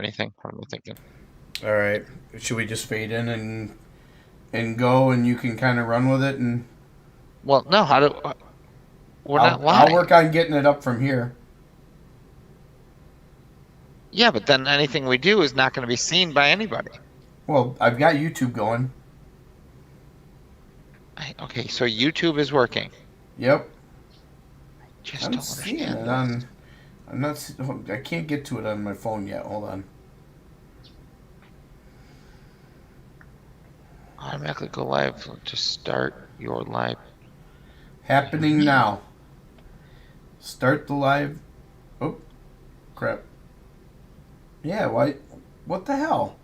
anything. What am I thinking? All right. Should we just fade in and go, and you can kind of run with it, and Well, no. How do we're not I'll live? work on getting it up from here. Yeah, but then anything we do is not going to be seen by anybody. Well, I've got YouTube going. Okay, so YouTube is working. Yep. Just I'm don't seeing understand it this. on. I'm not. I can't get to it on my phone yet. Hold on. Automatically go live to start your live. Happening now. Start the live. Oh, crap. Yeah, why? What the hell?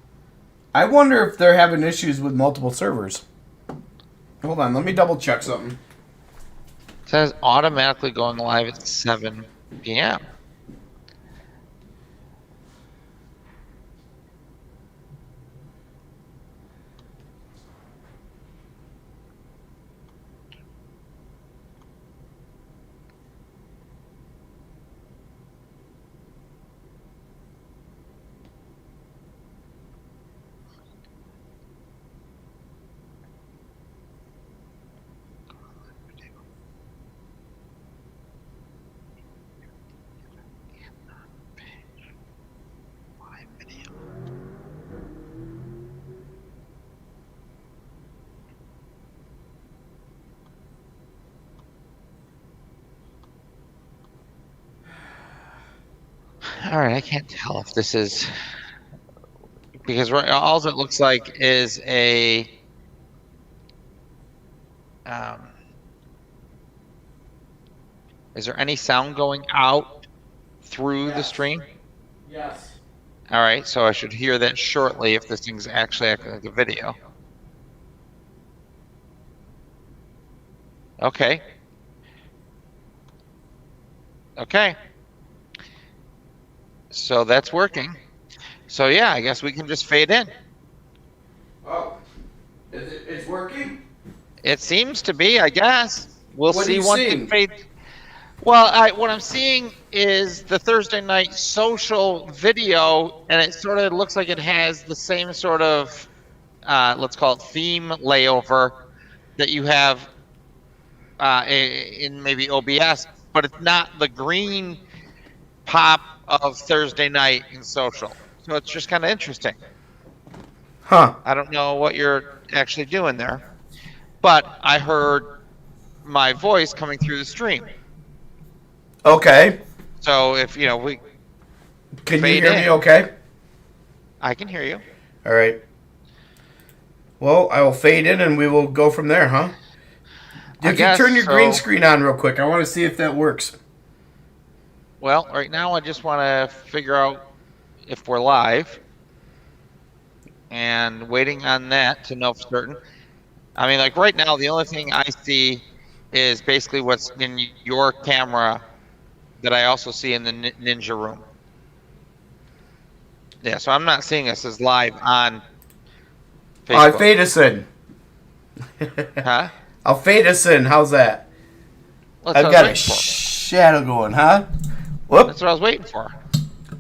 I wonder if they're having issues with multiple servers. Hold on, let me double check something. It says automatically going live at 7 p.m. All right, I can't tell if this is because all it looks like is a is there any sound going out through the stream? Yes. All right, so I should hear that shortly if this thing's actually acting like a video. Okay. Okay. So that's working. So yeah, I guess we can just fade in. Oh, it's working? It seems to be, I guess. We'll What are see you once seeing? it fades. Well, what I'm seeing is the Thursday night social video, and it sort of looks like it has the same sort of, let's call it theme layover that you have in maybe OBS, but it's not the green pop of Thursday night in social. So it's just kind of interesting. Huh. I don't know what you're actually doing there, but I heard my voice coming through the stream. Okay. So if we Can you fade hear me in, okay? I can hear you. All right. Well, I will fade in and we will go from there, huh? I If you guess turn your green so. screen on real quick, I want to see if that works. Well, right now I just want to figure out if we're live and waiting on that to know for certain. I mean, like right now, the only thing I see is basically what's in your camera that I also see in the Ninja room. Yeah, so I'm not seeing us as live on Facebook. Fade us in. Huh? I'll fade us in. How's that? Well, that's I've what I got a was waiting for. shadow going, huh? Whoop. That's what I was waiting for.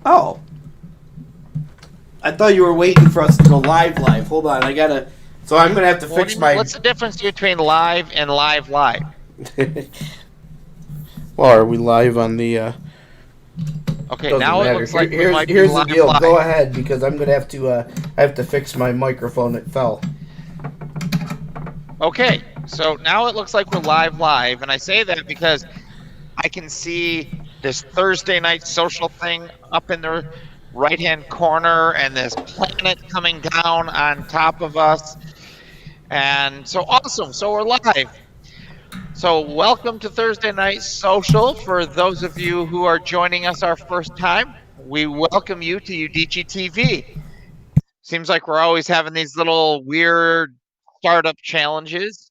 Oh. I thought you were waiting for us to go live. Hold on, I gotta. So I'm gonna have to fix my. What's the difference between live and live? Well, are we live on the? Okay, Doesn't now matter. it looks like we might be Here's the live. deal. Go ahead because I'm gonna have to. I have to fix my microphone. It fell. Okay, so now it looks like we're live, and I say that because I can see this Thursday night social thing up in the right-hand corner, and this planet coming down on top of us, and so awesome. So we're live. So welcome to Thursday Night Social. For those of you who are joining us our first time, we welcome you to Udicci.TV. Seems like we're always having these little weird startup challenges.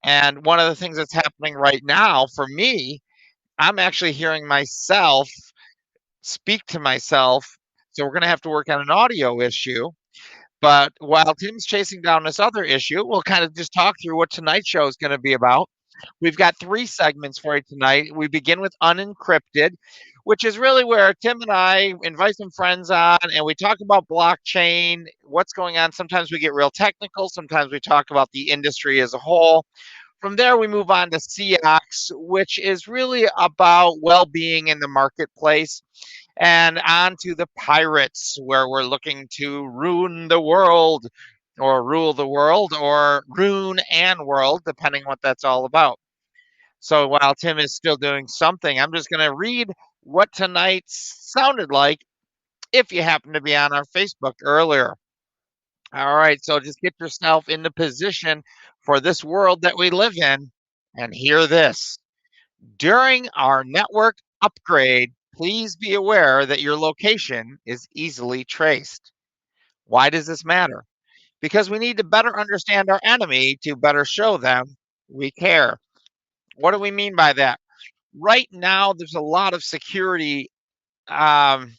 And one of the things that's happening right now for me, I'm actually hearing myself speak to myself. So we're going to have to work on an audio issue. But while Tim's chasing down this other issue, we'll kind of just talk through what tonight's show is going to be about. We've got 3 segments for you tonight. We begin with Unencrypted, which is really where Tim and I invite some friends on and we talk about blockchain, what's going on. Sometimes we get real technical, sometimes we talk about the industry as a whole. From there, we move on to Ceox, which is really about well being in the marketplace, and on to the Pirates, where we're looking to ruin the world, or rule the world, or ruin and world, depending what that's all about. So while Tim is still doing something, I'm just going to read what tonight sounded like if you happen to be on our Facebook earlier. All right, so just get yourself into position for this world that we live in and hear this. During our network upgrade, please be aware that your location is easily traced. Why does this matter? Because we need to better understand our enemy to better show them we care. What do we mean by that? Right now, there's a lot of security um,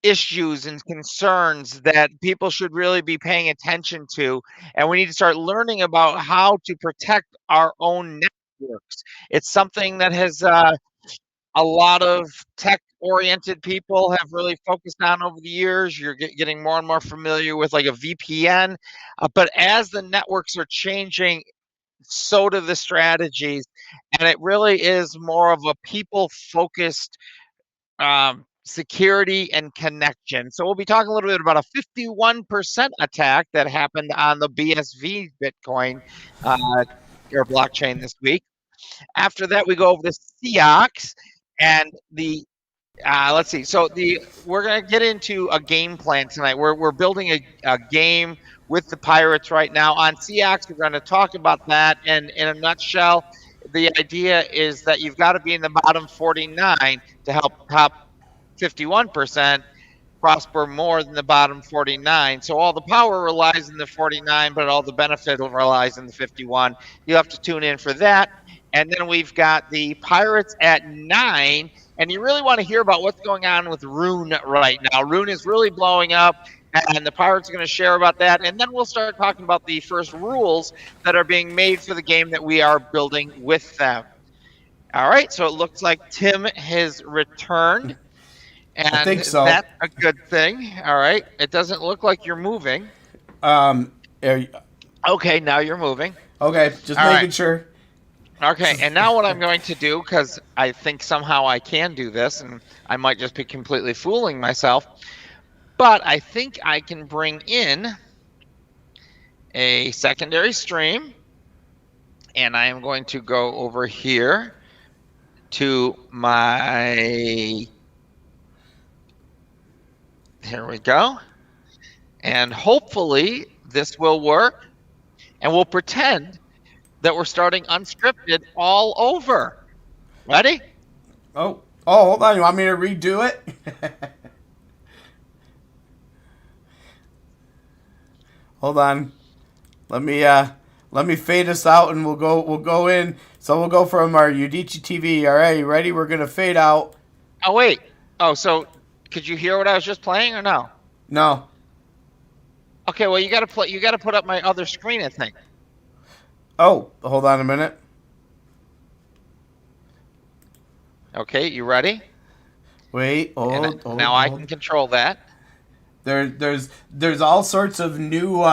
issues and concerns that people should really be paying attention to. And we need to start learning about how to protect our own networks. It's something that has a lot of tech oriented people have really focused on over the years. You're getting more and more familiar with like a VPN. But as the networks are changing, so do the strategies. And it really is more of a people focused security and connection. So we'll be talking a little bit about a 51% attack that happened on the BSV Bitcoin or blockchain this week. After that, we go over the Ceox and the let's see. So we're gonna get into a game plan tonight. We're building a game with the Pirates right now on Ceox. We're going to talk about that, and in a nutshell, the idea is that you've got to be in the bottom 49 to help top 51% prosper more than the bottom 49. So all the power relies in the 49, but all the benefit relies in the 51. You have to tune in for that. And then we've got the Pirates at 9. And you really want to hear about what's going on with Rune right now. Rune is really blowing up, and the Pirates are going to share about that. And then we'll start talking about the first rules that are being made for the game that we are building with them. All right, so it looks like Tim has returned. I And think so. that's a good thing. All right. It doesn't look like you're moving. Um, Okay, now you're moving. okay, just All right. making sure. Okay, and now what I'm going to do, because I think somehow I can do this, and I might just be completely fooling myself, but I think I can bring in a secondary stream, and I am going to go over here to my, here we go, and hopefully this will work, and we'll pretend that we're starting unscripted all over. Ready? Oh, hold on. You want me to redo it? Hold on. Let me fade us out, and we'll go in. So we'll go from our Udicci.TV. All right, you ready? We're gonna fade out. Oh, wait. Oh, so could you hear what I was just playing or no? No. Okay, well, you got to play. You got to put up my other screen, I think. Oh, hold on a minute. Okay, you ready? Wait, hold. Now I can control that. There's all sorts of new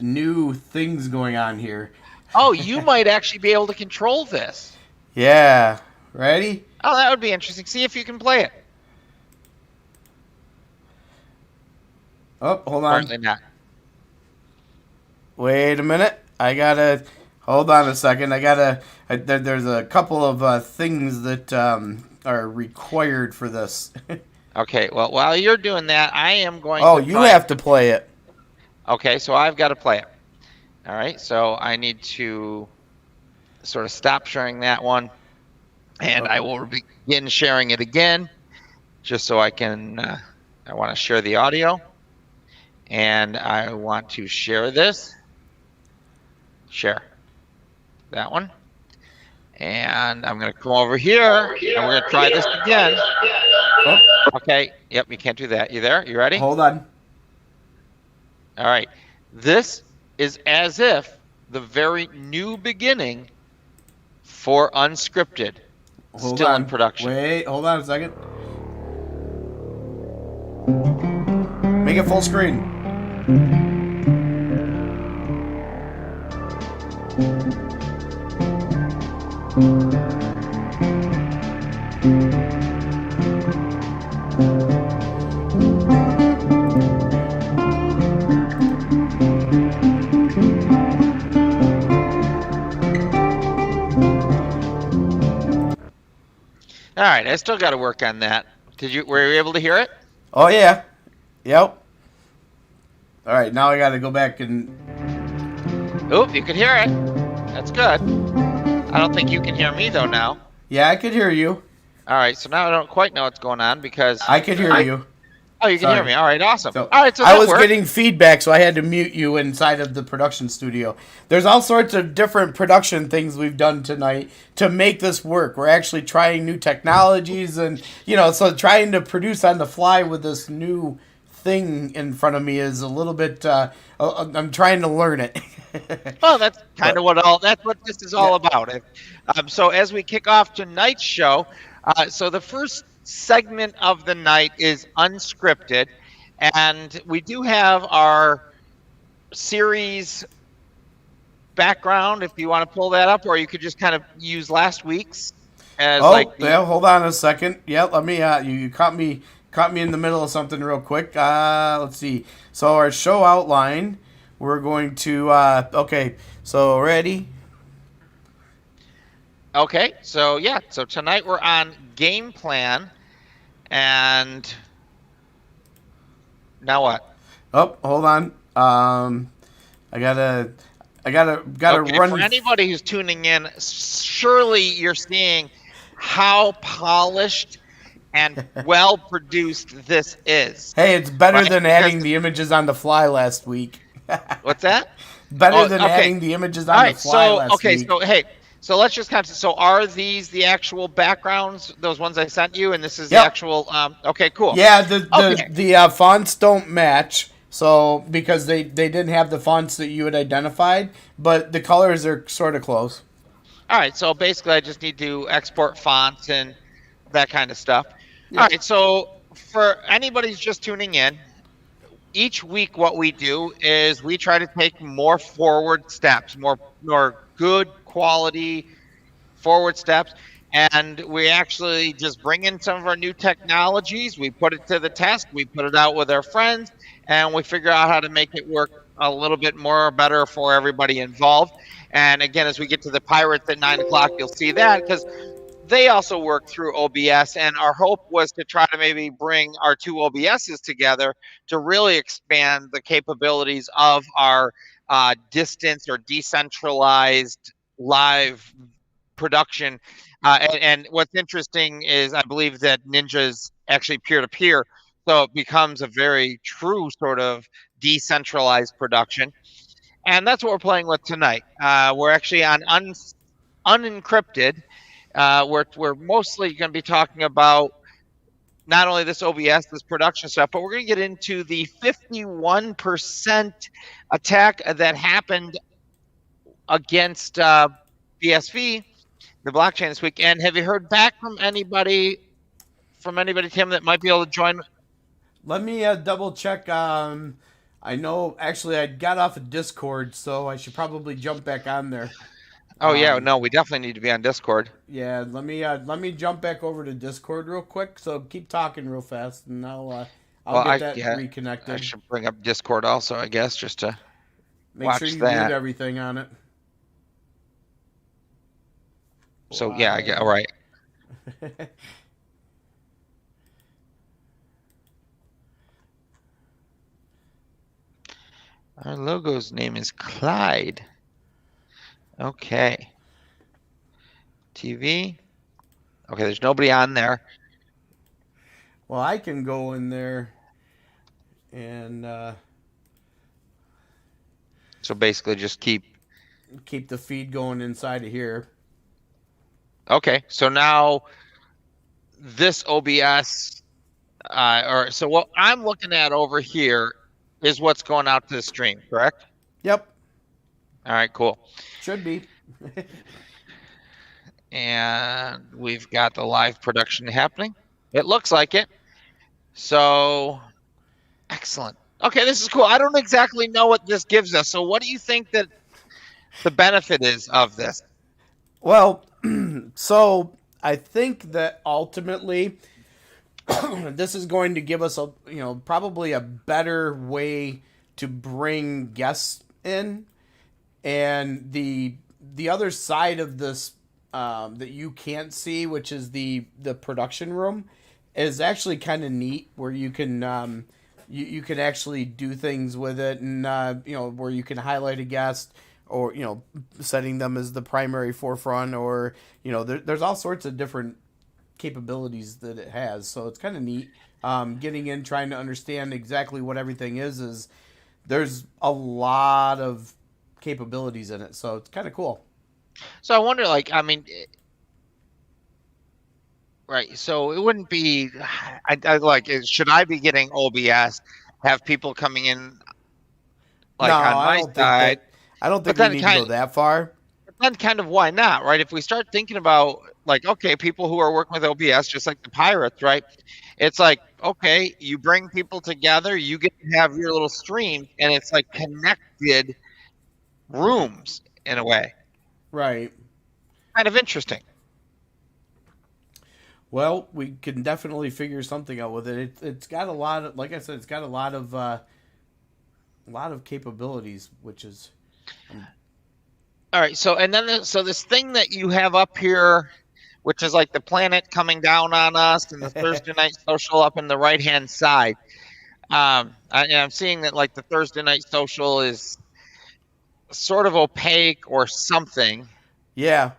new things going on here. Oh, you might actually be able to control this. Yeah. Ready? Oh, that would be interesting. See if you can play it. Oh, hold on. Apparently not. Wait a minute. I gotta hold on a second. There's a couple of things that are required for this. Okay, well, while you're doing that, I am going Oh, to you have to play it. Okay, so I've got to play it. All right, so I need to sort of stop sharing that one, and I will begin sharing it again, just so I can, I want to share the audio, and I want to share this, share that one, and I'm going to come over here, and we're going to try this again. Oh, Okay, yep, you can't do that. You there? You ready? hold on. All right, this is as if the very new beginning for Unscripted. Hold still in on. production. Wait, hold on a second. Make it full screen. All right, I still got to work on that. Were you able to hear it? Oh yeah. Yep. All right, now I got to go back and. Oh, you can hear it. That's good. I don't think you can hear me though now. Yeah, I could hear you. All right, so now I don't quite know what's going on because I could hear you. oh, you can hear Sorry. me. All right, awesome. So All right, so I that was worked. getting feedback, so I had to mute you inside of the production studio. There's all sorts of different production things we've done tonight to make this work. We're actually trying new technologies, and so trying to produce on the fly with this new thing in front of me is a little bit. I'm trying to learn it. Well, that's kind But of that's what this is yeah. all about. So as we kick off tonight's show, so the first segment of the night is unscripted, and we do have our series background if you want to pull that up, or you could just kind of use last week's as like Oh, the. yeah. Hold on a second. Yeah, let me. You caught me in the middle of something real quick. Let's see. So our show outline. We're going to. Okay. So ready. Okay, so yeah, so tonight we're on game plan, and now what? Oh, hold on. I gotta. I gotta Okay, for run. anybody who's tuning in, surely you're seeing how polished and well produced this is, Hey, it's better right? than Because adding the images on the fly last week. what's that? Better Oh, than okay. adding the images All on the right. fly So, last okay. week. So, hey, so let's just kind of. So, are these the actual backgrounds? Those ones I sent you, and this is the Yep. actual. Okay, cool. Yeah, the Okay. fonts don't match. So because they didn't have the fonts that you had identified, but the colors are sort of close. All right. So basically, I just need to export fonts and that kind of stuff. All Yep. right. So for anybody who's just tuning in, each week what we do is we try to take more forward steps, more good quality forward steps, and we actually just bring in some of our new technologies, we put it to the test, we put it out with our friends, and we figure out how to make it work a little bit more better for everybody involved. And again, as we get to the pirates at 9 o'clock, you'll see that because they also work through OBS, and our hope was to try to maybe bring our two OBSs together to really expand the capabilities of our distance or decentralized live production. And what's interesting is I believe that Ninja's actually peer to peer, so it becomes a very true sort of decentralized production. And that's what we're playing with tonight. We're actually on unencrypted. We're mostly going to be talking about not only this OBS, this production stuff, but we're going to get into the 51% attack that happened against BSV, the blockchain this week. And have you heard back from anybody, Tim, that might be able to join? Let me double check. I know actually I got off of Discord, so I should probably jump back on there. Oh yeah, Um, no, we definitely need to be on Discord. yeah, let me jump back over to Discord real quick. So keep talking real fast, and I'll Well, get that I reconnected. should bring up Discord also, I guess, just to Make sure watch you mute that. everything on it. So yeah, I get all Live. right. Our logo's name is Clyde. Okay. TV. Okay, there's nobody on there. Well, I can go in there and So basically just keep the feed going inside of here. okay. So now this OBS or so what I'm looking at over here is what's going out to the stream, correct? Yep, All right, cool. should be. And we've got the live production happening. It looks like it. So excellent. Okay, this is cool. I don't exactly know what this gives us. So what do you think that the benefit is of this? Well, so I think that ultimately this is going to give us a probably a better way to bring guests in, and the other side of this that you can't see, which is the production room, is actually kind of neat, where you can you can actually do things with it, and where you can highlight a guest, or setting them as the primary forefront, or there's all sorts of different capabilities that it has. So it's kind of neat. Getting in, trying to understand exactly what everything is there's a lot of capabilities in it. So it's kind of cool. So I wonder, like, I mean, right. So it wouldn't be, I like, should I be getting OBS, have people coming in No, like on my side, I don't but think we then need to go that far. kind of why not, right? If we start thinking about like, okay, people who are working with OBS, just like the pirates, right? It's like, okay, you bring people together, you get to have your little streams, and it's like connected rooms in a way. Right. Kind of interesting. Well, we can definitely figure something out with it. It's got a lot of, like I said, it's got a lot of capabilities, which is All right, so and then so this thing that you have up here, which is like the planet coming down on us, and the Thursday night social up in the right hand side. I'm seeing that like the Thursday night social is sort of opaque or something. yeah.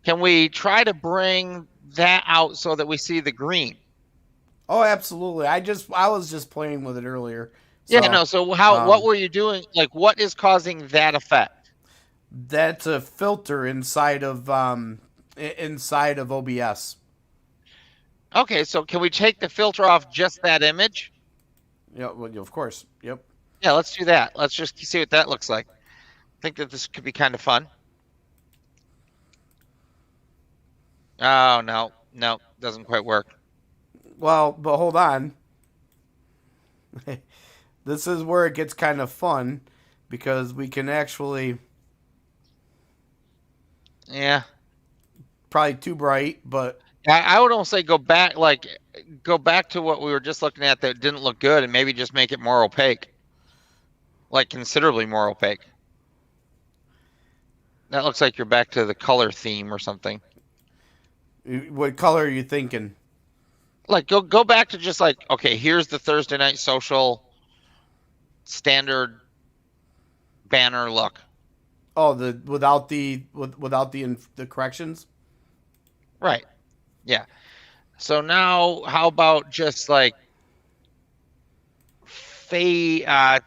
Can we try to bring that out so that we see the green? Oh, absolutely. I was just playing with it earlier. Yeah, So, no. So what um, were you doing? Like, what is causing that effect? that's a filter inside of OBS. Okay, so can we take the filter off just that image? Yeah, well, of course. Yep. Yeah, let's do that. Let's just see what that looks like. I think that this could be kind of fun. Oh, no, no, doesn't quite work. Well, but hold on. This is where it gets kind of fun, because we can actually, Yeah. probably too bright, but I would almost say go back to what we were just looking at that didn't look good and maybe just make it more opaque. Like considerably more opaque. That looks like you're back to the color theme or something. what color are you thinking? Like go back to just like, okay, here's the Thursday night social standard banner look. Oh, the without the corrections. Right. Yeah. So now how about just like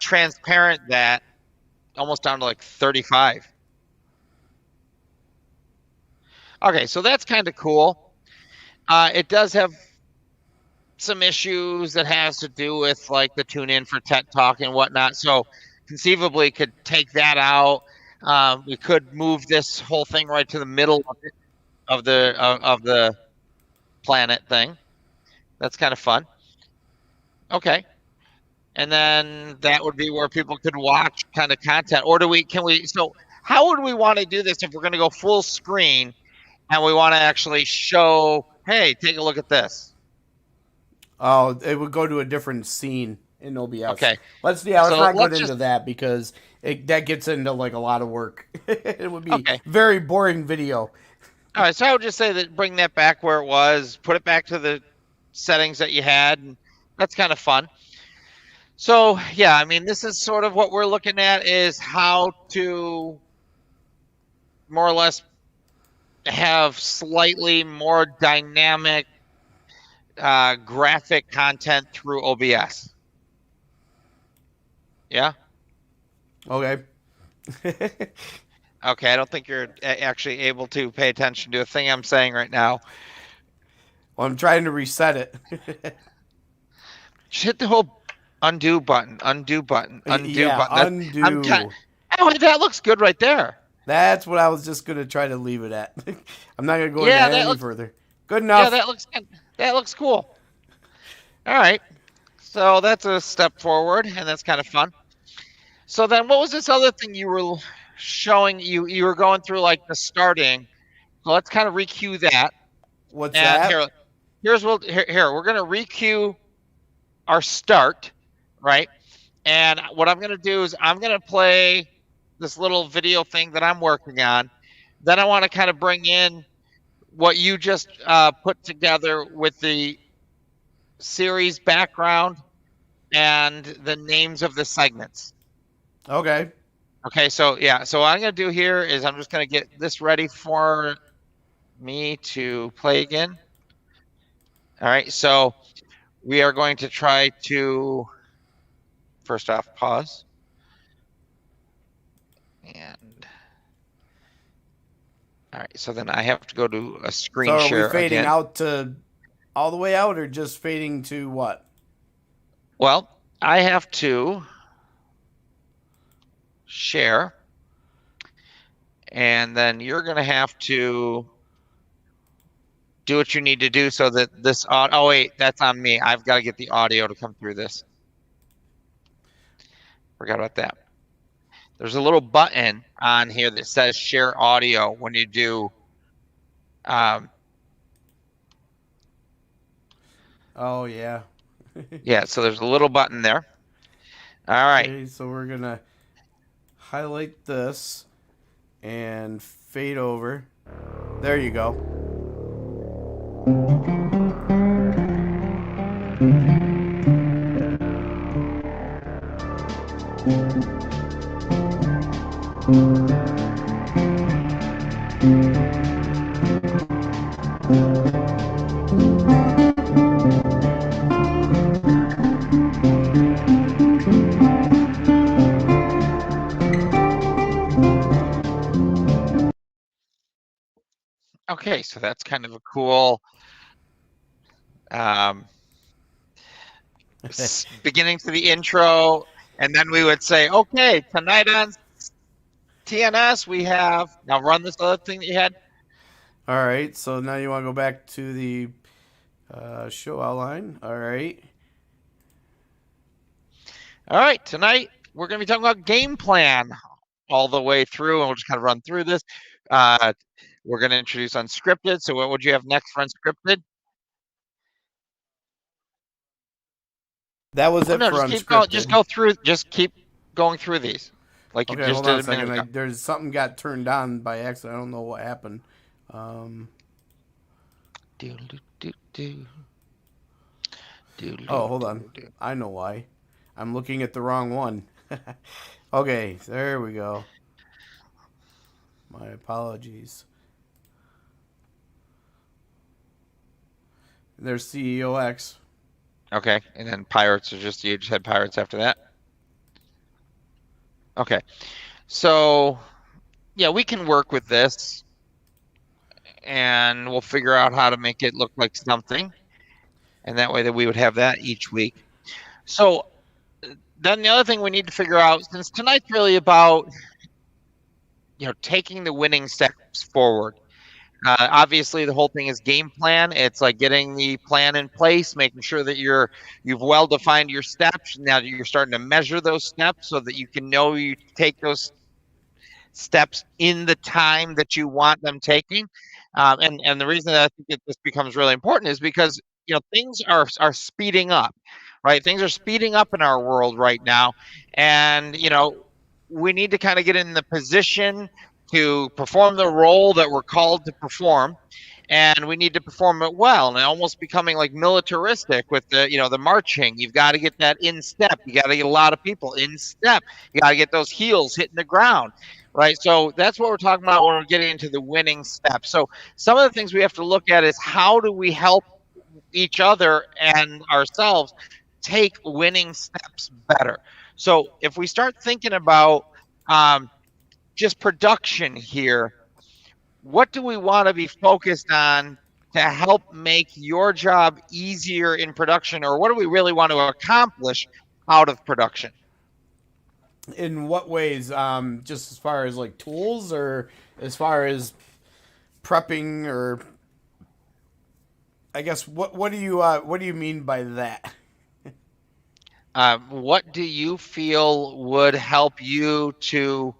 transparent that almost down to like 35. Okay, so that's kind of cool. It does have some issues that has to do with like the tune in for tech talk and whatnot. So conceivably could take that out. We could move this whole thing right to the middle of the planet thing. That's kind of fun. Okay. And then that would be where people could watch kind of content. Or so how would we want to do this if we're going to go full screen and we want to actually show, hey, take a look at this? Oh, it would go to a different scene in OBS. Okay. Let's So not go let's into just, that, because that gets into like a lot of work. It would be okay. very boring video. All right. So I would just say that bring that back where it was, put it back to the settings that you had. And that's kind of fun. So yeah, I mean, this is sort of what we're looking at, is how to more or less have slightly more dynamic graphic content through OBS. Yeah. Okay. Okay. I don't think you're actually able to pay attention to a thing I'm saying right now. Well, I'm trying to reset it. Just hit the whole undo button, undo button, undo Yeah, button. I'm kind. undo. Oh, that looks good right there. That's what I was just gonna try to leave it at. I'm not gonna go into Yeah, any further. Good yeah, enough. that looks cool. All right. So that's a step forward, and that's kind of fun. So then, what was this other thing you were showing? You were going through like the starting. So let's kind of recue that. What's And that? here we're gonna recue our start, right? And what I'm gonna do is I'm gonna play this little video thing that I'm working on. Then I want to kind of bring in what you just put together with the series background and the names of the segments. Okay. Okay, so yeah, so what I'm gonna do here is I'm just gonna get this ready for me to play again. All right, so we are going to try to first off pause and all right, so then I have to go to a So screen are we share fading again. out to all the way out, or just fading to what? Well, I have to share, and then you're going to have to do what you need to do so that this oh wait, that's on me. I've got to get the audio to come through this. Forgot about that. There's a little button on here that says share audio when you do Oh yeah. yeah, so there's a little button there. All right. Okay, so we're gonna highlight this and fade over. There you go. Okay, so that's kind of a cool um, beginning to the intro, and then we would say, okay, tonight on TNS we have now run this other thing that you had. All right, so now you want to go back to the show outline. All right. All right, tonight we're going to be talking about game plan all the way through, and we'll just kind of run through this. We're going to introduce unscripted. So what would you have next for unscripted? That was Oh it no, for just keep going. Just unscripted. go through. Just keep going through these, like you Okay, just hold on did a a minute ago. second. There's something got turned on by accident. I don't know what happened. Um, oh, hold on. I know why. I'm looking at the wrong one. Okay, there we go. My apologies. There's Ceox. Okay, and then pirates are just you just had pirates after that. Okay, so yeah, we can work with this, and we'll figure out how to make it look like something, and that way that we would have that each week. So then the other thing we need to figure out, since tonight's really about taking the winning steps forward. Obviously, the whole thing is game plan. It's like getting the plan in place, making sure that you've well defined your steps. Now that you're starting to measure those steps so that you can know you take those steps in the time that you want them taking. And the reason that I think that this becomes really important is because things are speeding up, right? Things are speeding up in our world right now, and we need to kind of get in the position to perform the role that we're called to perform, and we need to perform it well, and almost becoming like militaristic with the marching. You've got to get that in step. You got to get a lot of people in step. You got to get those heels hitting the ground, right? So that's what we're talking about when we're getting into the winning step. So some of the things we have to look at is how do we help each other and ourselves take winning steps better. So if we start thinking about just production here, what do we want to be focused on to help make your job easier in production, or what do we really want to accomplish out of production? In what ways? Just as far as like tools, or as far as prepping, or I guess what do you mean by that? What do you feel would help you to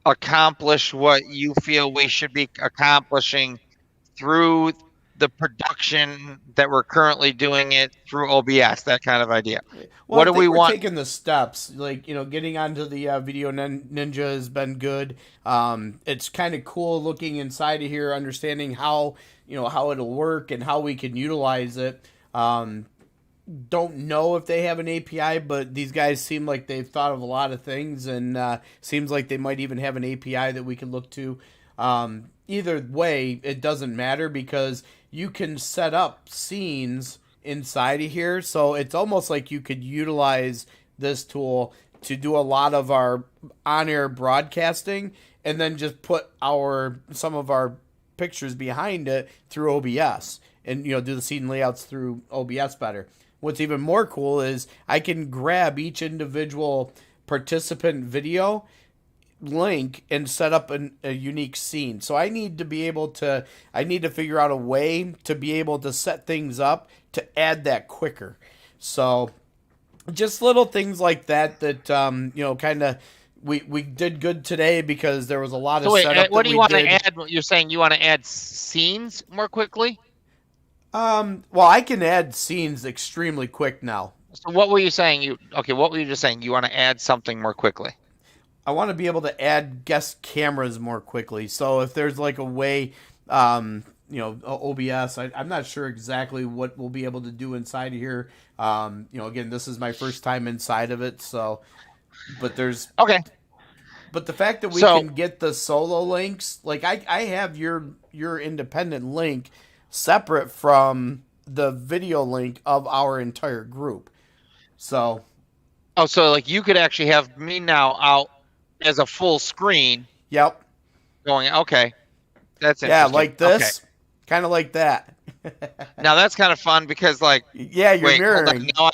accomplish what you feel we should be accomplishing through the production that we're currently doing it through OBS, that kind of idea? Well, What I do we think we're want? taking the steps. Like, getting onto the Video Ninja has been good. It's kind of cool looking inside of here, understanding how it'll work and how we can utilize it. Don't know if they have an API, but these guys seem like they've thought of a lot of things, and seems like they might even have an API that we can look to. Either way, it doesn't matter because you can set up scenes inside of here, so it's almost like you could utilize this tool to do a lot of our on-air broadcasting, and then just put some of our pictures behind it through OBS, and do the scene layouts through OBS better. What's even more cool is I can grab each individual participant video link and set up a unique scene. So I need to figure out a way to be able to set things up to add that quicker. So just little things like that kind of we did good today because there was a lot So of wait, setup what that do you we want to did. add? You're saying you want to add scenes more quickly? Well, I can add scenes extremely quick now. So what were you saying? What were you just saying? You want to add something more quickly? I want to be able to add guest cameras more quickly. So if there's like a way, OBS, I'm not sure exactly what we'll be able to do inside of here. Again, this is my first time inside of it. So, but there's, Okay. but the fact that we So, can get the solo links, like I have your independent link separate from the video link of our entire group. So, so like you could actually have me now out as a full screen yep. going, okay, that's Yeah, interesting. like Okay. this. Kind of like that. Now that's kind of fun because like, Yeah, you're wait, hold on. mirroring. Now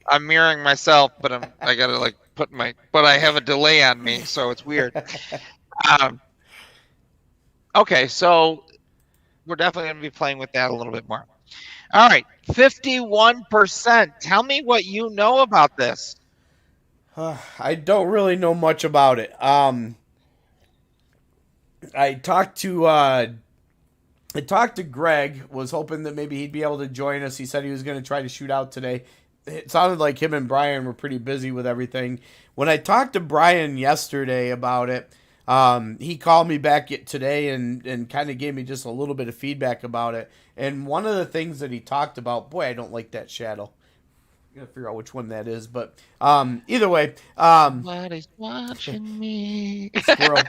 I'm mirroring myself, but I gotta like but I have a delay on me, so it's weird. Um, okay, so we're definitely gonna be playing with that a little bit more. All right, 51%. Tell me what you know about this. I don't really know much about it. I talked to Greg. Was hoping that maybe he'd be able to join us. He said he was going to try to shoot out today. It sounded like him and Brian were pretty busy with everything. When I talked to Brian yesterday about it, he called me back today and kind of gave me just a little bit of feedback about it. And one of the things that he talked about, boy, I don't like that shadow. I'm gonna figure out which one that is, but either way, Somebody's watching me. squirrel,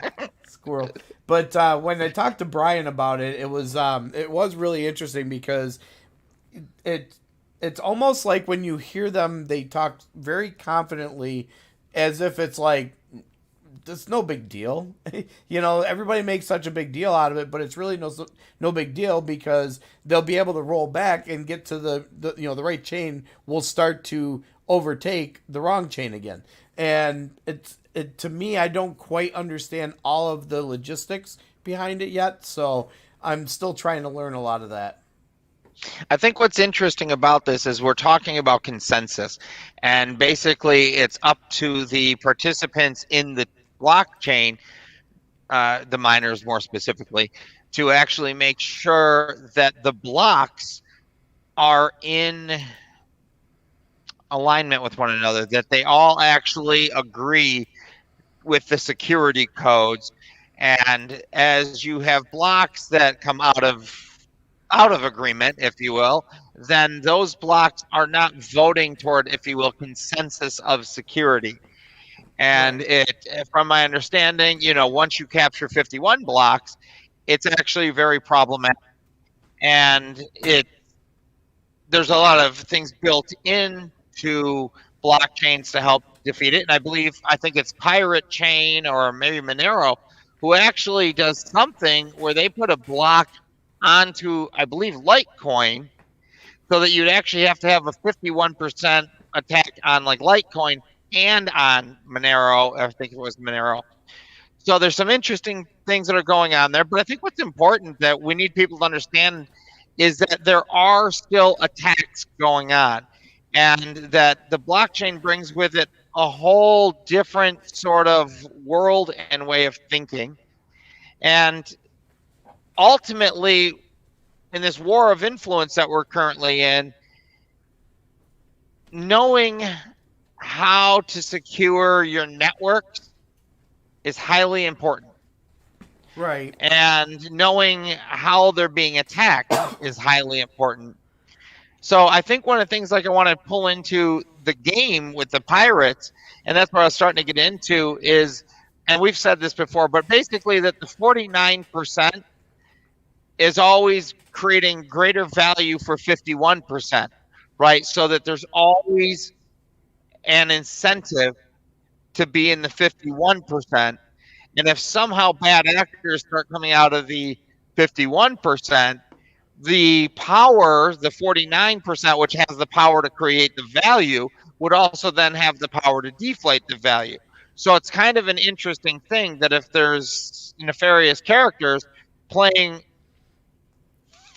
squirrel. But when I talked to Brian about it, it was really interesting because it it's almost like when you hear them, they talk very confidently, as if it's like it's no big deal. Everybody makes such a big deal out of it, but it's really no big deal because they'll be able to roll back and get to the right chain will start to overtake the wrong chain again. And to me, I don't quite understand all of the logistics behind it yet, so I'm still trying to learn a lot of that. I think what's interesting about this is we're talking about consensus, and basically it's up to the participants in the blockchain, the miners more specifically, to actually make sure that the blocks are in alignment with one another, that they all actually agree with the security codes. And as you have blocks that come out of agreement, if you will, then those blocks are not voting toward, if you will, consensus of security. And Right. from my understanding, once you capture 51 blocks, it's actually very problematic. And there's a lot of things built into blockchains to help defeat it. And I think it's Pirate Chain or maybe Monero who actually does something where they put a block onto, I believe, Litecoin, so that you'd actually have to have a 51% attack on like Litecoin and on Monero. I think it was Monero. So there's some interesting things that are going on there. But I think what's important that we need people to understand is that there are still attacks going on, and that the blockchain brings with it a whole different sort of world and way of thinking. And ultimately, in this war of influence that we're currently in, knowing how to secure your networks is highly important. Right. And knowing how they're being attacked is highly important. So I think one of the things like I want to pull into the game with the pirates, and that's what I was starting to get into is, and we've said this before, but basically that the 49% is always creating greater value for 51%, right? So that there's always an incentive to be in the 51%. And if somehow bad actors start coming out of the 51%, the power, the 49%, which has the power to create the value, would also then have the power to deflate the value. So it's kind of an interesting thing that if there's nefarious characters playing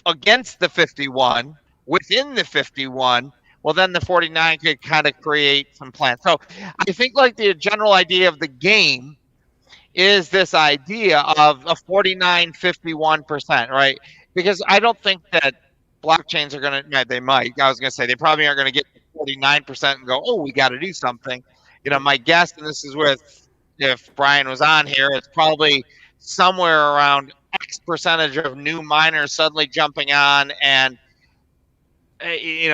against the 51, within the 51, well, then the 49 could kind of create some plans. So I think like the general idea of the game is this idea of a 49-51%, right? Because I don't think that blockchains are going to, they might, I was going to say, they probably aren't going to get to 49% and go, oh, we got to do something. You know, my guess, and this is with, if Brian was on here, it's probably somewhere around X percentage of new miners suddenly jumping on and,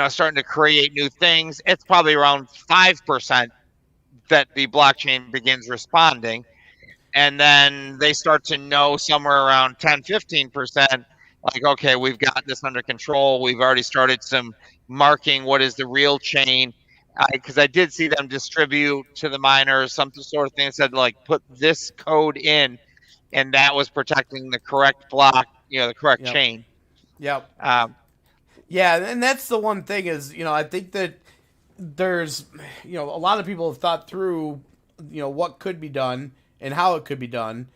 starting to create new things. It's probably around 5% that the blockchain begins responding, and then they start to know somewhere around 10-15%, like, okay, we've got this under control, we've already started some marking what is the real chain, because I did see them distribute to the miners some sort of thing that said, like, put this code in, and that was protecting the correct block, the correct Yep. chain. Yep. um, Yeah, and that's the one thing is, I think that there's, a lot of people have thought through, what could be done and how it could be done,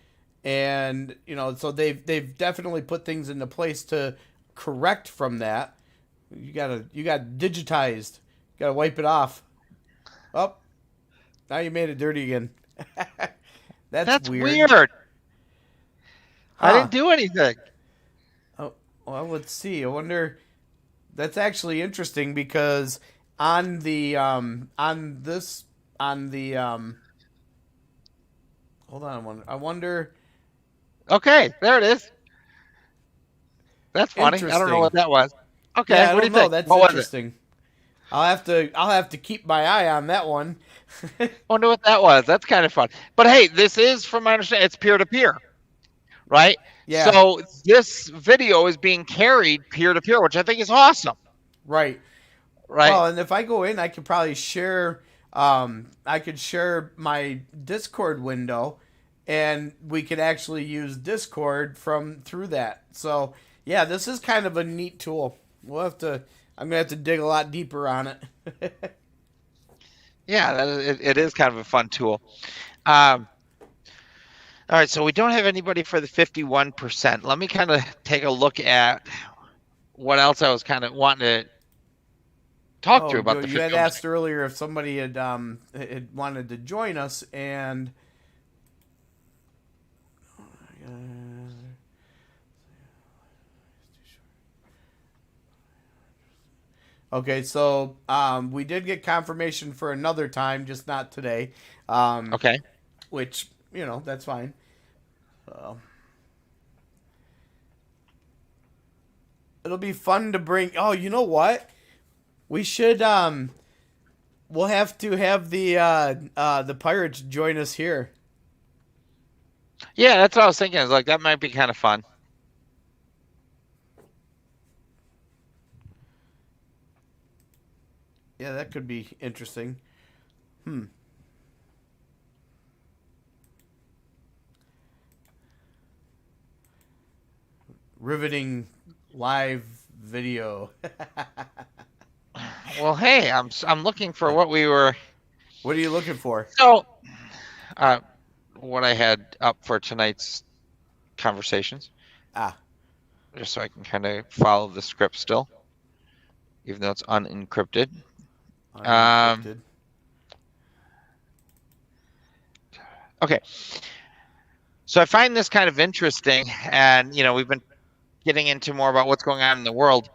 and so they've definitely put things into place to correct from that. You got digitized. You gotta wipe it off. Oh, now you made it dirty again. That's that's weird. weird. I Huh. didn't do anything. Oh, well, let's see. I wonder. That's actually interesting because on the hold on. I wonder. Okay, there it is. That's funny. I don't know what Interesting. that was. Okay, Yeah, I what do you don't know. think? That's What was it? interesting. I'll have to keep my eye on that one. Wonder what that was. That's kind of fun. But hey, this is, from my understanding, it's peer to peer, right? Yeah, So this video is being carried peer to peer, which I think is awesome, right. right? Well, and if I go in, I could probably share. I could share my Discord window, and we could actually use Discord from through that. So yeah, this is kind of a neat tool. We'll have to. I'm gonna have to dig a lot deeper on it. Yeah, it is kind of a fun tool. Um, all right, so we don't have anybody for the 51%. Let me kind of take a look at what else I was kind of wanting to talk Oh, through about the you had 51%. asked earlier if somebody had wanted to join us, and okay, so we did get confirmation for another time, just not today. Okay. Which that's fine. Uh, it'll be fun to bring. Oh, you know what? We should. We'll have to have the pirates join us here. Yeah, that's what I was thinking. I was like, that might be kind of fun. Yeah, that could be interesting. Hmm. Riveting live video. Well, hey, I'm looking for what we were. What are you looking for? So, uh, what I had up for tonight's conversations, Ah, just so I can kind of follow the script still, even though it's unencrypted. Um, unencrypted. okay, so I find this kind of interesting, and we've been getting into more about what's going on in the world.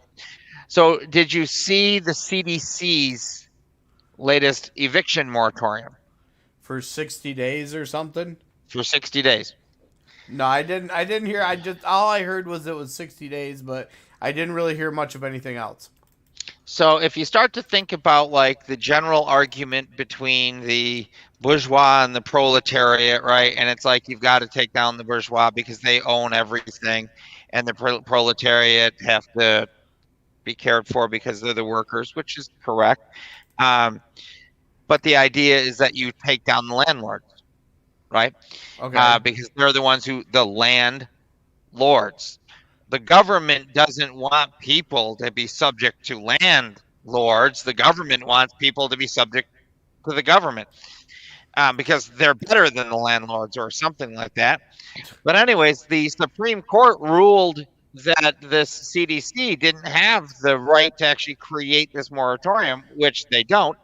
So, did you see the CDC's latest eviction moratorium For 60 days or something? for 60 days? No, I didn't. I didn't hear. I just all I heard was it was 60 days, but I didn't really hear much of anything else. So if you start to think about like the general argument between the bourgeois and the proletariat, right? And it's like you've got to take down the bourgeois because they own everything, and the proletariat have to be cared for because they're the workers, which is correct. Um, but the idea is that you take down the landlords, right? Okay. Because they're the ones the landlords. The government doesn't want people to be subject to landlords. The government wants people to be subject to the government because they're better than the landlords or something like that. But, anyways, the Supreme Court ruled that this CDC didn't have the right to actually create this moratorium, which they don't.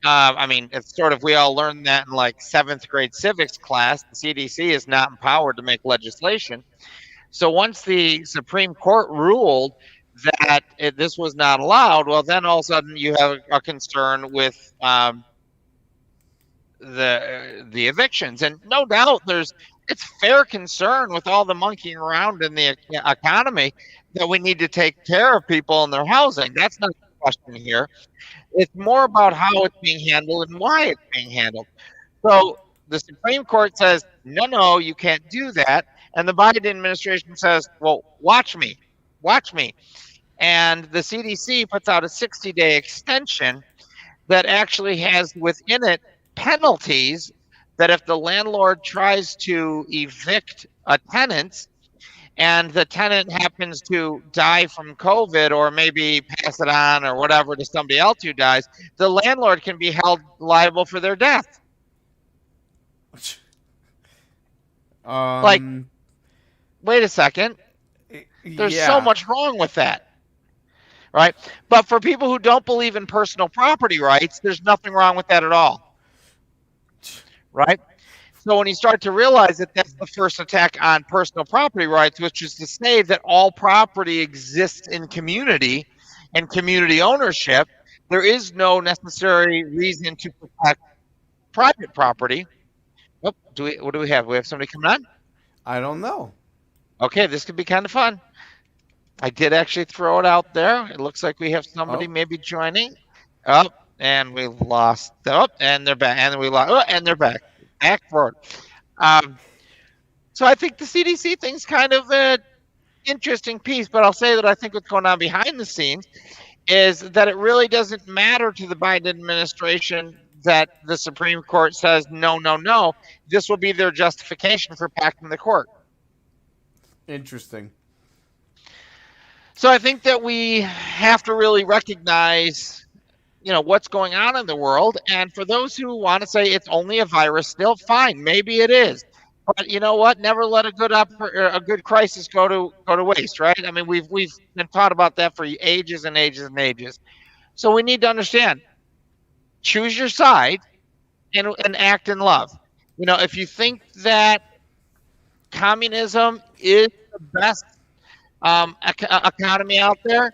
I mean, it's sort of, we all learned that in like seventh grade civics class. The CDC is not empowered to make legislation. So once the Supreme Court ruled that this was not allowed, well, then all of a sudden you have a concern with the evictions, and no doubt it's fair concern with all the monkeying around in the economy that we need to take care of people and their housing. That's not the question here. It's more about how it's being handled and why it's being handled. So the Supreme Court says, no, no, you can't do that. And the Biden administration says, well, watch me, watch me. And the CDC puts out a 60-day extension that actually has within it penalties that if the landlord tries to evict a tenant and the tenant happens to die from COVID or maybe pass it on or whatever to somebody else who dies, the landlord can be held liable for their death. Like, Um. wait a second. There's so Yeah. much wrong with that, right? But for people who don't believe in personal property rights, there's nothing wrong with that at all, right? So when you start to realize that that's the first attack on personal property rights, which is to say that all property exists in community and community ownership, there is no necessary reason to protect private property. Oh, what do we have? We have somebody coming on? I don't know. Okay, this could be kind of fun. I did actually throw it out there. It looks like we have somebody Oh. maybe joining. Oh, and we lost. Oh, and they're back. And we lost. Oh, and they're back. Back forward. So I think the CDC thing's kind of an interesting piece, but I'll say that I think what's going on behind the scenes is that it really doesn't matter to the Biden administration that the Supreme Court says no, no, no. This will be their justification for packing the court. Interesting. So I think that we have to really recognize, what's going on in the world. And for those who want to say it's only a virus, still fine. Maybe it is. But you know what? Never let a good crisis go to waste, right? I mean, we've been taught about that for ages and ages and ages. So we need to understand: choose your side and act in love. If you think that communism is the best economy out there,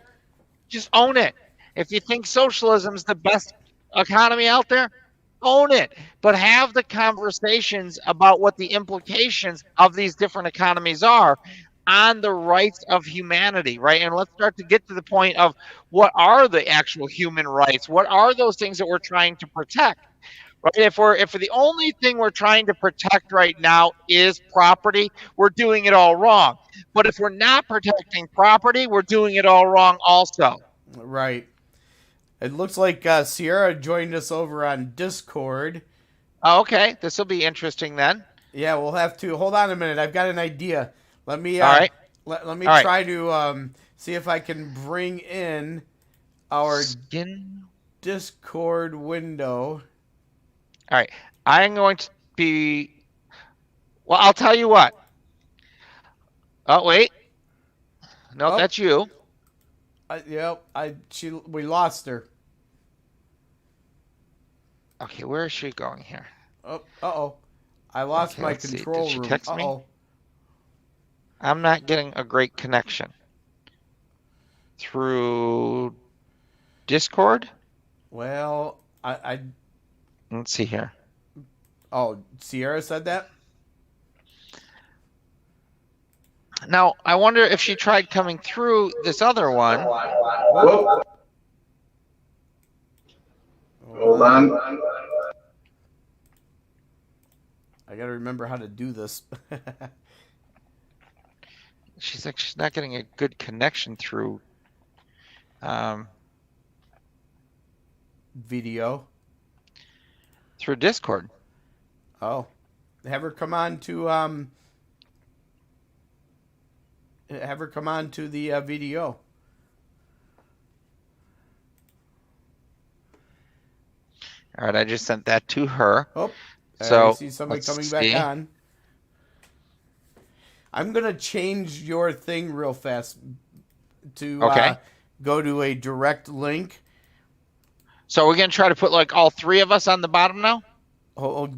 just own it. If you think socialism is the best economy out there, own it. But have the conversations about what the implications of these different economies are on the rights of humanity, right? And let's start to get to the point of what are the actual human rights? What are those things that we're trying to protect? Right? If the only thing we're trying to protect right now is property, we're doing it all wrong. But if we're not protecting property, we're doing it all wrong also. Right. It looks like Sierra joined us over on Discord. Okay, this will be interesting then. Yeah, we'll have to hold on a minute. I've got an idea. Let me All right. let me All try to see if I can bring in our Skin. Discord window. All right. I'm going to be. Well, I'll tell you what. Oh, wait. No, Oh, that's you. we lost her. Okay, where is she going here? Oh, uh-oh. I lost Okay, my let's see. Did control she room. text me? Uh-oh. I'm not getting a great connection through Discord. Well, Let's see here. oh, Sierra said that? Now, I wonder if she tried coming through this other one. Whoop. Hold on. I gotta remember how to do this. She's like, she's not getting a good connection um, Video. through Discord. Oh. Have her come on to the video. All right, I just sent that to her. Oh, I So see somebody let's coming back see. on. I'm gonna change your thing real fast to Okay. go to a direct link. So we're gonna try to put like all three of us on the bottom now.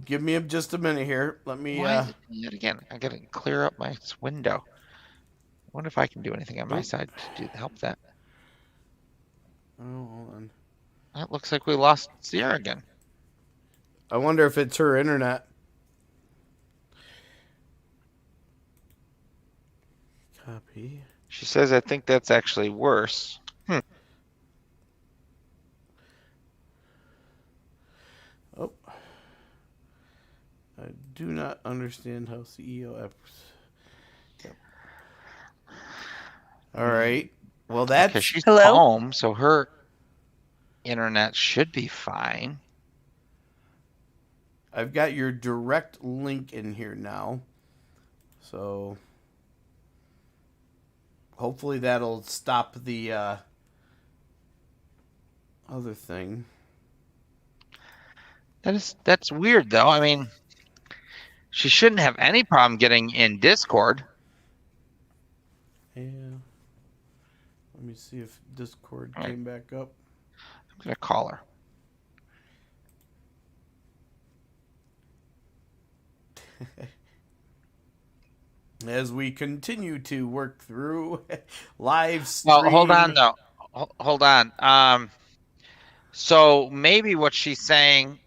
Give me just a minute here. Let me. Why is it doing that again? I gotta clear up my window. I wonder if I can do anything on my side to help that. Oh, hold on. That looks like we lost Sierra again. I wonder if it's her internet. Copy. She says, I think that's actually worse. Oh. I do not understand how CEO apps. Yep. All right. Well, that's. Because she's Hello? home, so her internet should be fine. I've got your direct link in here now. So hopefully that'll stop the other thing. That's weird though. I mean, she shouldn't have any problem getting in Discord. Yeah. Let me see if Discord All right. came back up. I'm gonna call her. As we continue to work through live stream. Well, hold on though. Hold on. So maybe what she's saying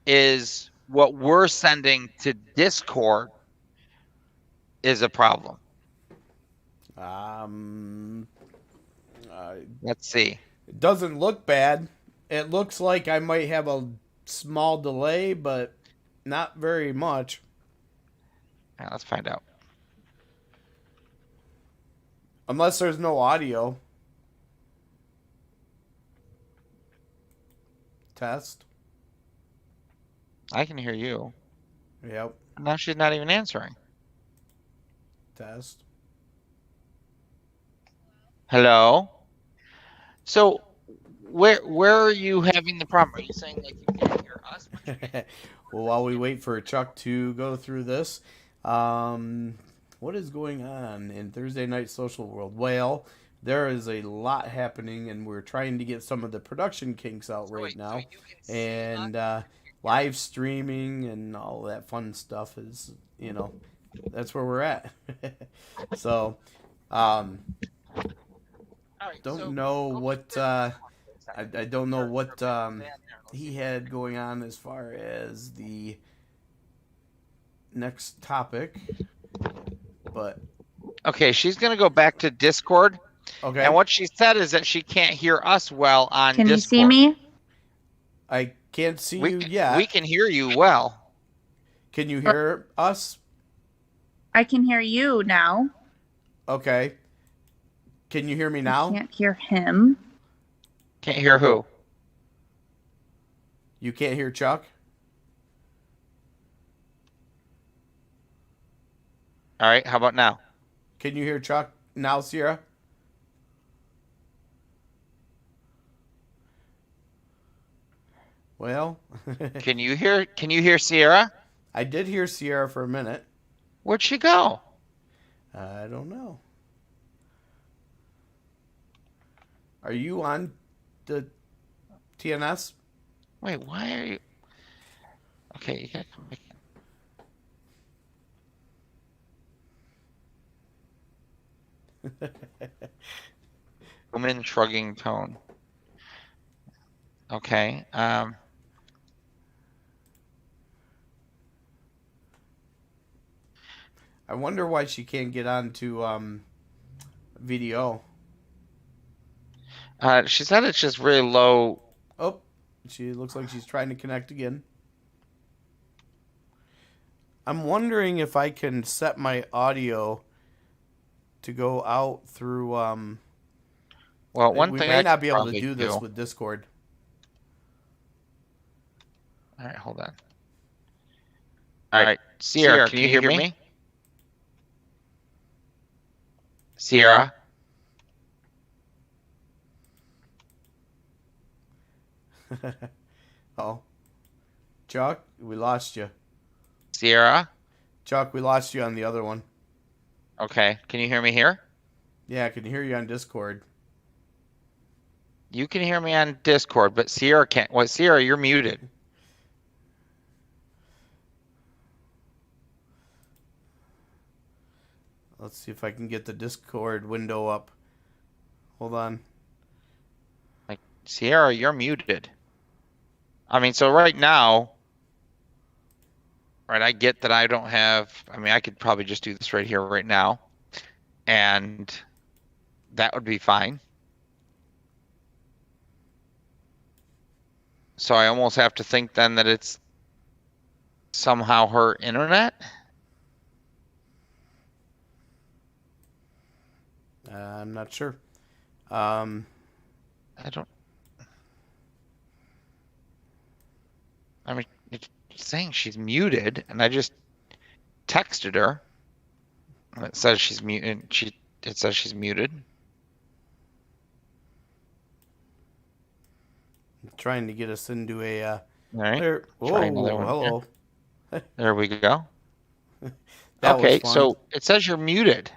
is what we're sending to Discord is a problem. Let's see. It doesn't look bad. It looks like I might have a small delay, but not very much. Yeah, let's find out. Unless there's no audio. Test. I can hear you. Yep. Now she's not even answering. Test. Hello? So where are you having the problem? Are you saying like you can't hear us? Well, while we wait for Chuck to go through this, what is going on in Thursday Night Social World? Well, there is a lot happening, and we're trying to get some of the production kinks out right now. And live streaming and all that fun stuff is, that's where we're at. So, don't know what I don't know what he had going on as far as the next topic, but okay, she's gonna go back to Discord. okay. And what she said is that she can't hear us well on Can Discord. you see me? I can't see you yet. We can hear you well. Can you hear us? I can hear you now. Okay. Can you hear me now? I can't hear him. Can't hear who? You can't hear Chuck? All right, how about now? Can you hear Chuck now, Sierra? Well, Can you hear Sierra? I did hear Sierra for a minute. Where'd she go? I don't know. Are you on the TNS? Wait, why are you? Okay, you gotta come back in. Woman shrugging tone. Okay. I wonder why she can't get on to video. She said it's just really low. Oh, she looks like she's trying to connect again. I'm wondering if I can set my audio to go out through. Well, one we thing may I not could be able to probably do this with Discord. All right, hold on. All right, Sierra, can you hear me? Sierra? Oh, Chuck, we lost you. Sierra? Chuck, we lost you on the other one. Okay, can you hear me here? Yeah, I can hear you on Discord. You can hear me on Discord, but Sierra can't. What, Sierra, you're muted. Let's see if I can get the Discord window up. Hold on. Like, Sierra, you're muted. I mean, so right now, right, I get that I don't have, I mean, I could probably just do this right here, right now, and that would be fine. So I almost have to think then that it's somehow her internet. I'm not sure. I don't. I mean, it's saying she's muted, and I just texted her. And it says she's muted. It says she's muted. Trying to get us into a. All right. There. Try another one Hello. There we go. That Okay, was fun. so it says you're muted.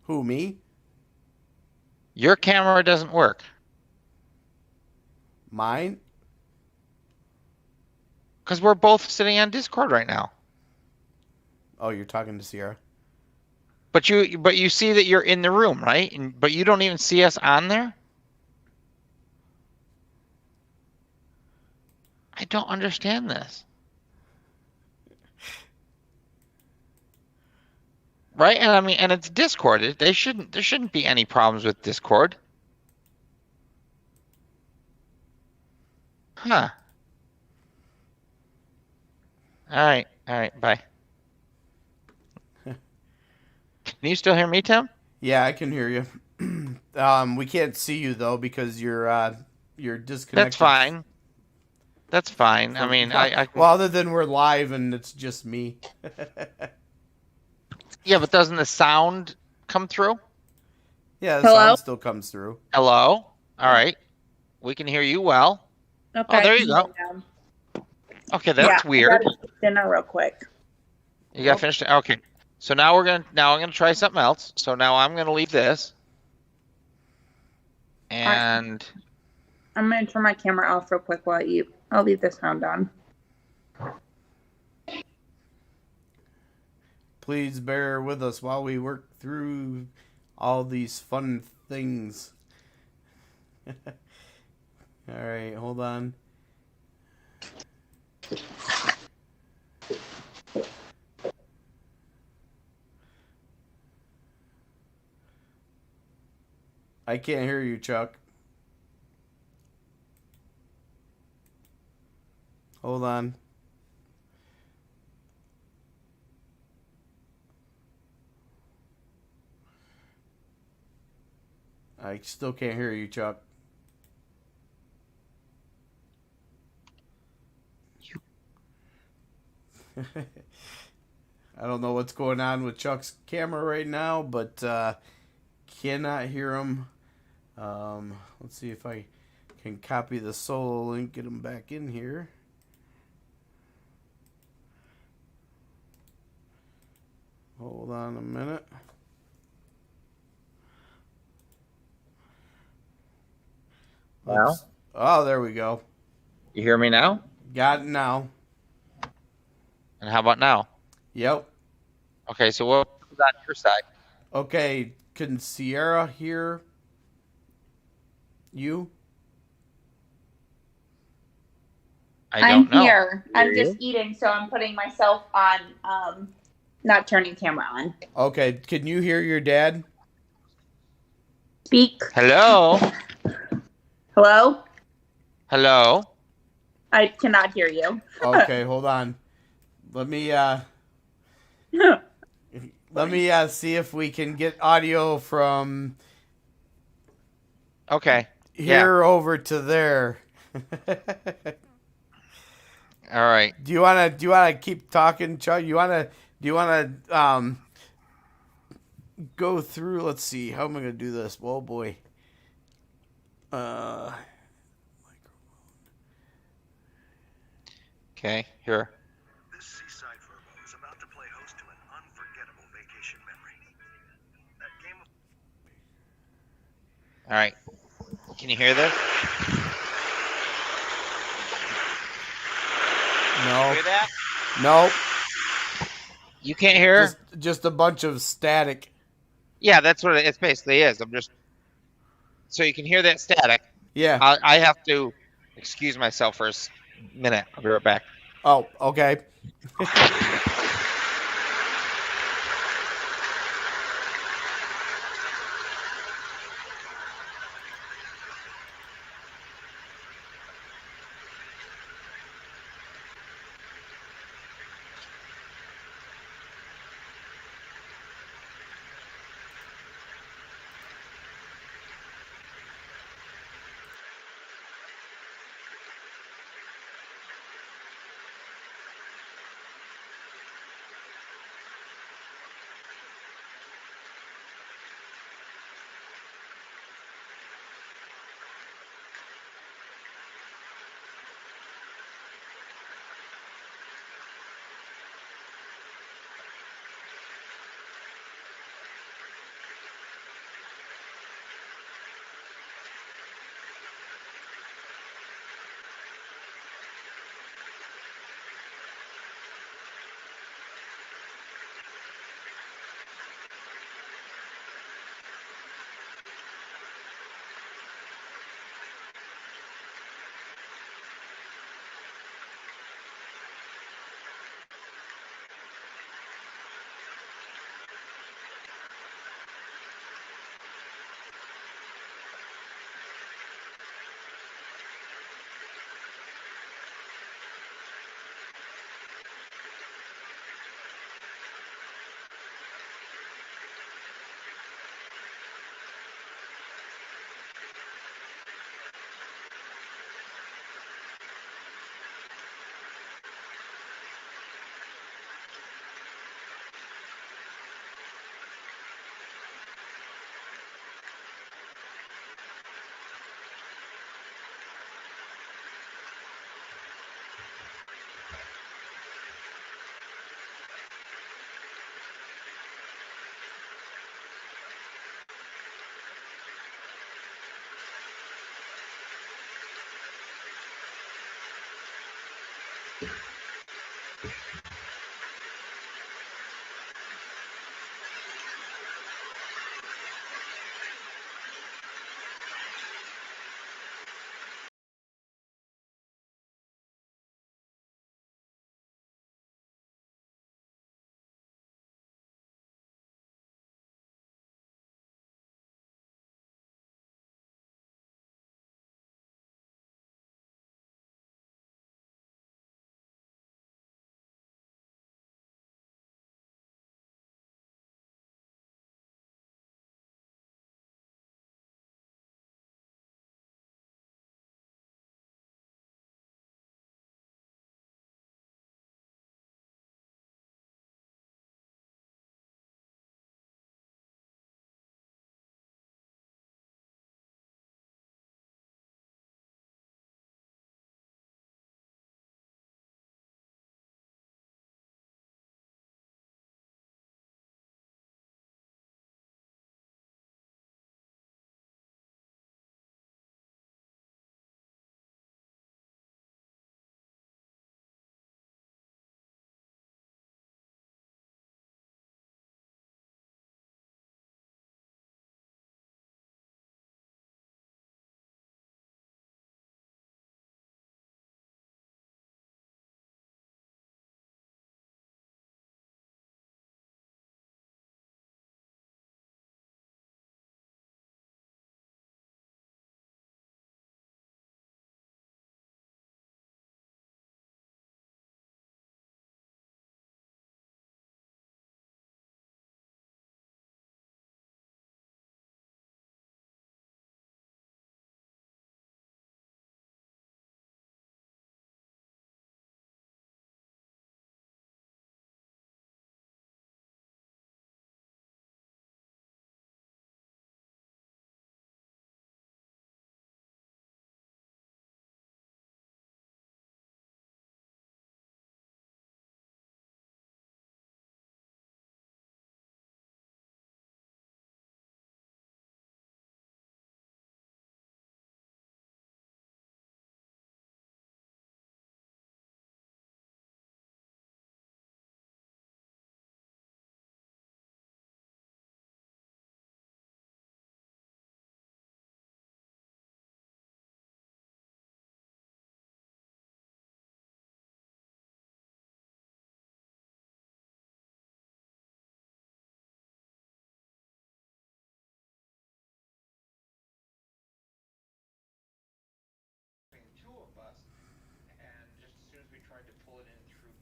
Who, me? Your camera doesn't work. Mine? Because we're both sitting on Discord right now. Oh, you're talking to Sierra. But you see that you're in the room, right? But you don't even see us on there? I don't understand this. Right? And I mean, and it's Discord. There shouldn't be any problems with Discord. Huh. All right, bye. Can you still hear me, Tim? Yeah, I can hear you. We can't see you though because you're disconnected. That's fine. That's fine. I mean, I well, other than we're live and it's just me. Yeah, but doesn't the sound come through? Yeah, the sound still comes through. Hello? All right. We can hear you well. Okay. Oh, there you go. Okay, that's weird. I gotta eat dinner real quick. You got finished? Okay. So now I'm gonna try something else. So now I'm gonna leave this. And I'm gonna turn my camera off real quick while I eat. I'll leave the sound on. Please bear with us while we work through all these fun things. All right, hold on. I can't hear you, Chuck. Hold on. I still can't hear you, Chuck. I don't know what's going on with Chuck's camera right now, but cannot hear him. Let's see if I Can copy the solo link, get them back in here. Hold on a minute. Now? Oh, there we go. You hear me now? Got it now. And how about now? Yep. Okay, so what was on your side? Okay, can Sierra hear you? I I'm don't know. here. I'm Hear just eating, so I'm putting myself on, not turning camera on. Okay, can you hear your dad? Speak. Hello? Hello? Hello? I cannot hear you. Okay, hold on. Let me see if we can get audio from Okay. here over to there. All right. Do you wanna keep talking, Chuck? Do you wanna go through? Let's see. How am I gonna do this? Oh boy. Okay, here. This seaside verbo is about to play host to an unforgettable vacation memory. That game of All right. Can you hear this? No. Hear that? No. You can't hear? Just a bunch of static. Yeah, that's what it basically is. I'm just so you can hear that static. Yeah. I have to excuse myself for a minute. I'll be right back. Oh, okay.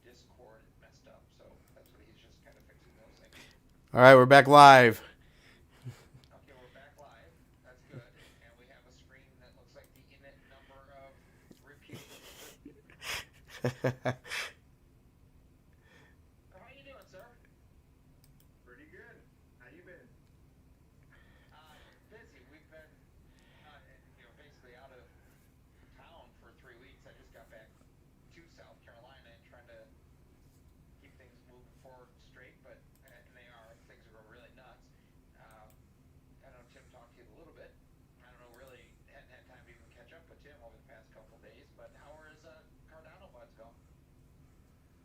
Discord messed up, so that's what he's just kind of fixing those things. All right, we're back live. Okay, we're back live. That's good. And we have a screen that looks like the init number of repeating. How you doing, sir? Pretty good. How you been? Busy. We've been, basically out of town for 3 weeks. I just got back to South Carolina and trying to keep things moving forward straight, but things are going really nuts. I know Tim talked to you a little bit. I don't know, really hadn't had time to even catch up with Tim over the past couple of days, but how is Cardano Buds going?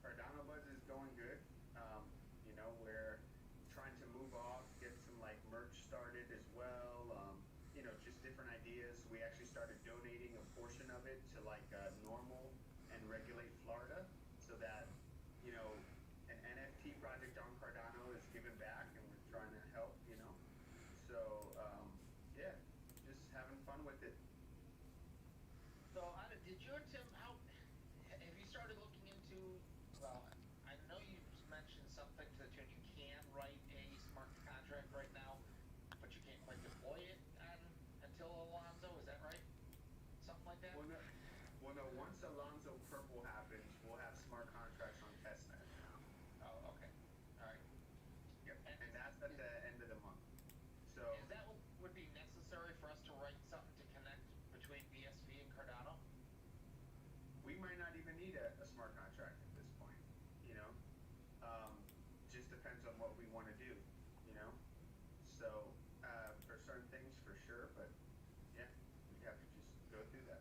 Cardano Buzz is going good. We're trying to move off, get some like merch started as well. Just different ideas. We actually started donating a portion of it to like Normal and Regulate Florida, so that an NFT project on Cardano is given back, and we're trying to help. So yeah, just having fun with it. So, did you and Tim, have you started looking into, well, I know you mentioned something to the tune, you can write a smart contract right now, but you can't quite deploy it until Alonzo, is that right? Something like that? Well, no. Once Alonzo Purple happens, we'll have smart contracts on testnet. Oh, okay. All right. Yep. And that's at the end of the month. So Is that what would be necessary for us to write something to connect between BSV and Cardano? we might not even need a smart contract at this point. Just depends on what we want to do. So for certain things, for sure, but yeah, we have to just go through that.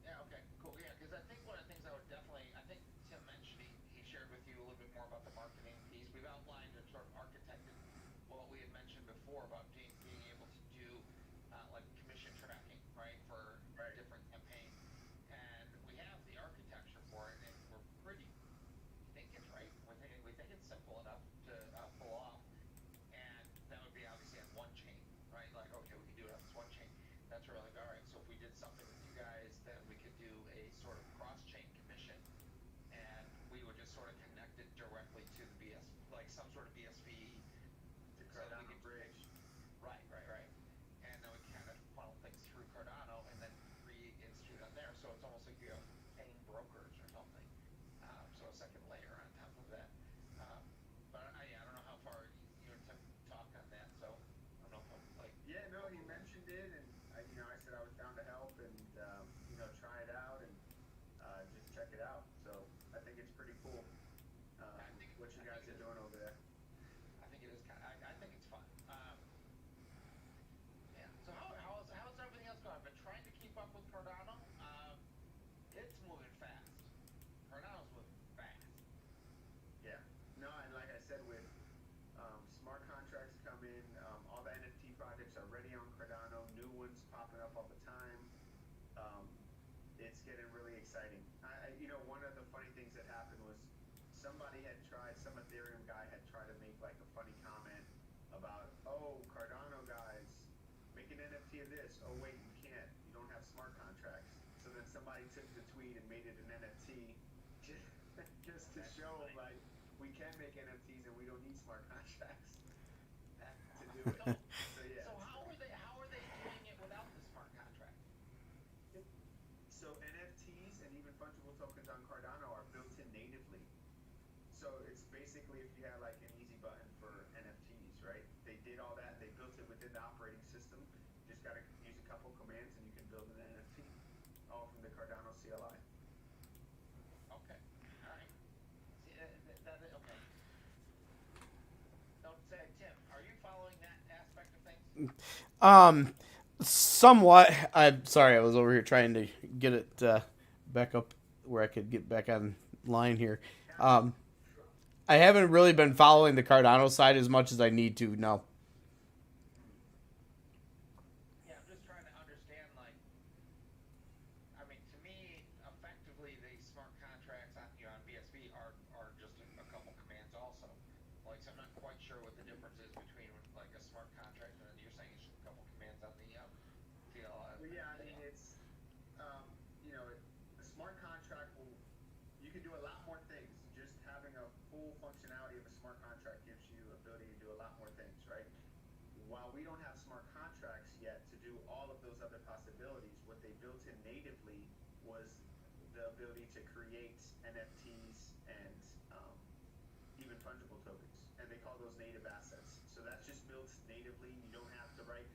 Yeah, okay, cool. Yeah, because I think one of the things I think Tim mentioned, he shared with you a little bit more about the marketing piece. We've outlined and sort of architected what we had mentioned before about being able to do like commission tracking, right, for different campaigns. And we have the architecture for it, and we're pretty thinking, right? We think it's simple enough to pull off. And that would be obviously on one chain, right? Like, okay, we can do it on this one chain. That's really like, all right, so if we did something with you guys, then we could do a sort of cross-chain commission, and we would just sort of connect it directly to the like some sort of BSV. To Cardano Bridge. Right. And then we kind of funnel things through Cardano and then re-institute on there. So it's almost like you have paying brokers or something. So a second layer on top of that. But I don't know how far you and Tim talked on that. So I don't know if I'm like. Yeah, no, he mentioned it, and I said I was down to help and try it out and just check it out. So I think it's pretty cool. What you guys are doing over there. I think it is kind of. I think it's fun. Yeah. So how's everything else going? I've been trying to keep up with Cardano. It's moving fast. Cardano's moving fast. Yeah. No, and like I said, with smart contracts come in, all the NFT projects are ready on Cardano, new ones popping up all the time. It's getting really exciting. One of the funny things that happened was some Ethereum guy had tried to make like a funny comment about, oh, Cardano guys, make an NFT of this. Oh, wait, you can't. You don't have smart contracts. So then somebody took the tweet and made it an NFT just to show like we can make NFTs and we don't need smart contracts to do it. So yeah. So how are they doing it without the smart contract? So NFTs and even fungible tokens on Cardano are built in natively. So it's basically if you had like an easy button for NFTs, right? They did all that. They built it within the operating system. Just got to use a couple commands and you can build an NFT, all from the Cardano CLI. Okay. All right. See, okay. Don't say, Tim, are you following that aspect of things? Somewhat. I'm sorry, I was over here trying to get it back up where I could get back online here. I haven't really been following the Cardano side as much as I need to. No. Yeah, I'm just trying to understand, like, I mean, to me, effectively, the smart contracts on BSV are just a couple commands also. Like, so I'm not quite sure what the difference is between like a smart contract and then you're saying it's just a couple commands on the CLI. Well, yeah, I mean it's a smart contract you can do a lot more things. full functionality of a smart contract gives you ability to do a lot more things, right? While we don't have smart contracts yet to do all of those other possibilities, what they built in natively was the ability to create NFTs and even fungible tokens, and they call those native assets. So that's just built natively. You don't have to write,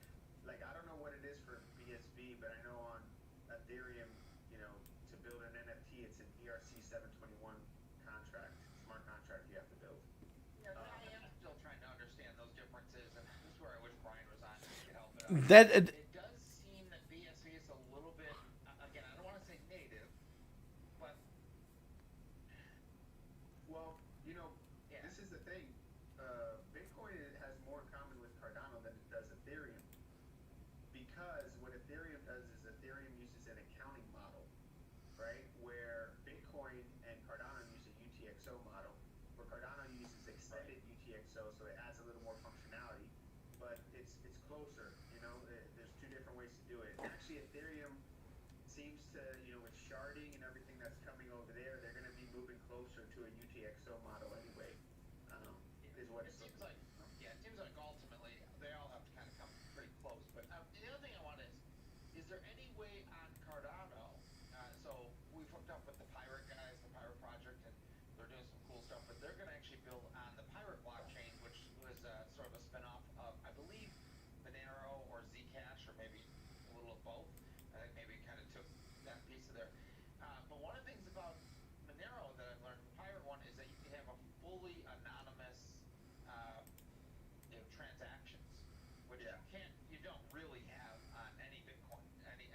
like, I don't know what it is for BSV, but I know on Ethereum, to build an NFT, it's an ERC 721 contract, smart contract you have to build. Yeah, I am still trying to understand those differences, and this is where I wish Brian was on. He could help it out. It does seem that BSV is a little bit, again, I don't want to say native, but well, this is the thing. Bitcoin has more in common with Cardano than it does Ethereum, because what Ethereum does is Ethereum uses an accounting model, right? Where Bitcoin and Cardano use a UTXO model, where Cardano uses extended UTXO, so it adds a little more functionality, but it's closer. There's two different ways to do it. Actually, Ethereum seems to, with sharding and everything that's coming over there, they're going to be moving closer to a UTXO model anyway. Is what it seems like. Yeah, it seems like ultimately they all have to kind of come pretty close. But the other thing I want is there any way on Cardano? So we've hooked up with the Pirate guys, the Pirate Project, and they're doing some cool stuff. But they're going to actually build on the Pirate blockchain, which was sort of a spinoff of, I believe, Monero or Zcash, or maybe a little of both. I think maybe it kind of took that piece of there. But one of the things about Monero that I've learned from Pirate One is that you can have a fully anonymous transactions, which you don't really have on any Bitcoin, any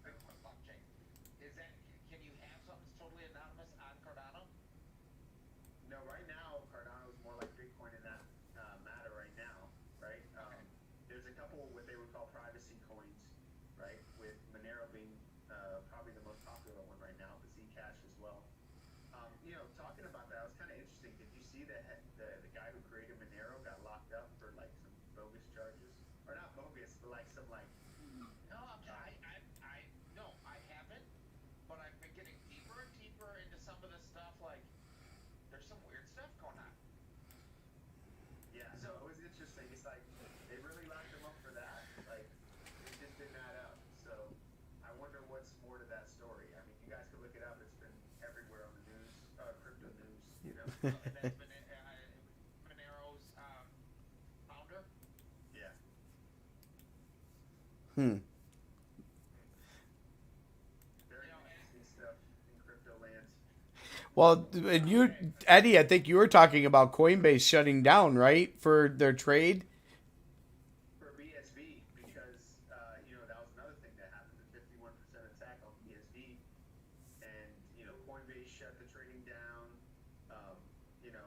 Bitcoin blockchain. Can you have something that's totally anonymous on Cardano? No, right now Cardano is more like Bitcoin in that matter right now, right? There's a couple what they would call privacy coins, right? With Monero being probably the most popular one right now, but Zcash as well. Talking about that, it was kind of interesting. Did you see that the guy who created Monero got locked up for like some bogus charges, or not bogus, but like some like? No, no, I haven't. But I've been getting deeper and deeper into some of this stuff. Like, there's some weird stuff going on. Yeah, so it was interesting. It's like they really locked him up for that. Like, it just didn't add up. So I wonder what's more to that story. I mean, you guys can look it up. It's been everywhere on the news, crypto news. And that's been Monero's founder. Yeah. Very interesting stuff in crypto land. Well, and Eddie, I think you were talking about Coinbase shutting down, right, for their trade. For BSV, because that was another thing that happened. The 51% attack on BSV, and Coinbase shut the trading down.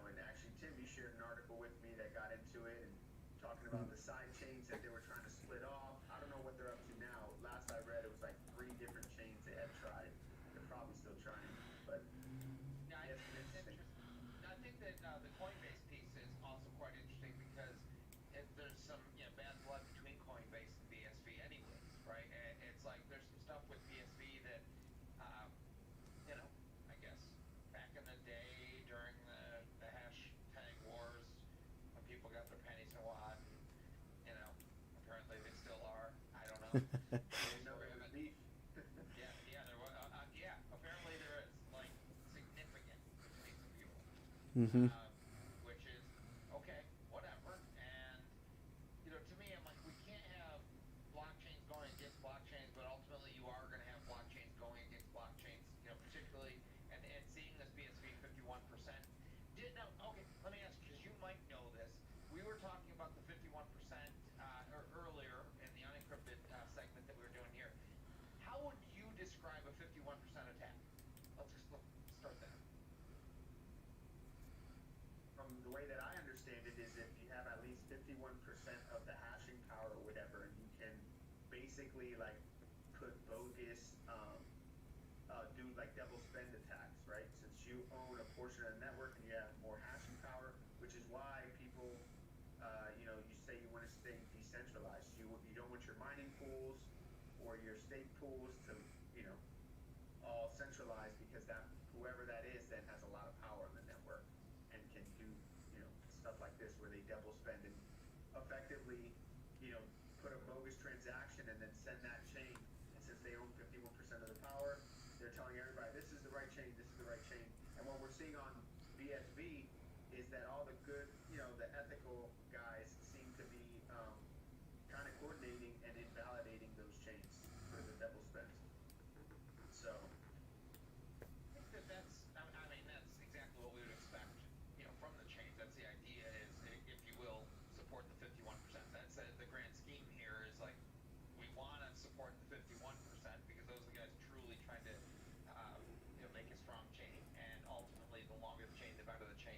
And actually, Tim, you shared an article with me that got into it and talking about the side chains that they were trying to split off. I don't know what they're up to now. Last I read, it was like 3 different chains they had tried. They're probably still trying, but Yeah, it's interesting. I think that the Coinbase piece is also quite interesting because there's some bad blood between Coinbase and BSV, anyways, right? And it's like there's some stuff with BSV that, I guess back in the day during the hashtag wars when people got their pennies in a wad, and apparently they still are. I don't know. There was. Apparently there is like significant between some people. Which is okay, whatever. And to me, I'm like, we can't have blockchains going against blockchains, but ultimately you are going to have blockchains going against blockchains. Particularly, and seeing this BSV 51%. Okay, let me ask you, because you might know this. We were talking about the 51% or earlier in the unencrypted segment that we were doing here. How would you describe a 51% attack? Let's start there. From the way that I understand it is if you have at least 51% of the hashing power or whatever, you can basically like put bogus, do like double spend attacks, right? Since you own a portion of the network and you have more hashing power, which is why people, you say you want to stay decentralized. You don't want your mining pools or your stake pools to, all centralized, because that whoever that is then has a lot of power on the network. And stuff like this where they double spend and effectively, put a bogus transaction and then send that chain. And since they own 51% of the power, they're telling everybody this is the right chain, this is the right chain. And what we're seeing on BSV is that all the good, the ethical guys seem to be kind of coordinating and invalidating those chains for the double spend. So I think that's exactly what we would expect, from the chains. That's the idea is, if you will, support the 51%. That's the grand scheme here is like, we want to support the 51% because those are the guys truly trying to, make a strong chain, and ultimately the longer the chain, the better the chain.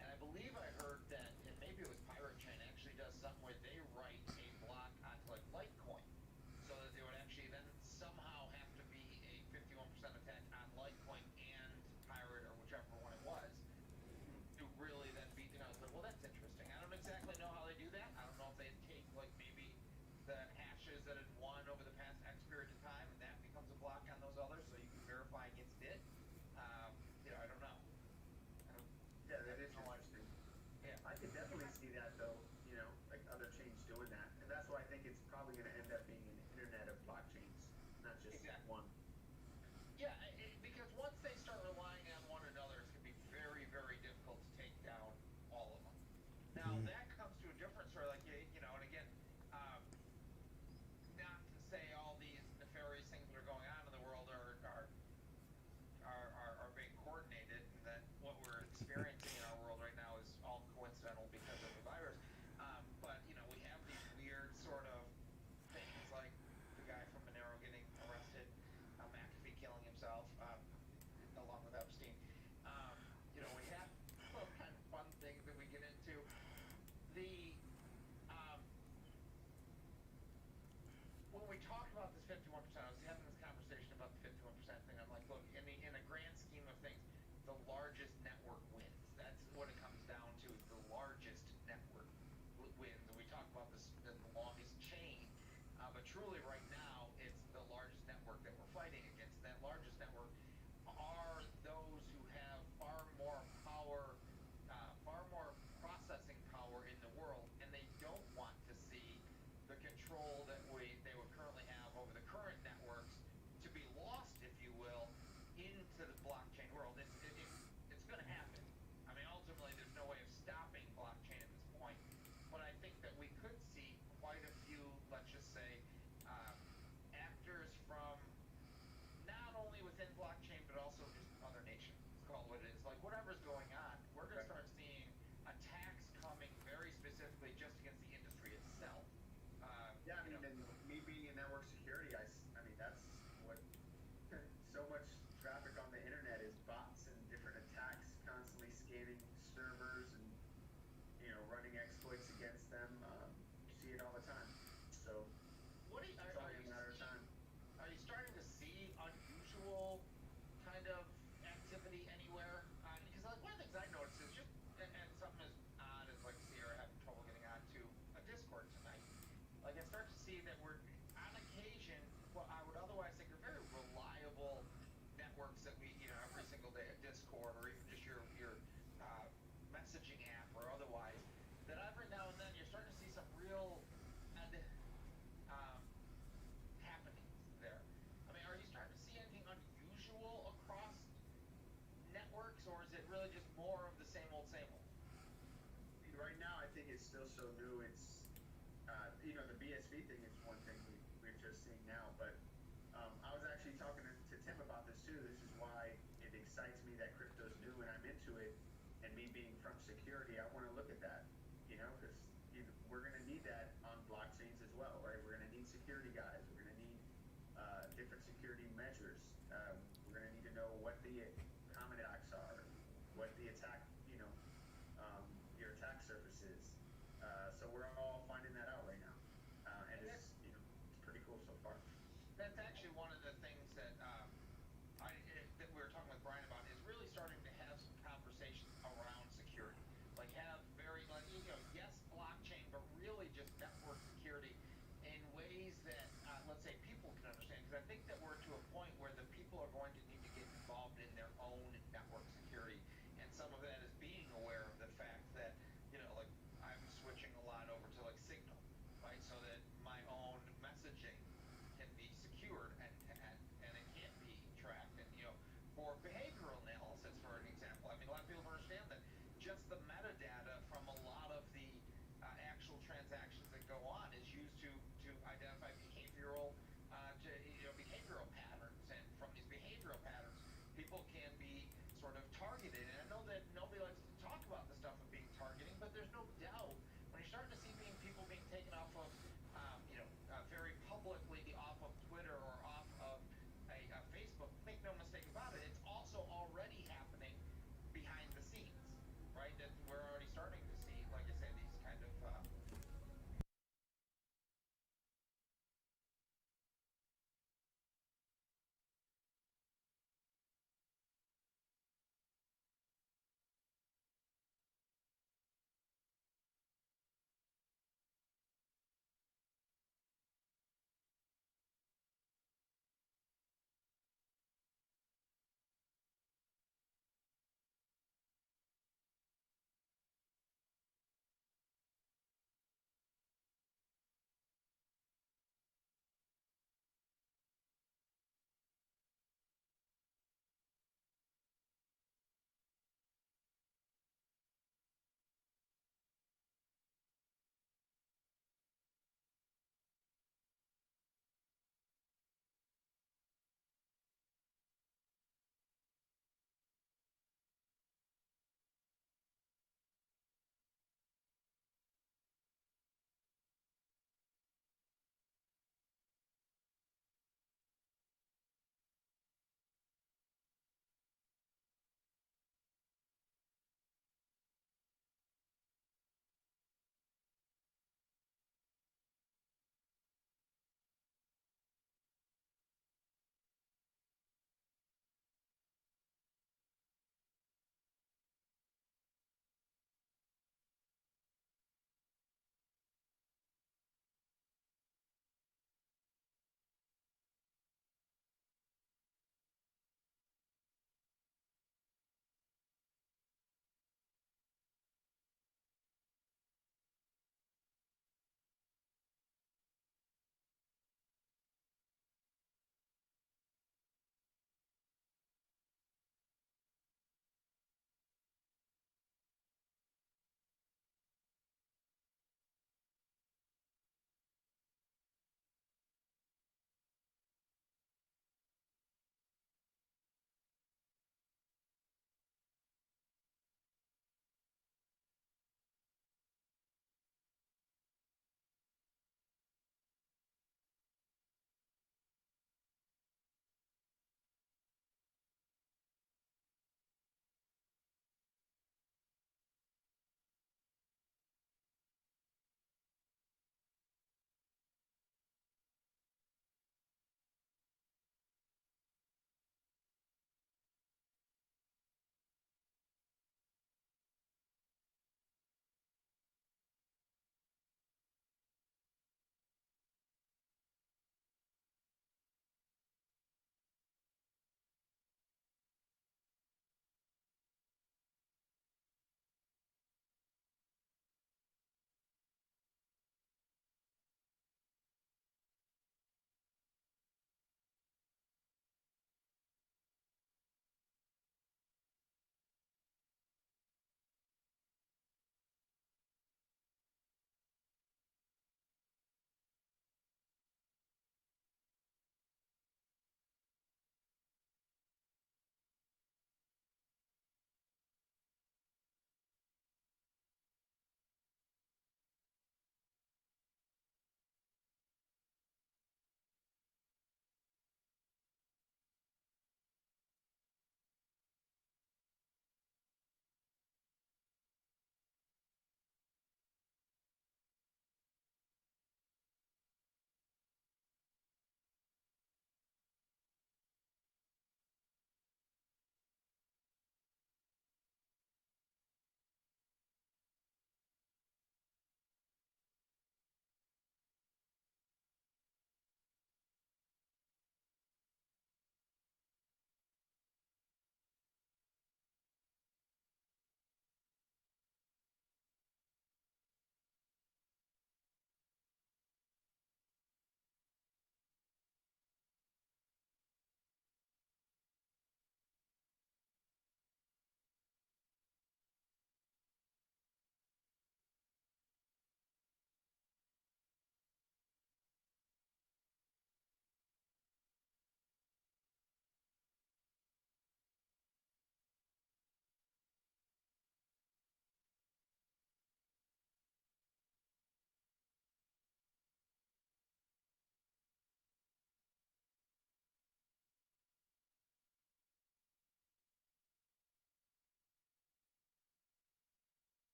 And I believe I heard that, and maybe it was Pirate Chain actually does something where they write a block onto like Litecoin, so that they would actually then somehow have to be a 51% attack on Litecoin and Pirate or whichever one it was to really then beat. I was like, well, that's interesting. I don't exactly know how they do that. I don't know if they take like maybe the hashes that had won over the past X period of time, and that becomes a block on those others, so you can verify against it. I don't know. Yeah, that is interesting. Yeah, I could definitely see that though, like other chains doing that. And that's why I think it's probably going to end up being an internet of blockchains, not just one. Yeah, because once they start relying on one another, it's going to be very, very difficult to take down all of them. Now, that comes to a different story, like, and again, not to say all these nefarious things that are going on in the world are being coordinated, and that what we're experiencing in our world right now is all coincidental because of the virus. But we have these weird sort of things like the guy from Monero getting arrested, McAfee killing himself, along with Epstein. We have some kind of fun things that we get into. When we talk about this 51%, I was having this conversation about the 51% thing. I'm like, look, in a grand scheme of things, the largest network wins. That's what it comes down to. Is the largest network wins. And we talk about this, the longest chain, but truly right now, it's the largest network that we're fighting against. That largest network are those who have far more power, far more processing power in the world, and they don't want to see the control that they would currently have over the current networks to be lost, if you will, into the blockchain world. It's going to happen. I mean, ultimately, there's no way of stopping blockchain at this point. But I think that we could see quite a few, let's just say, actors from not only within blockchain, but also just other nations. Let's call it what it is. Like, whatever's going on, we're going to start seeing attacks coming very specifically just against the industry itself. Yeah, I mean, and me being in network security, I mean, that's what so much traffic on the internet is, bots and different attacks constantly scanning servers and, running exploits against them. You see it all the time. So it's only a matter of time. Are you starting to see unusual kind of activity anywhere? Because one of the things I noticed is just, and something as odd as like Sierra having trouble getting onto a Discord tonight. Like, I start to see that we're, on occasion, what I would otherwise think are very reliable networks that we, every single day at Discord or even just your messaging app or otherwise, that every now and then you're starting to see some real happenings there. I mean, are you starting to see anything unusual across networks, or is it really just more of the same old, same old? Right now, I think it's still so new. It's the BSV thing is one thing we're just seeing now, but I was actually talking to Tim about this too. This is why it excites me that crypto's new and I'm into it, and me being from security, I want to look at that, because we're going to need that on blockchains as well, right? We're going to need security guys. We're going to need different security measures. We're going to need to know what the common attacks are, what the attack, your attack surface is. So we're all finding that out right now, and it's pretty cool so far. That's actually one of the things that that we were talking with Brian about, is really starting to have some conversations around security. Like, have very, yes, blockchain, but really just network security in ways that, let's say, people can understand. Because I think that we're to a point where the people are going to need to get involved in their own network security. And some of that is being aware of the fact that, starting to see people being taken off of, very publicly off of Twitter or off of Facebook. Make no mistake about it, it's also already happening behind the scenes, right? That we're already starting to see, like I said, these kind of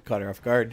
Caught her off guard.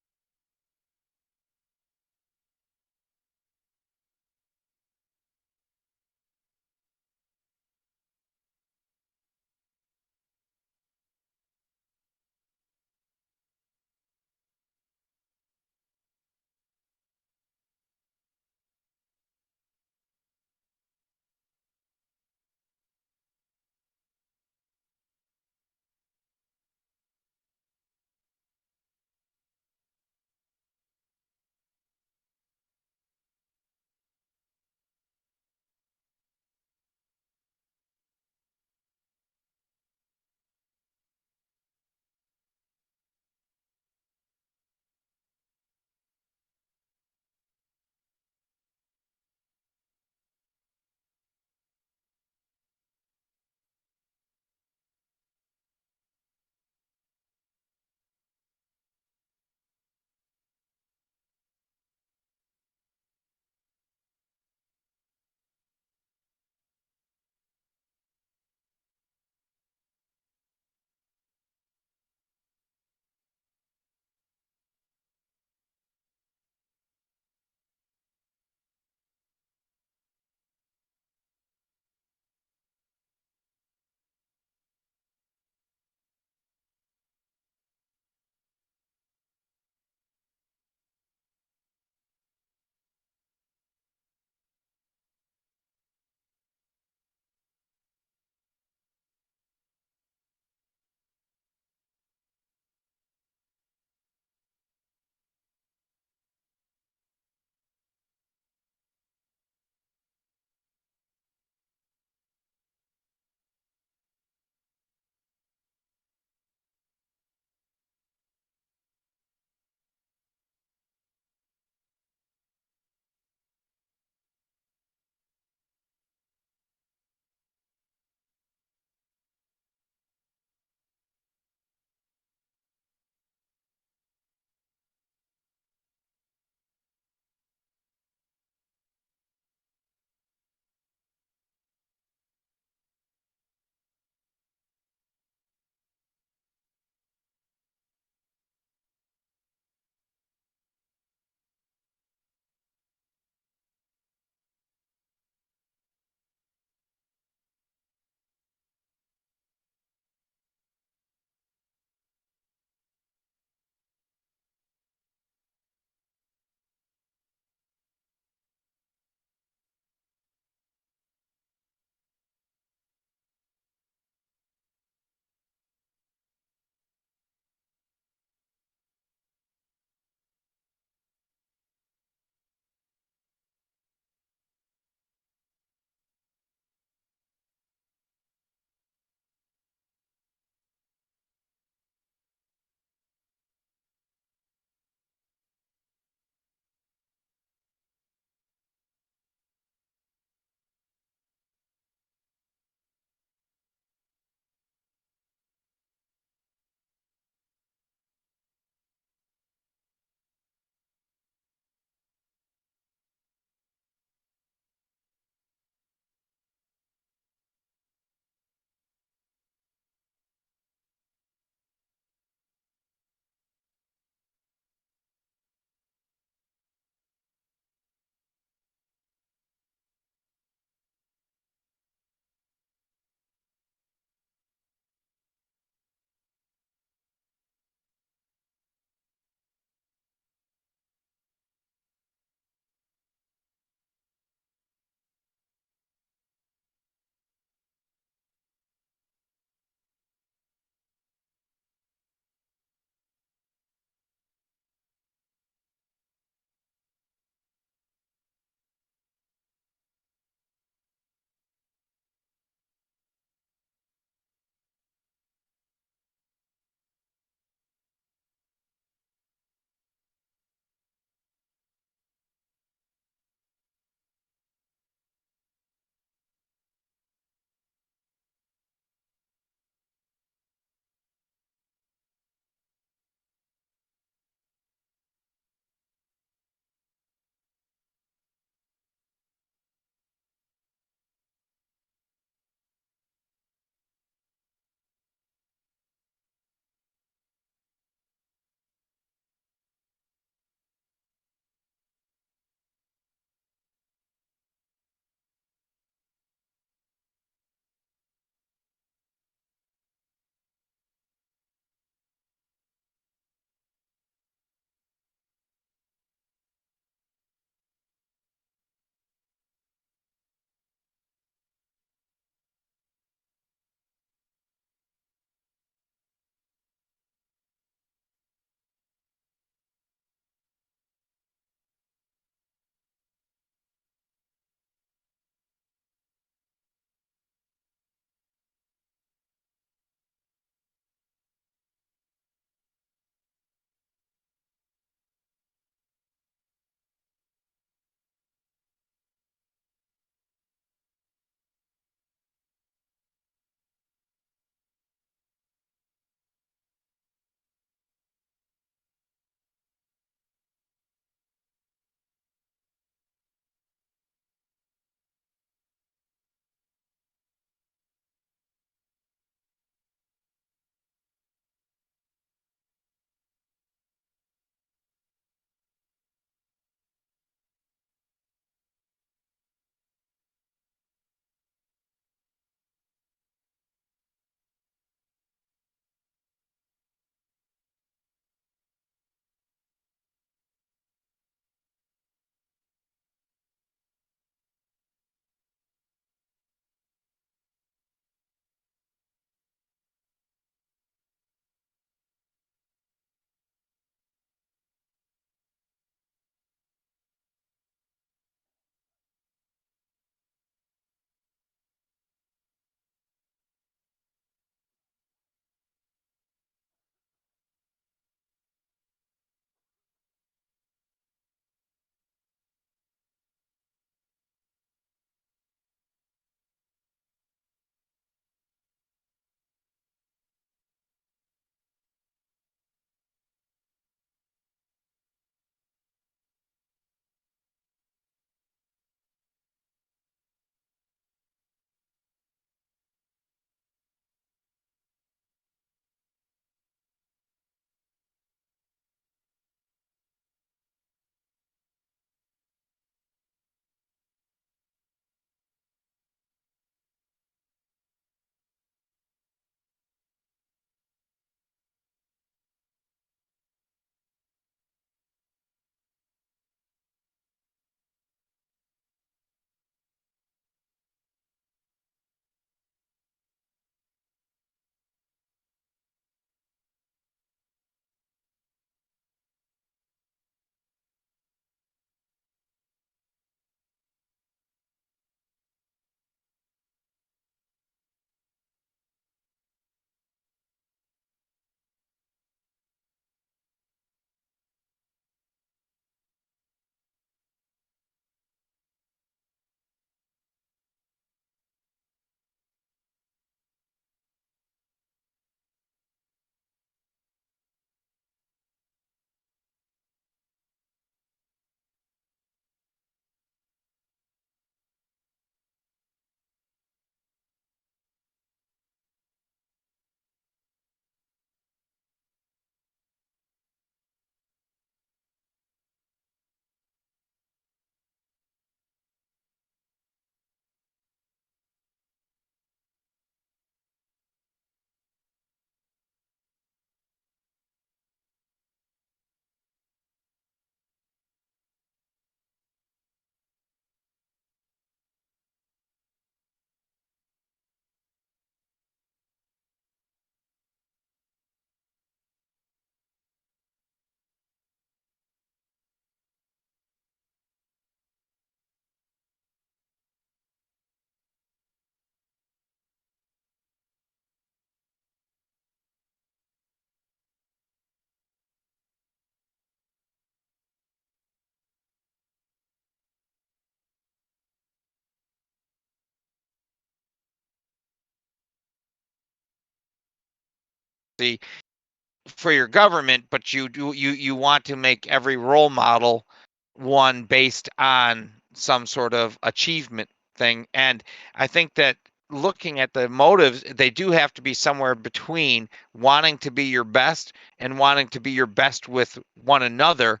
for your government, but you want to make every role model one based on some sort of achievement thing. And I think that looking at the motives, they do have to be somewhere between wanting to be your best and wanting to be your best with one another,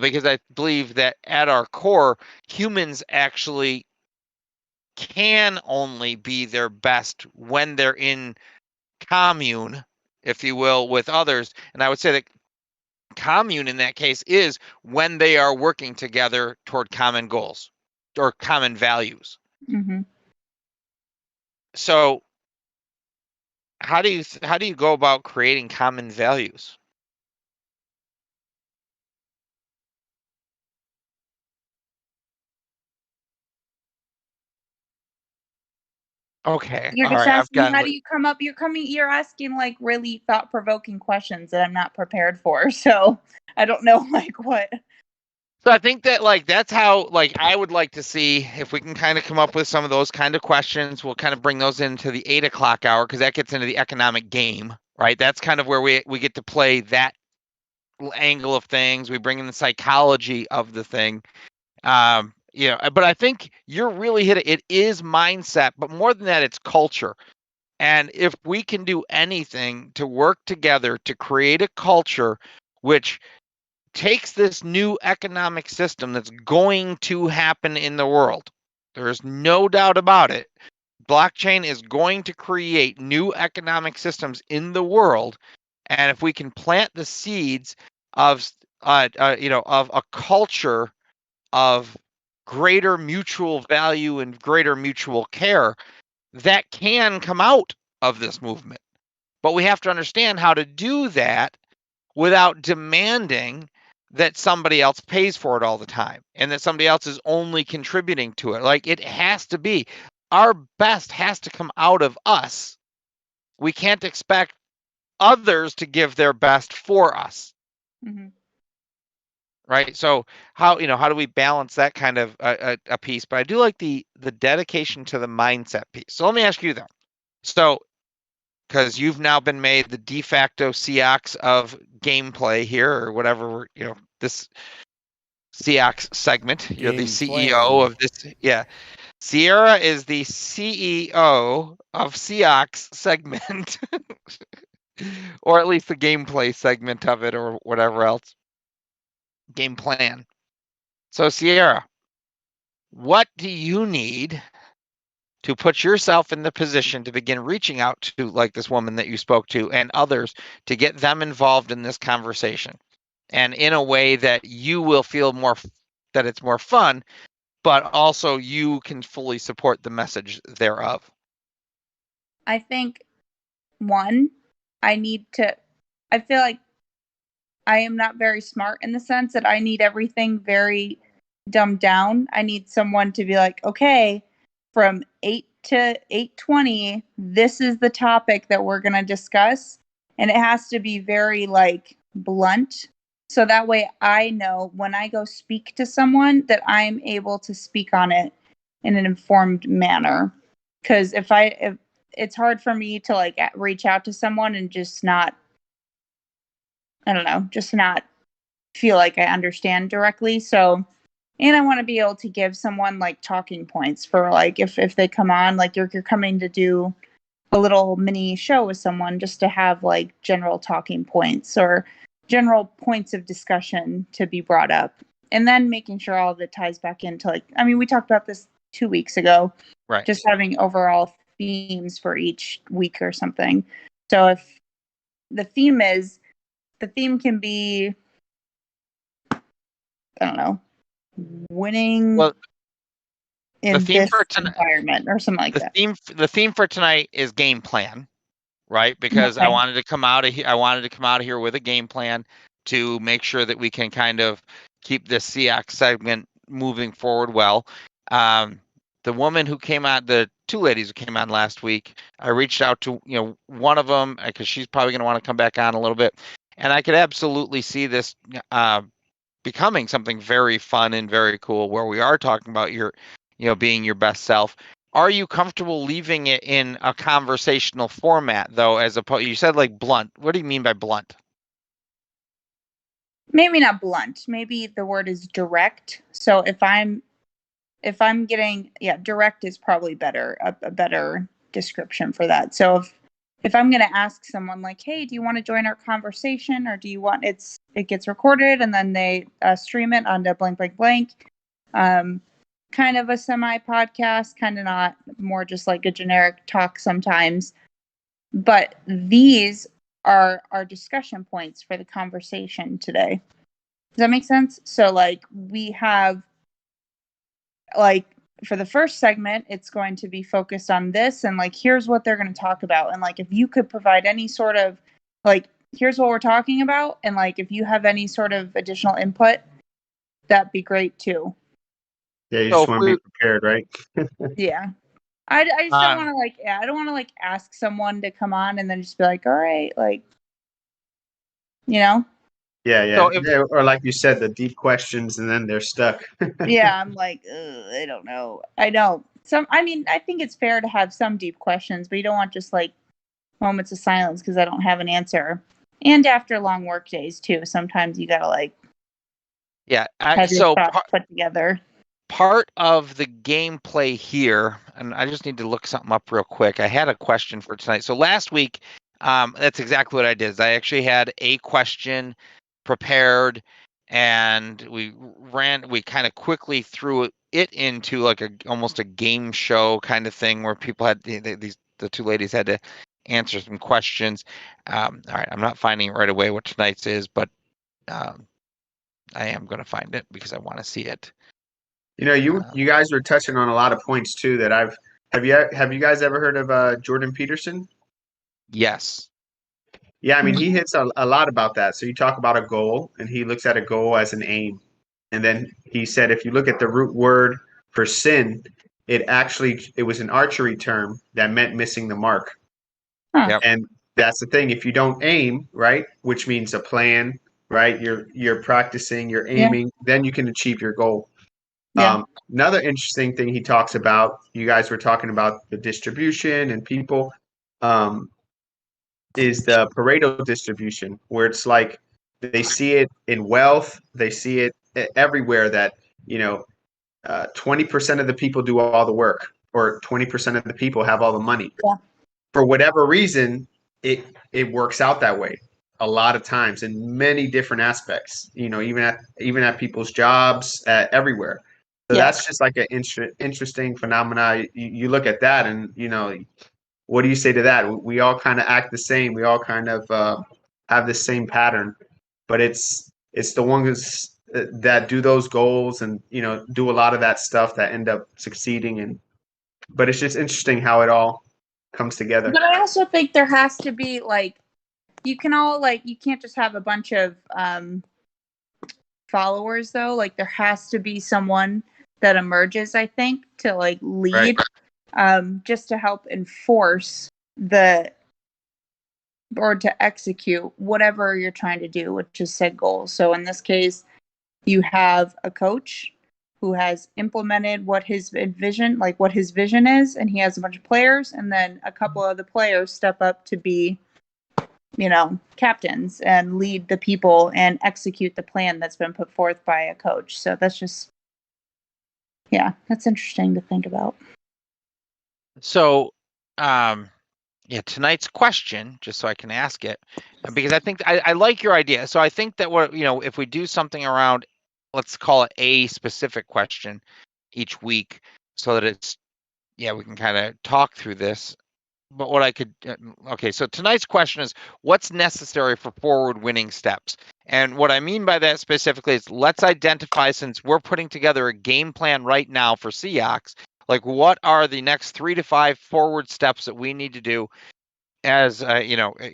because I believe that at our core, humans actually can only be their best when they're in commune, if you will, with others. And I would say that commune in that case is when they are working together toward common goals or common values. Mm-hmm. So how do you go about creating common values? Okay, You're all just right, I've asking got how do you come up? You're asking like really thought provoking questions that I'm not prepared for. So I don't know like what. So I think that like that's how like I would like to see if we can kind of come up with some of those kind of questions. We'll kind of bring those into the 8 o'clock hour because that gets into the economic game, right? That's kind of where we get to play that angle of things. We bring in the psychology of the thing. But I think you're really hit it. It is mindset, but more than that, it's culture. And if we can do anything to work together to create a culture which takes this new economic system that's going to happen in the world, there's no doubt about it. Blockchain is going to create new economic systems in the world. And if we can plant the seeds of, of a culture of greater mutual value and greater mutual care, that can come out of this movement. But we have to understand how to do that without demanding that somebody else pays for it all the time and that somebody else is only contributing to it. Like it has to be, our best has to come out of us. We can't expect others to give their best for us. Mm-hmm. Right. So how do we balance that kind of a piece? But I do like the dedication to the mindset piece. So let me ask you though. So because you've now been made the de facto Ceox of gameplay here, or whatever, this Ceox segment. You're the CEO of this. Yeah. Sierra is the CEO of Ceox segment, or at least the gameplay segment of it, or whatever else. Game plan. So, Sierra, what do you need to put yourself in the position to begin reaching out to, like this woman that you spoke to and others, to get them involved in this conversation, and in a way that you will feel that it's more fun, but also you can fully support the message thereof? I think one, I feel like I am not very smart in the sense that I need everything very dumbed down. I need someone to be like, okay, from 8 to 8:20, this is the topic that we're going to discuss. And it has to be very like blunt. So that way I know when I go speak to someone that I'm able to speak on it in an informed manner. Because if it's hard for me to like reach out to someone and just not, I don't know, just not feel like I understand directly. So, and I want to be able to give someone like talking points for like if they come on, like you're coming to do a little mini show with someone, just to have like general talking points or general points of discussion to be brought up. And then making sure all of it ties back into like, I mean, we talked about this 2 weeks ago, Right. just having overall themes for each week or something. So if the theme can be, I don't know, winning Well, the in theme this for tonight, environment or something like that. the theme for tonight is game plan, right? Because I Okay. wanted to come out of here. I wanted to come out of here with a game plan to make sure that we can kind of keep this Ceox segment moving forward well. The woman who came on, the two ladies who came on last week, I reached out to one of them because she's probably going to want to come back on a little bit, and I could absolutely see this becoming something very fun and very cool, where we are talking about being your best self. are you comfortable leaving it in a conversational format though, as opposed, you said like blunt. What do you mean by blunt? Maybe not blunt. Maybe the word is direct. So if I'm getting, direct is probably better, a better description for that. So if I'm going to ask someone like, hey, do you want to join our conversation, or do you want, it gets recorded and then they stream it onto blank, blank, blank. Kind of a semi podcast, kind of not, more just like a generic talk sometimes. But these are our discussion points for the conversation today. Does that make sense? So like we have, like, for the first segment, it's going to be focused on this, and like here's what they're going to talk about, and like if you could provide any sort of, like, here's what we're talking about, and like if you have any sort of additional input, that'd be great too. Yeah, you So just want to be prepared, right? Yeah. I just don't want to like, I don't want to like ask someone to come on and then just be like, all right, like, you know? Yeah. So Or like you said, the deep questions, and then they're stuck. Yeah, I'm like, I don't know. I know. I mean, I think it's fair to have some deep questions, but you don't want just like moments of silence because I don't have an answer. And after long work days too, sometimes you gotta like have your thoughts put together. Part of the gameplay here, and I just need to look something up real quick. I had a question for tonight. So last week, that's exactly what I did. I actually had a question prepared, and we kind of quickly threw it into like almost a game show kind of thing where people had the two ladies had to answer some questions. All right, I'm not finding it right away what tonight's is, but I am going to find it because I want to see it. You know, you guys were touching on a lot of points too that have you guys ever heard of Jordan Peterson? Yes. Yeah, I mean, he hits a lot about that. So you talk about a goal, and he looks at a goal as an aim. And then he said, if you look at the root word for sin, it was an archery term that meant missing the mark. Huh. Yep. And that's the thing. If you don't aim, right, which means a plan, right? You're practicing, you're aiming, then you can achieve your goal. Yeah. Another interesting thing he talks about, you guys were talking about the distribution and people, is the Pareto distribution, where it's like they see it in wealth, they see it everywhere that, 20% of the people do all the work, or 20% of the people have all the money. Yeah. For whatever reason, it works out that way a lot of times in many different aspects, even at people's jobs, everywhere. So that's just like an interesting phenomena. You look at that, and what do you say to that? We all kind of act the same. We all kind of have the same pattern, but it's the ones that do those goals and do a lot of that stuff that end up succeeding. And but it's just interesting how it all comes together. But I also think there has to be like, you can't just have a bunch of followers though. Like there has to be someone that emerges, I think, to like lead, just to help enforce or to execute whatever you're trying to do, which is set goals. So in this case, you have a coach who has implemented what his vision is, and he has a bunch of players, and then a couple of the players step up to be, captains and lead the people and execute the plan that's been put forth by a coach. So that's just, that's interesting to think about. So, tonight's question, just so I can ask it, because I think I like your idea. So I think that if we do something around, let's call it a specific question each week, so that it's, we can kind of talk through this. But what I could, so tonight's question is, what's necessary for forward winning steps? And what I mean by that specifically is, let's identify, since we're putting together a game plan right now for Ceox, like what are the next 3 to 5 forward steps that we need to do as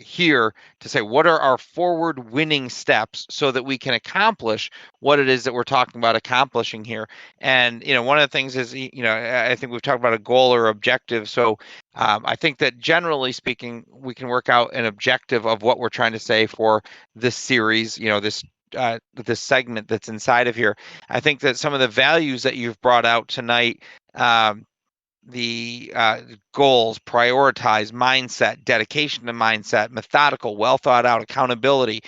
here to say what are our forward winning steps so that we can accomplish what it is that we're talking about accomplishing here. And one of the things is, I think we've talked about a goal or objective. So I think that generally speaking, we can work out an objective of what we're trying to say for this series, this segment that's inside of here. I think that some of the values that you've brought out tonight, goals, prioritize, mindset, dedication to mindset, methodical, well thought out, accountability,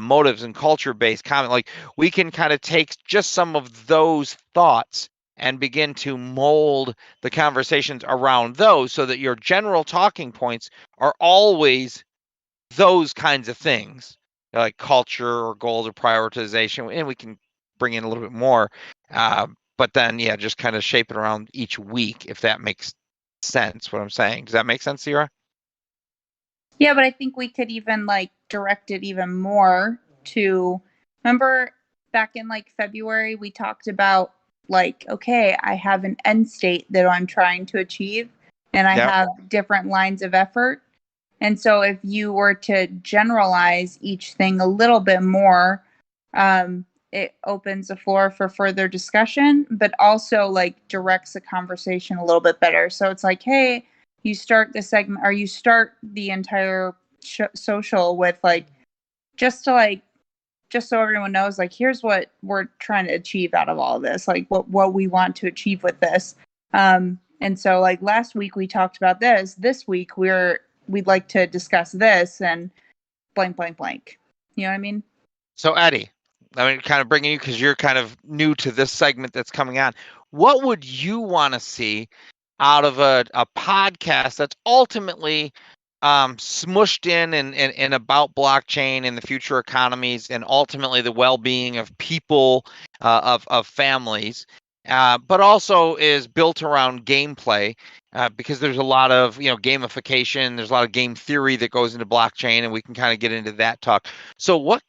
motives, and culture based comment. Like, we can kind of take just some of those thoughts and begin to mold the conversations around those, so that your general talking points are always those kinds of things, like culture or goals or prioritization, and we can bring in a little bit more. But then, yeah, just kind of shape it around each week, if that makes sense. What I'm saying, does that make sense, Sierra? Yeah, but I think we could even like direct it even more to, remember back in like February, we talked about like, okay, I have an end state that I'm trying to achieve and I Yeah. have different lines of effort. And so if you were to generalize each thing a little bit more, it opens the floor for further discussion, but also like directs the conversation a little bit better. So it's like, hey, you start the segment or you start the entire social with like, just to like, just so everyone knows, like, here's what we're trying to achieve out of all of this, like what we want to achieve with this. And so like last week we talked about this week we'd like to discuss this and blank, blank, blank. You know what I mean? So, Eddie, I mean, kind of bringing you, because you're kind of new to this segment that's coming on. What would you want to see out of a podcast that's ultimately smushed in and about blockchain and the future economies and ultimately the well-being of people, of families, but also is built around gameplay, because there's a lot of gamification, there's a lot of game theory that goes into blockchain, and we can kind of get into that talk. So what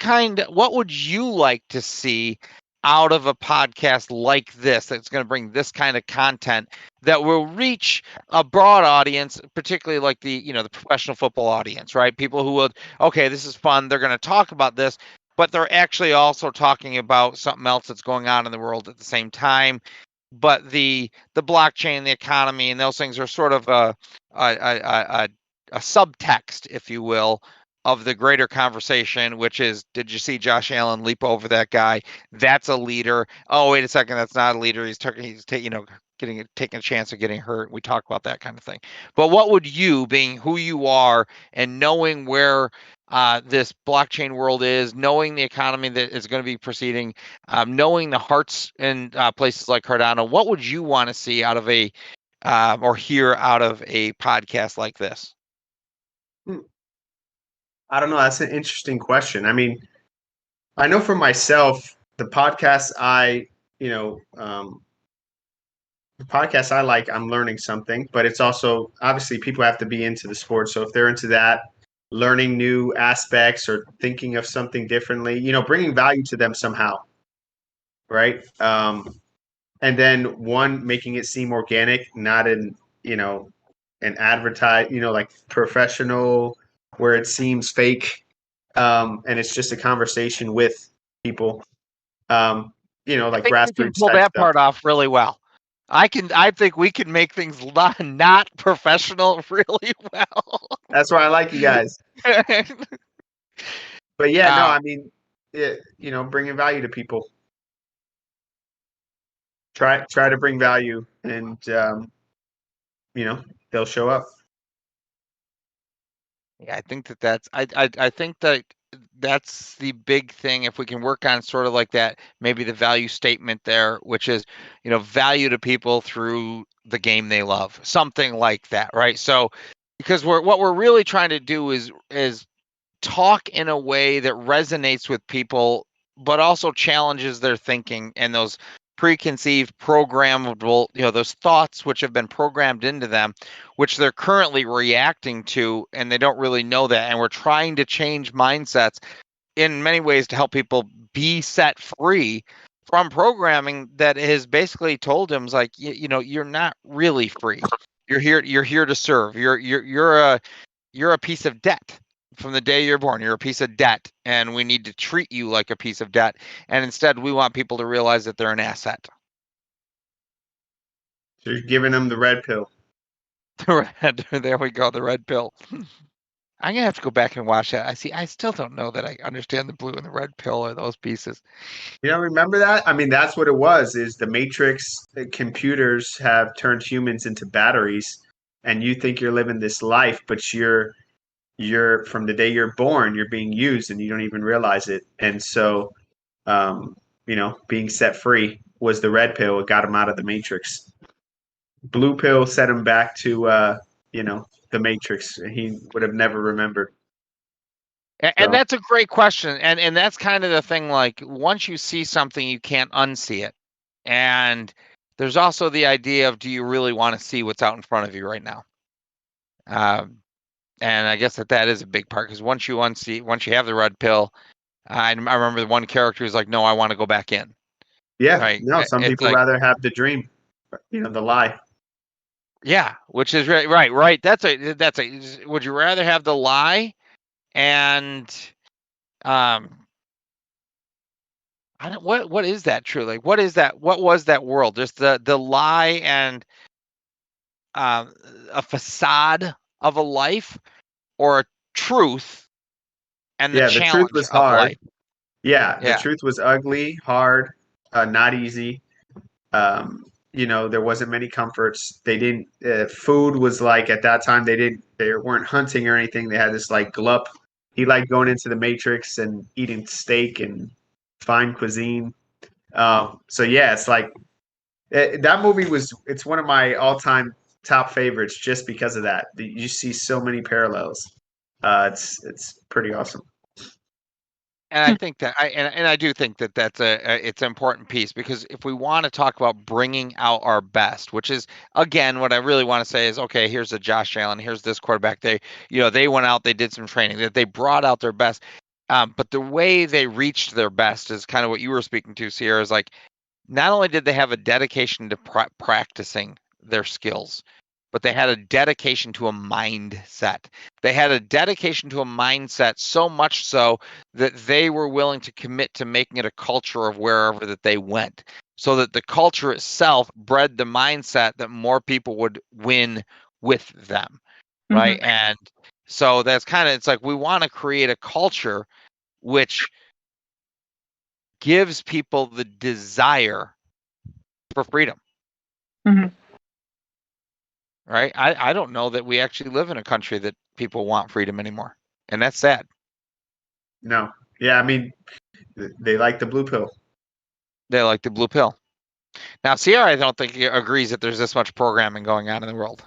would you like to see out of a podcast like this, that's going to bring this kind of content that will reach a broad audience, particularly like the professional football audience, right? People who would, okay, this is fun, they're going to talk about this, but they're actually also talking about something else that's going on in the world at the same time. But the blockchain, the economy, and those things are sort of a subtext, if you will, of the greater conversation, which is, did you see Josh Allen leap over that guy? That's a leader. Oh, wait a second, that's not a leader. He's taking a chance of getting hurt. We talk about that kind of thing. But what would you, being who you are and knowing where this blockchain world is, knowing the economy that is going to be proceeding, knowing the hearts in places like Cardano, what would you want to see out of or hear out of a podcast like this? I don't know. That's an interesting question. I mean, I know for myself, the podcasts the podcast I like, I'm learning something, but it's also obviously people have to be into the sport. So if they're into that, learning new aspects or thinking of something differently, bringing value to them somehow, right? And then one, making it seem organic, not an advertise, like professional, where it seems fake, and it's just a conversation with people, I like think we can grassroots pull type that stuff. part off really well. I think we can make things not professional really well. That's why I like you guys. But yeah, no, uh, I mean, bringing value to people. Try to bring value, and they'll show up. Yeah, I think I think that that's the big thing. If we can work on sort of like that, maybe the value statement there, which is, value to people through the game they love, something like that, right? So, because what we're really trying to do is talk in a way that resonates with people, but also challenges their thinking and those preconceived, programmable, those thoughts which have been programmed into them, which they're currently reacting to, and they don't really know that. And we're trying to change mindsets in many ways to help people be set free from programming that has basically told them, like, you're not really free. You're here to serve. You're a piece of debt. From the day you're born, you're a piece of debt, and we need to treat you like a piece of debt. And instead, we want people to realize that they're an asset. So you're giving them the red pill. The red, there we go, the red pill. I'm gonna have to go back and watch that. I still don't know that I understand the blue and the red pill or those pieces. You don't remember that? I mean, that's what it was. Is the Matrix computers have turned humans into batteries, and you think you're living this life, but you're from the day you're born, you're being used, and you don't even realize it. And so, being set free was the red pill. It got him out of the Matrix. Blue pill set him back to the Matrix. He would have never remembered. And that's a great question. And that's kind of the thing, like once you see something, you can't unsee it. And there's also the idea of, do you really want to see what's out in front of you right now? And I guess that is a big part, because once you have the red pill, I remember the one character who's like, no, I want to go back in. Yeah. Right. No, some It's people like, rather have the dream, the lie. yeah, which is right. That's a, would you rather have the lie and, I don't, what is that truly? What is that? What was that world? Just the lie and a facade of a life, or a truth and the Yeah, the truth challenge was of hard. life? Yeah, the Yeah. truth was ugly, hard, not easy. There wasn't many comforts. They didn't. Food was like at that time they weren't hunting or anything. They had this like glup. He liked going into the Matrix and eating steak and fine cuisine. So yeah, it's like that movie it's one of my all-time top favorites just because of that. You see so many parallels. It's pretty awesome. And I think that I do think that that's it's an important piece, because if we want to talk about bringing out our best, which is, again, what I really want to say is, okay, here's a Josh Allen, here's this quarterback. They went out, they did some training, that they brought out their best. But the way they reached their best is kind of what you were speaking to, Sierra, is like, not only did they have a dedication to practicing their skills, but they had a dedication to a mindset. They had a dedication to a mindset, so much so that they were willing to commit to making it a culture of wherever that they went, so that the culture itself bred the mindset that more people would win with them. Right. And so that's kind of, it's like, we want to create a culture which gives people the desire for freedom. Right. I don't know that we actually live in a country that people want freedom anymore. And that's sad. No. Yeah, I mean, they like the blue pill. They like the blue pill. Now, Sierra, I don't think agrees that there's this much programming going on in the world.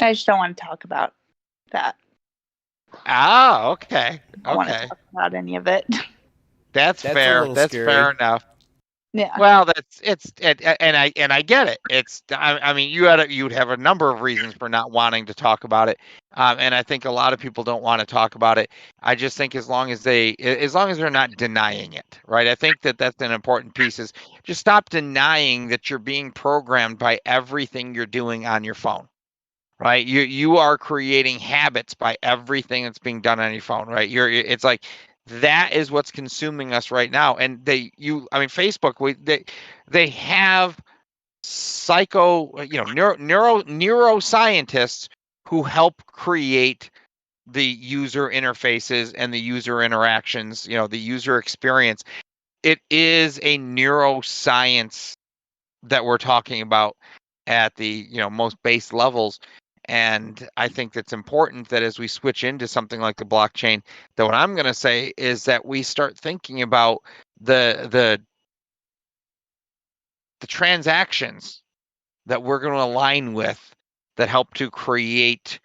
I just don't want to talk about that. Ah, okay. I don't want to talk about any of it. That's fair. That's scary. fair enough. Yeah. Well, and I get it. I mean, you'd have a number of reasons for not wanting to talk about it, and I think a lot of people don't want to talk about it. I just think as long as they're not denying it, right? I think that's an important piece. Is just stop denying that you're being programmed by everything you're doing on your phone, right? You are creating habits by everything that's being done on your phone, right? It's like, that is what's consuming us right now. And Facebook, they have neuroscientists who help create the user interfaces and the user interactions, the user experience. It is a neuroscience that we're talking about at the most base levels. And I think that's important that as we switch into something like the blockchain, that what I'm going to say is that we start thinking about the transactions that we're going to align with, that help to create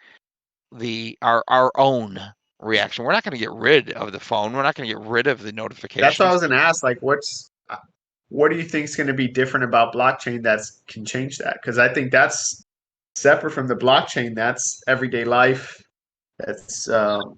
our own reaction. We're not going to get rid of the phone. We're not going to get rid of the notifications. That's what I was going to ask. Like, what do you think is going to be different about blockchain that can change that? Because I think that's separate from the blockchain. That's everyday life. That's the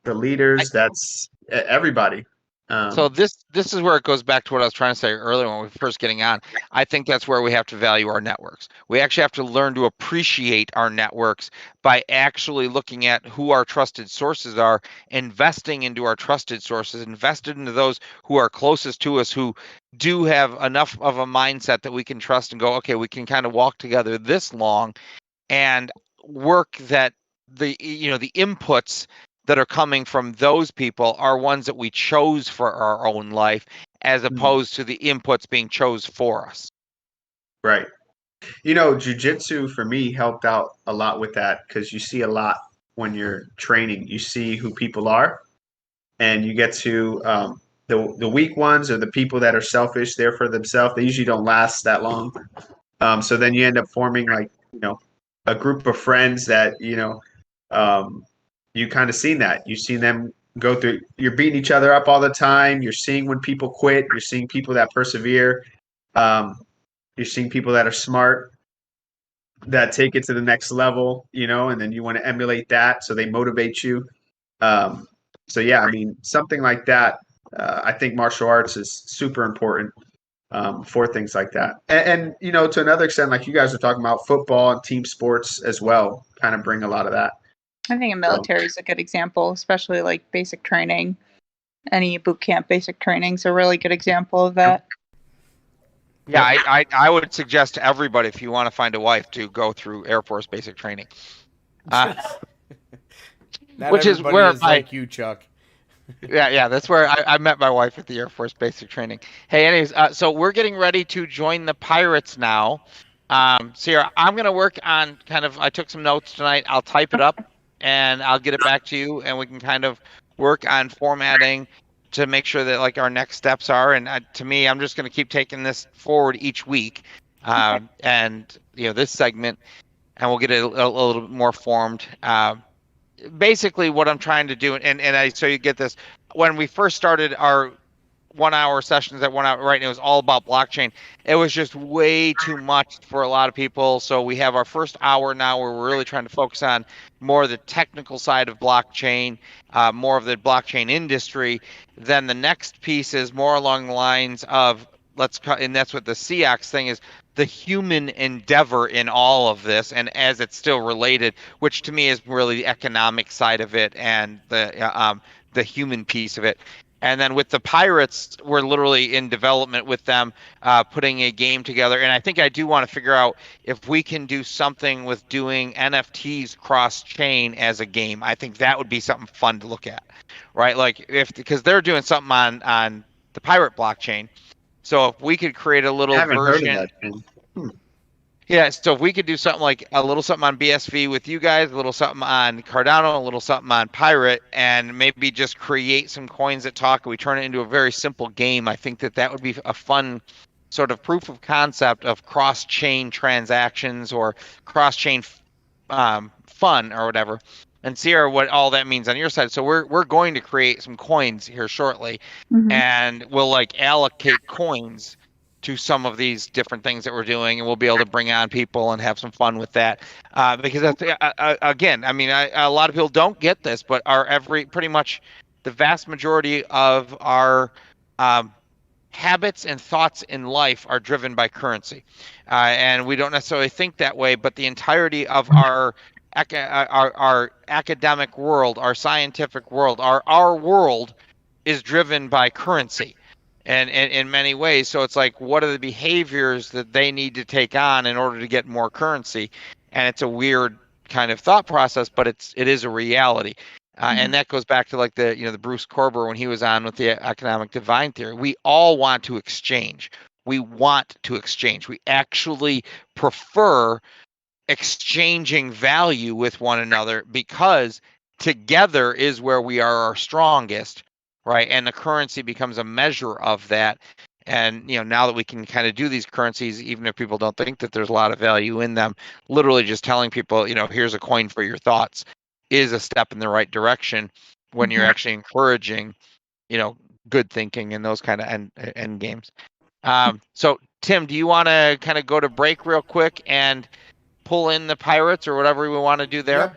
leaders. That's everybody. So this is where it goes back to what I was trying to say earlier when we were first getting on. I think that's where we have to value our networks. We actually have to learn to appreciate our networks by actually looking at who our trusted sources are, investing into our trusted sources, invested into those who are closest to us, who do have enough of a mindset that we can trust and go, okay, we can kind of walk together this long. And work that the inputs that are coming from those people are ones that we chose for our own life, as opposed to the inputs being chose for us. Right. Jujitsu for me helped out a lot with that, because you see a lot when you're training. You see who people are, and you get to the weak ones, or the people that are selfish, there for themselves. They usually don't last that long. So then you end up forming, like, a group of friends that you kind of seen that. You've seen them go through. You're beating each other up all the time. You're seeing when people quit. You're seeing people that persevere. Um, you're seeing people that are smart, that take it to the next level, and then you want to emulate that, so they motivate you. So yeah, I mean, something like that. I think martial arts is super important for things like that. And to another extent, like you guys are talking about, football and team sports as well, kind of bring a lot of that. I think a military is a good example, especially like basic training. Any boot camp basic training is a really good example of that. Yeah, I would suggest to everybody, if you want to find a wife, to go through Air Force basic training. Not Which is everybody where is like you, Chuck. yeah, that's where I met my wife, at the Air Force basic training. Hey, anyways, so we're getting ready to join the Pirates now. Sierra, I'm gonna work on I took some notes tonight. I'll type it up and I'll get it back to you, and we can kind of work on formatting to make sure that like our next steps are. And to me, I'm just gonna keep taking this forward each week, and this segment, and we'll get it a little bit more formed. Basically what I'm trying to do, so you get this, when we first started our 1 hour sessions at 1 hour, right, and it was all about blockchain. It was just way too much for a lot of people. So we have our first hour now where we're really trying to focus on more of the technical side of blockchain, more of the blockchain industry. Then the next piece is more along the lines of and that's what the Ceox thing is, the human endeavor in all of this, and as it's still related, which to me is really the economic side of it and the human piece of it. And then with the Pirates, we're literally in development with them, putting a game together. And I think I do want to figure out if we can do something with doing NFTs cross-chain as a game. I think that would be something fun to look at, right? Like because they're doing something on the Pirate blockchain. So if we could create a I little haven't heard of version. that, Jim. Yeah, so if we could do something like a little something on BSV with you guys, a little something on Cardano, a little something on Pirate, and maybe just create some coins that talk, and we turn it into a very simple game, I think that would be a fun sort of proof of concept of cross-chain transactions or cross-chain fun or whatever. And Sierra, what all that means on your side. So we're going to create some coins here shortly, and we'll like allocate coins to some of these different things that we're doing, and we'll be able to bring on people and have some fun with that. Because that's, again, I mean, a lot of people don't get this, but pretty much the vast majority of our habits and thoughts in life are driven by currency, and we don't necessarily think that way. But the entirety of our academic world, our scientific world, our world is driven by currency, and in many ways. So it's like, what are the behaviors that they need to take on in order to get more currency? And it's a weird kind of thought process, but it is a reality. And that goes back to like the Bruce Corber when he was on with the economic divine theory. We all want to exchange. We want to exchange. We actually prefer exchanging value with one another, because together is where we are our strongest, right? And the currency becomes a measure of that. And now that we can kind of do these currencies, even if people don't think that there's a lot of value in them, literally just telling people, here's a coin for your thoughts, is a step in the right direction when you're actually encouraging, good thinking and those kind of end games. So Tim, do you want to kind of go to break real quick and pull in the Pirates or whatever we want to do there? Yep.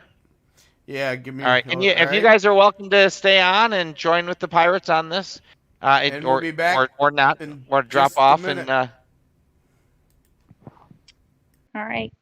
Yeah, give me. All right, and All if you right. guys are welcome to stay on and join with the Pirates on this, And we'll be back or not, in or drop just a off minute. and. All right.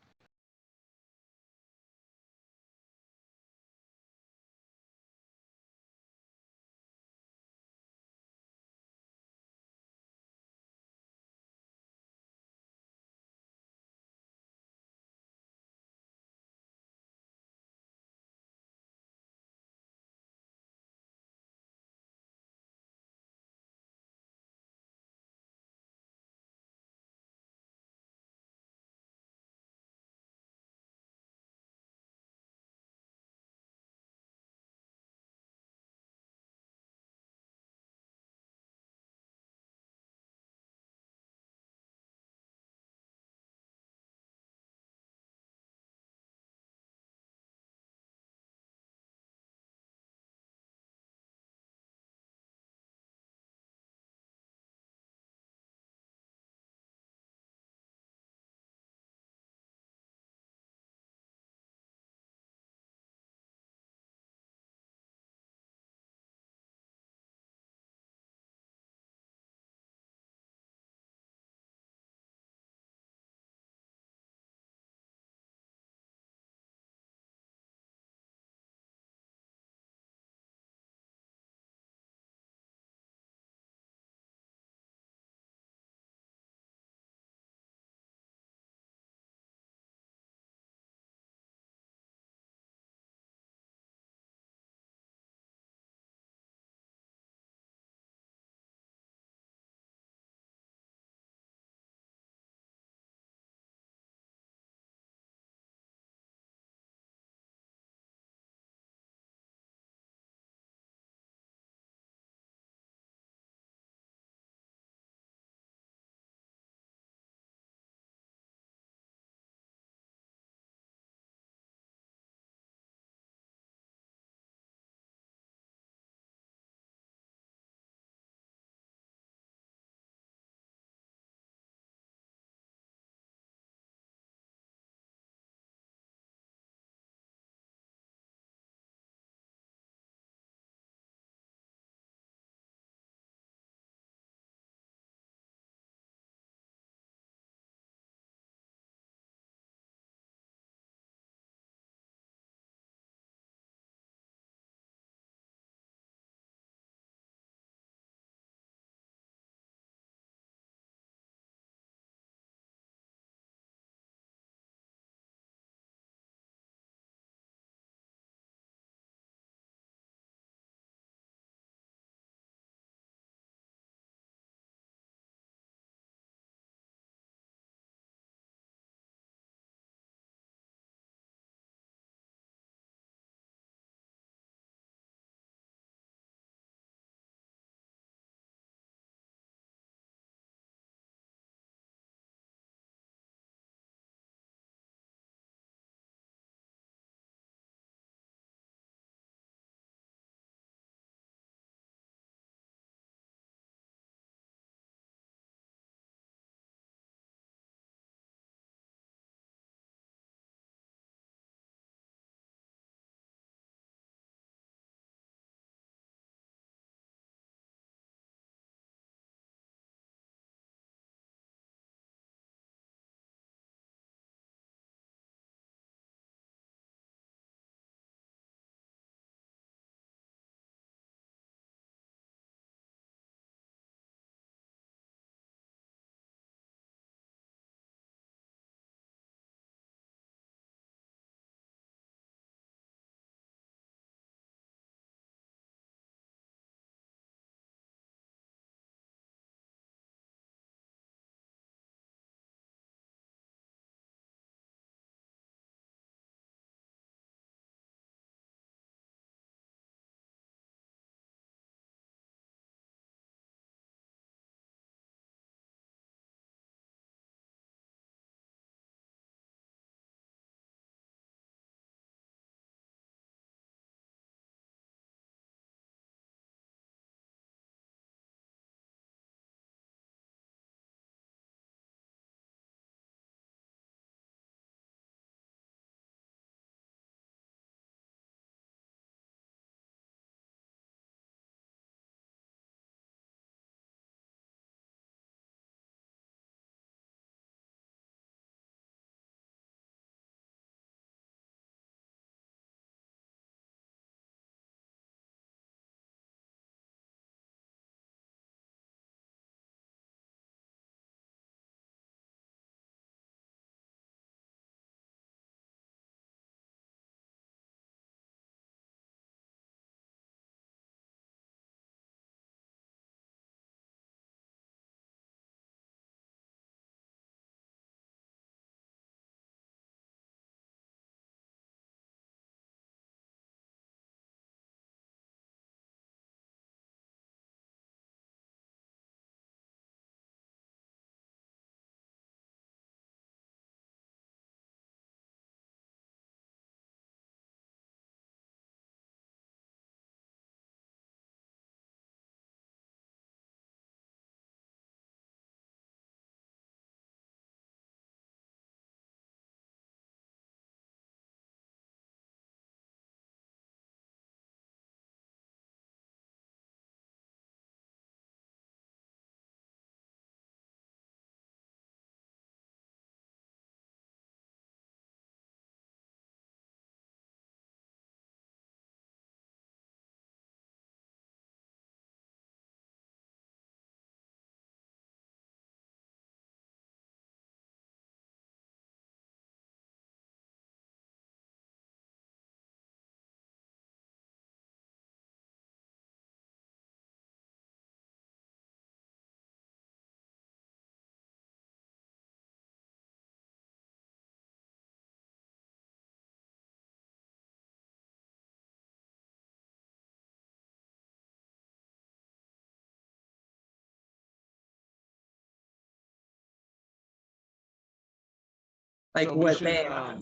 like So what they have.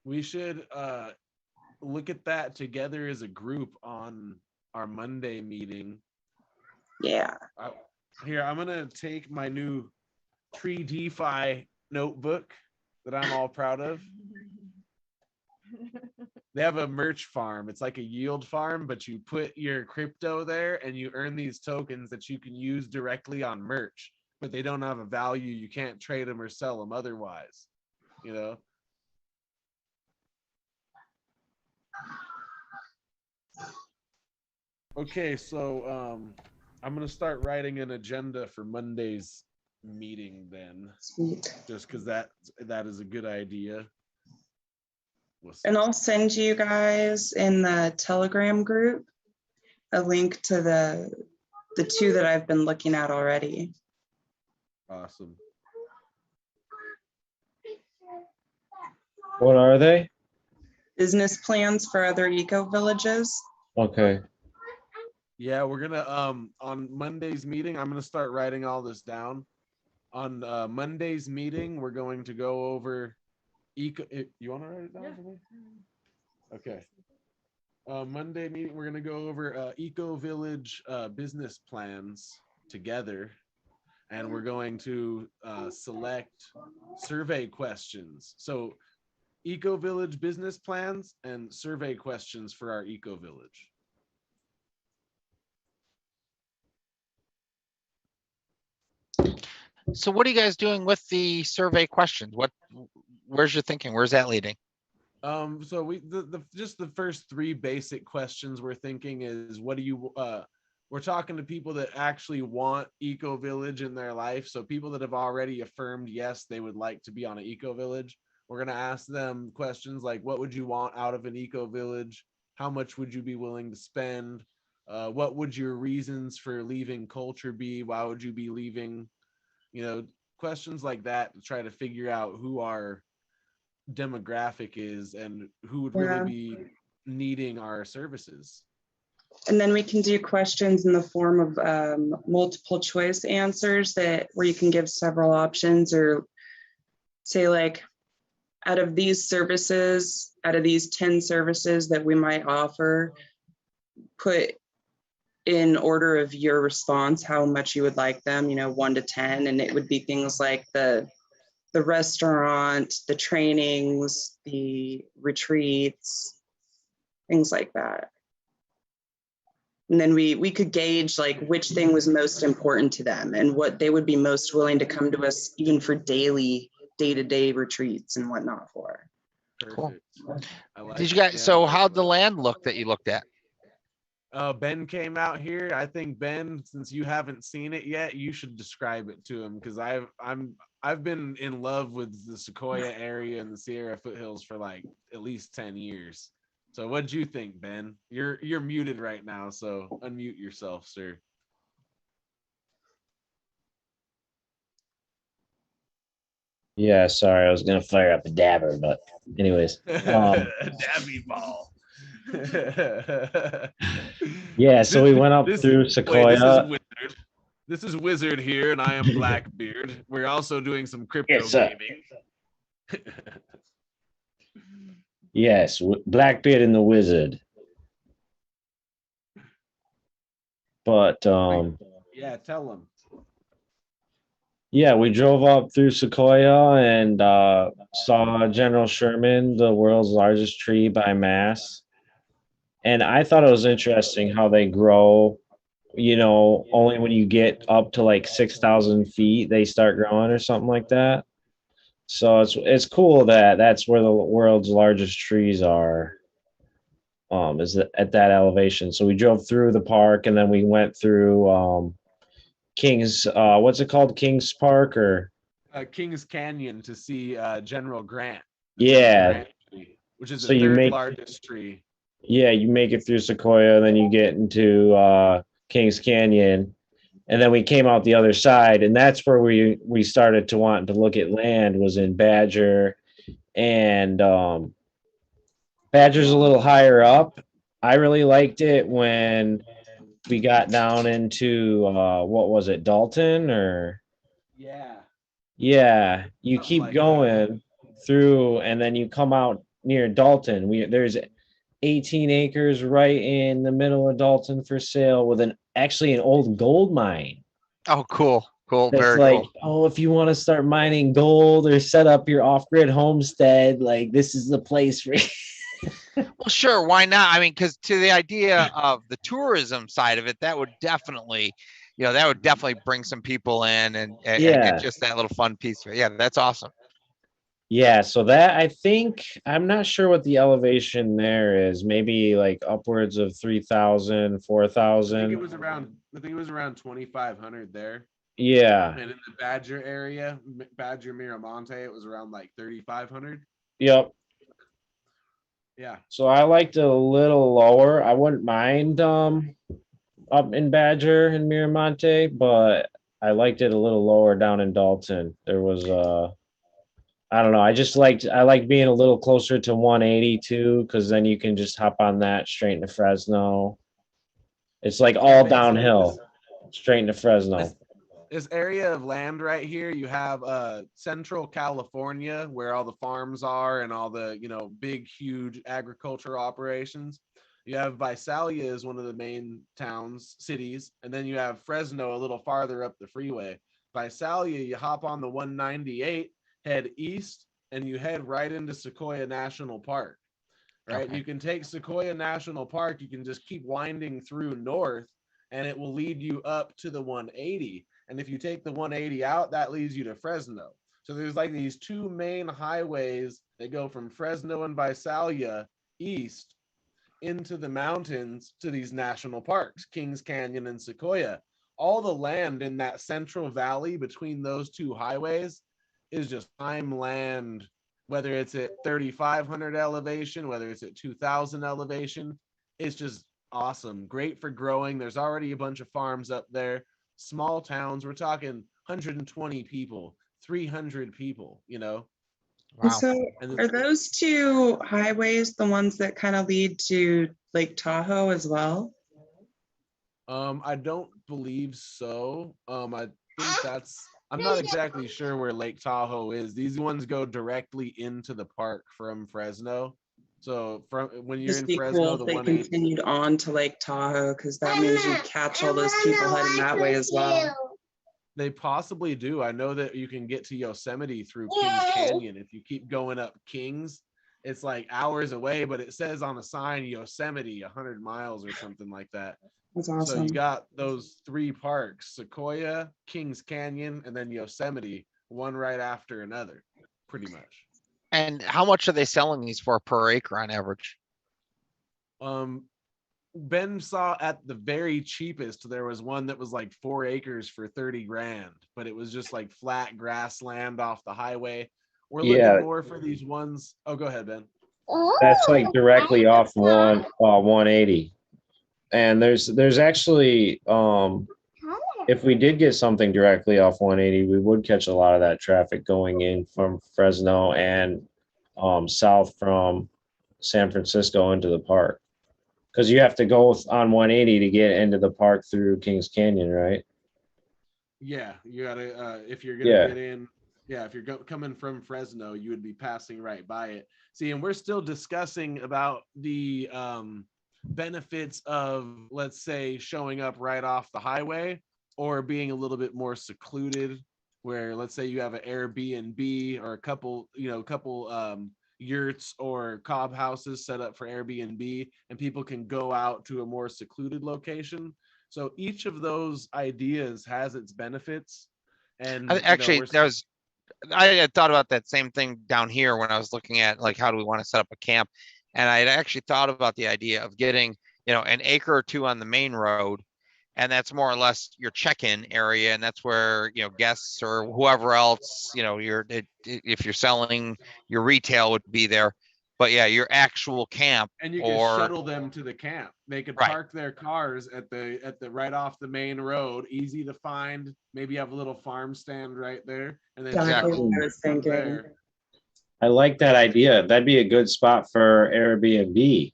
we should look at that together as a group on our Monday meeting. Yeah. Here, I'm gonna take my new Tree DeFi notebook that I'm all proud of. They have a merch farm. It's like a yield farm, but you put your crypto there and you earn these tokens that you can use directly on merch, but they don't have a value. You can't trade them or sell them otherwise, you know? Okay, so I'm gonna start writing an agenda for Monday's meeting then. Sweet. Just because that is a good idea. And I'll send you guys in the Telegram group a link to the two that I've been looking at already. Awesome. What are they? Business plans for other eco villages. Okay. Yeah, we're gonna on Monday's meeting, I'm gonna start writing all this down. On Monday's meeting, we're going to go over eco. You want to write it down for me? Okay. Monday meeting, we're gonna go over eco village business plans together, and we're going to select survey questions. So, eco village business plans and survey questions for our eco village. So what are you guys doing with the survey questions? Where's your thinking? Where's that leading? So we just the first three basic questions we're thinking is what do you we're talking to people that actually want eco village in their life. So people that have already affirmed yes, they would like to be on an eco village. We're gonna ask them questions like what would you want out of an eco village? How much would you be willing to spend? What would your reasons for leaving culture be? Why would you be leaving? You know, questions like that to try to figure out who our demographic is and who would really be needing our services. And then we can do questions in the form of multiple choice answers where you can give several options, or say like out of these 10 services that we might offer, put in order of your response how much you would like them, 1 to 10, and it would be things like the restaurant, the trainings, the retreats, things like that. And then we could gauge like which thing was most important to them and what they would be most willing to come to us even for day-to-day retreats and whatnot for. Cool. Like Did you guys? So how'd the land look that you looked at? Ben came out here. I think Ben, since you haven't seen it yet, you should describe it to him because I've been in love with the Sequoia area and the Sierra foothills for like at least 10 years. So what'd you think, Ben? You're muted right now, so unmute yourself, sir. Yeah, sorry, I was gonna fire up a dabber, but anyways. Dabby ball. Yeah, so we went up through Sequoia. Wait, this is Wizard here, and I am Blackbeard. We're also doing some crypto Yes, gaming. Yes, Blackbeard and the Wizard. But yeah, tell them. yeah, we drove up through Sequoia and saw General Sherman, the world's largest tree by mass. And I thought it was interesting how they grow, only when you get up to like 6,000 feet, they start growing or something like that. So it's cool that that's where the world's largest trees are, is at that elevation. So we drove through the park and then we went through King's, what's it called? King's Park or King's Canyon to see General Grant. Yeah. Grant tree, which is So the you third make- largest tree. Yeah, you make it through Sequoia, and then you get into Kings Canyon, and then we came out the other side, and that's where we started to want to look at land, was in Badger, and Badger's a little higher up. I really liked it when we got down into what was it, Dalton or Yeah. yeah, you Something keep like going. through, and then you come out near Dalton. There's 18 acres right in the middle of Dalton for sale with actually an old gold mine. Oh, cool. Cool. That's Very like, cool. oh, if you want to start mining gold or set up your off-grid homestead, like this is the place for you. Well, sure. Why not? I mean, because to the idea of the tourism side of it, that would definitely, that would definitely bring some people in and Yeah. just that little fun piece of it. Yeah, that's awesome. Yeah, so that I think I'm not sure what the elevation there is. Maybe like upwards of 3,000, I think it 4,000. was around. I think it was around 2,500 there, Yeah. and in the Badger area, Badger Miramonte, it was around like 3,500. Yep. Yeah. So I liked it a little lower. I wouldn't mind up in Badger and Miramonte, but I liked it a little lower down in Dalton. There was I don't know. I like being a little closer to 180 too, because then you can just hop on that straight into Fresno. It's like all Basically, downhill, straight into Fresno. This area of land right here, you have central California where all the farms are and all the big huge agricultural operations. You have Visalia is one of the main cities, and then you have Fresno a little farther up the freeway. Visalia, you hop on the 198, head east, and you head right into Sequoia National Park. Right, Okay. you can take Sequoia National Park, you can just keep winding through north, and it will lead you up to the 180. And if you take the 180 out, that leads you to Fresno. So there's like these two main highways that go from Fresno and Visalia east into the mountains to these national parks, Kings Canyon and Sequoia. All the land in that central valley between those two highways is just prime land, whether it's at 3,500 elevation, whether it's at 2,000 elevation. It's just awesome. Great for growing. There's already a bunch of farms up there. Small towns. We're talking 120 people, 300 people, And Wow. so are those two highways the ones that kind of lead to Lake Tahoe as well? I don't believe so. I think I'm not exactly sure where Lake Tahoe is. These ones go directly into the park from Fresno. So from when you're Just in be Fresno, cool the if they 180. continued on to Lake Tahoe, because that means you catch all those people heading that way as well. They possibly do. I know that you can get to Yosemite through Kings Canyon. If you keep going up Kings, it's like hours away, but it says on a sign Yosemite 100 miles or something like that. That's So awesome. you got those three parks, Sequoia, Kings Canyon, and then Yosemite, one right after another, pretty much. And how much are they selling these for per acre on average? Ben saw at the very cheapest, there was one that was like 4 acres for 30 grand, but it was just like flat grassland off the highway. We're looking more for these ones. Oh, go ahead, Ben. That's like directly off 180. And there's actually if we did get something directly off 180, we would catch a lot of that traffic going in from Fresno and south from San Francisco into the park. Because you have to go on 180 to get into the park through Kings Canyon, right? Yeah, you gotta if you're gonna get in. Yeah, if you're coming from Fresno, you would be passing right by it. See, and we're still discussing about the benefits of, let's say, showing up right off the highway or being a little bit more secluded, where let's say you have an Airbnb or a couple yurts or cob houses set up for Airbnb, and people can go out to a more secluded location. So each of those ideas has its benefits. And Actually, I had thought about that same thing down here when I was looking at like how do we want to set up a camp, and I had actually thought about the idea of getting an acre or two on the main road, and that's more or less your check-in area, and that's where guests or whoever else if you're selling your retail would be there, but yeah, your actual camp. And you can shuttle them to the camp. They could park their cars at the right off the main road, easy to find. Maybe you have a little farm stand right there, and then Exactly what I was thinking. there. I like that idea. That'd be a good spot for Airbnb.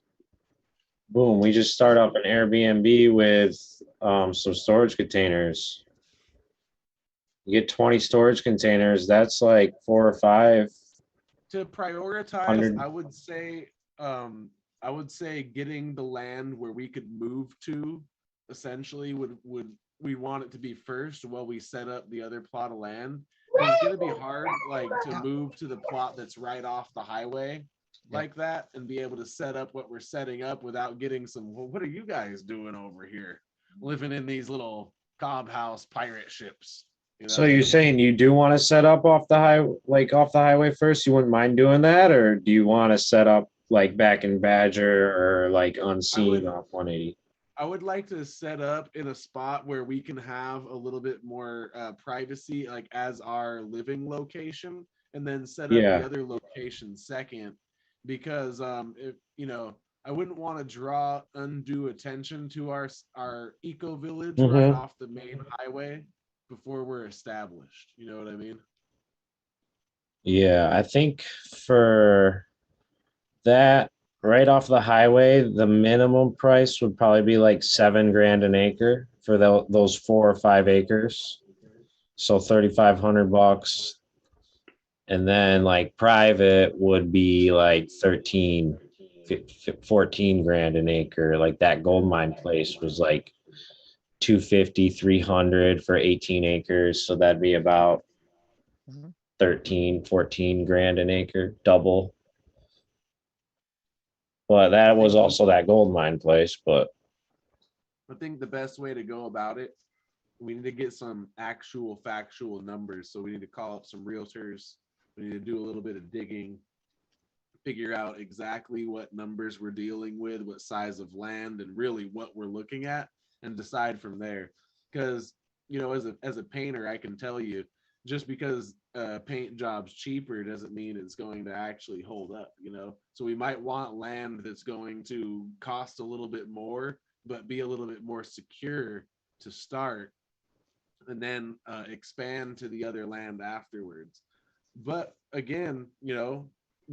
Boom, we just start up an Airbnb with some storage containers. You get 20 storage containers, that's like 4 or 5 To prioritize, 100. I would say getting the land where we could move to essentially would we want it to be first while we set up the other plot of land. It's going to be hard like to move to the plot that's right off the highway like that and be able to set up what we're setting up without getting some, well, what are you guys doing over here living in these little cob house pirate ships, you know? So you're saying you do want to set up off the highway first? You wouldn't mind doing that, or do you want to set up like back in Badger or like unseen off 180? I would like to set up in a spot where we can have a little bit more privacy, like as our living location, and then set up the other location second, because if you know, I wouldn't want to draw undue attention to our eco village right off the main highway before we're established. You know what I mean? Yeah, I think for that right off the highway, the minimum price would probably be like $7,000 an acre for those 4 or 5 acres. So $3,500, and then like private would be like 14 grand an acre. Like that gold mine place was like 250, 300 for 18 acres. So that'd be about 13, 14 grand an acre, double. But that was also that gold mine place. But I think the best way to go about it, we need to get some actual factual numbers. So we need to call up some realtors. We need to do a little bit of digging, figure out exactly what numbers we're dealing with, what size of land, and really what we're looking at, and decide from there. Because, you know, as a painter, I can tell you, just because a paint job's cheaper doesn't mean it's going to actually hold up, you know? So we might want land that's going to cost a little bit more, but be a little bit more secure to start, and then expand to the other land afterwards. But again, you know,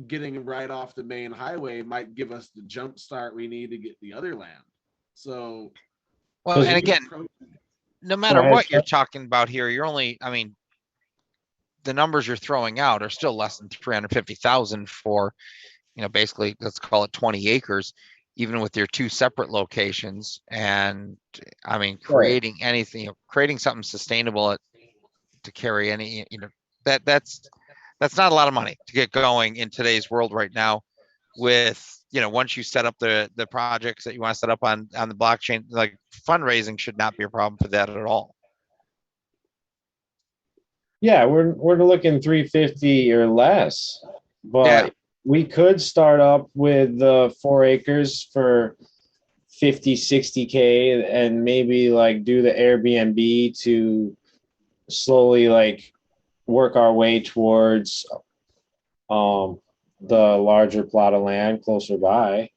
getting right off the main highway might give us the jump start we need to get the other land. So, well, and again, no matter what you're talking about here, you're only, I mean, the numbers you're throwing out are still less than 350,000 for, you know, basically let's call it 20 acres, even with your 2 separate locations. And I mean, creating anything, you know, creating something sustainable to carry any, you know, that's not a lot of money to get going in today's world right now. With, you know, once you set up the projects that you want to set up on the blockchain, like fundraising should not be a problem for that at all. Yeah, we're looking 350 or less, but we could start up with the 4 acres for 50, 60K, and maybe like do the Airbnb to slowly like work our way towards the larger plot of land closer by.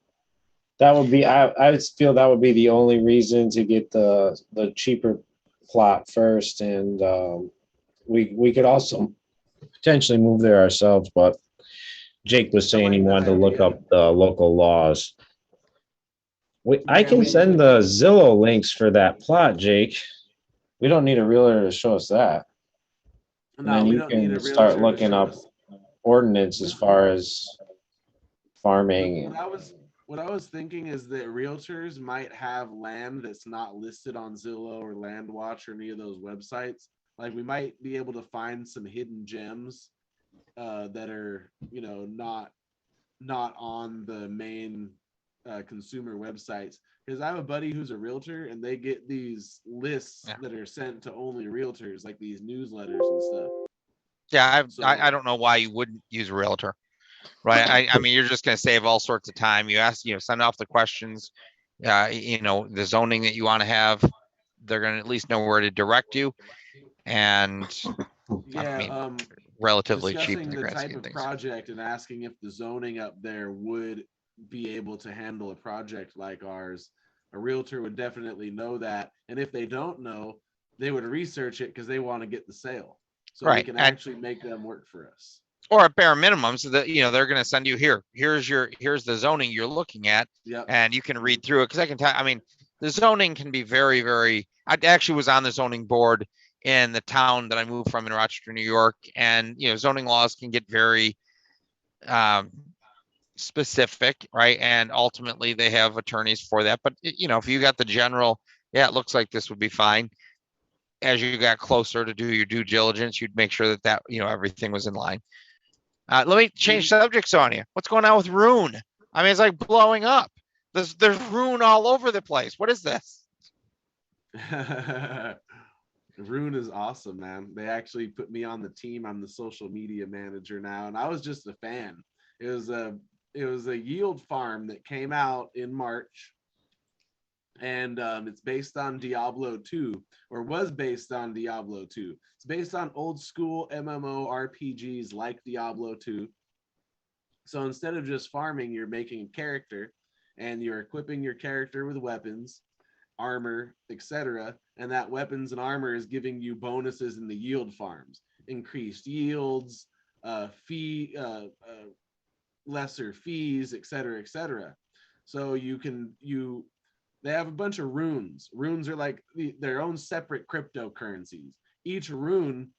That would be, I would feel that would be the only reason to get the cheaper plot first, and we could also potentially move there ourselves, but Jake was saying he wanted to look up the local laws. I can send the Zillow links for that plot, Jake. We don't need a realtor to show us that. And then you can start looking up ordinance as far as farming. What I was thinking is that realtors might have land that's not listed on Zillow or LandWatch or any of those websites. Like we might be able to find some hidden gems that are, you know, not on the main consumer websites. Because I have a buddy who's a realtor, and they get these lists that are sent to only realtors, like these newsletters and stuff. Yeah, I don't know why you wouldn't use a realtor, right? I mean, you're just going to save all sorts of time. You ask, you know, send off the questions, you know, the zoning that you want to have. They're going to at least know where to direct you, and I mean, relatively cheap in the grand scheme of things. Project and asking if the zoning up there would be able to handle a project like ours. A realtor would definitely know that, and if they don't know, they would research it because they want to get the sale, so we can actually make them work for us. Or at bare minimum, so that, you know, they're going to send you here's the zoning you're looking at, and you can read through it. Because I can tell, I mean, the zoning can be very, very. I actually was on the zoning board in the town that I moved from in Rochester, New York, and you know, zoning laws can get very specific, right? And ultimately they have attorneys for that. But if you got the general, yeah, it looks like this would be fine. As you got closer to do your due diligence, you'd make sure that everything was in line. Let me change subjects on you. What's going on with Rune? I mean, it's like blowing up. There's Rune all over the place. What is this? Rune is awesome, man. They actually put me on the team. I'm the social media manager now, and I was just a fan. It was a yield farm that came out in March, and it's based on Diablo 2, or was based on Diablo 2. It's based on old school MMORPGs like Diablo 2. So instead of just farming, you're making a character, and you're equipping your character with weapons, armor, etc. And that weapons and armor is giving you bonuses in the yield farms, increased yields, lesser fees, etc., etc. So they have a bunch of runes. Runes are like their own separate cryptocurrencies. Each rune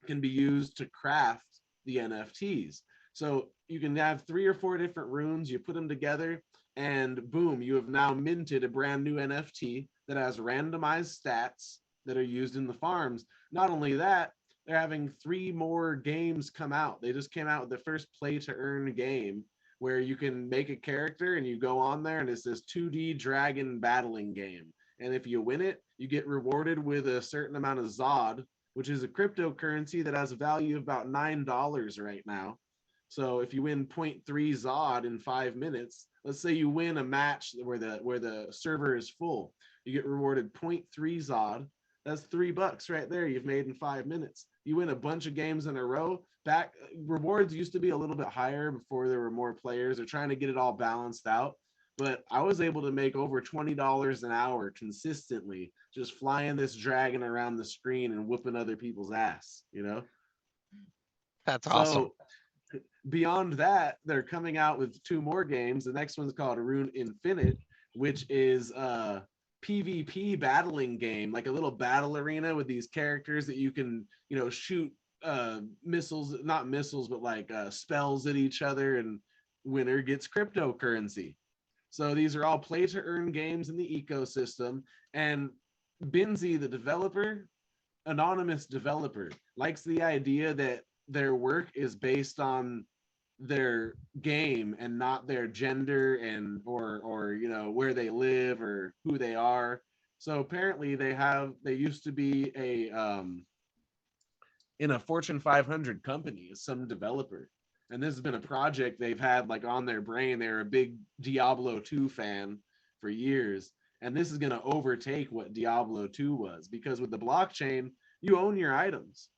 can be used to craft the NFTs. So you can have 3 or 4 different runes, you put them together, and boom, you have now minted a brand new NFT that has randomized stats that are used in the farms. Not only that, they're having 3 more games come out. They just came out with the first play to earn game where you can make a character and you go on there, and it's this 2D dragon battling game. And if you win it, you get rewarded with a certain amount of Zod, which is a cryptocurrency that has a value of about $9 right now. So if you win 0.3 Zod in 5 minutes, let's say you win a match where the server is full, you get rewarded 0.3 Zod. That's $3 right there you've made in 5 minutes. You win a bunch of games in a row. Back rewards used to be a little bit higher before there were more players. They're trying to get it all balanced out. But I was able to make over $20 an hour consistently, just flying this dragon around the screen and whooping other people's ass, That's awesome. So beyond that, they're coming out with 2 more games. The next one's called Rune Infinite, which is a PvP battling game, like a little battle arena with these characters that you can, shoot missiles, not missiles, but like spells at each other, and winner gets cryptocurrency. So these are all play to earn games in the ecosystem. And Binzi, the developer, anonymous developer, likes the idea that their work is based on their game and not their gender and or where they live or who they are. So apparently they used to be in a Fortune 500 company as some developer, and this has been a project they've had like on their brain. They're a big Diablo 2 fan for years, and this is going to overtake what Diablo 2 was, because with the blockchain you own your items.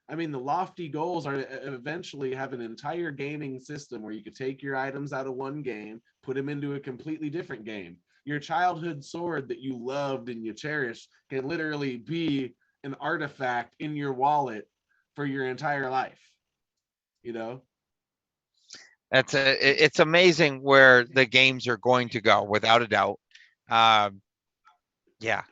I mean, the lofty goals are to eventually have an entire gaming system where you could take your items out of one game, put them into a completely different game. Your childhood sword that you loved and you cherished can literally be an artifact in your wallet for your entire life. It's amazing where the games are going to go, without a doubt. Yeah.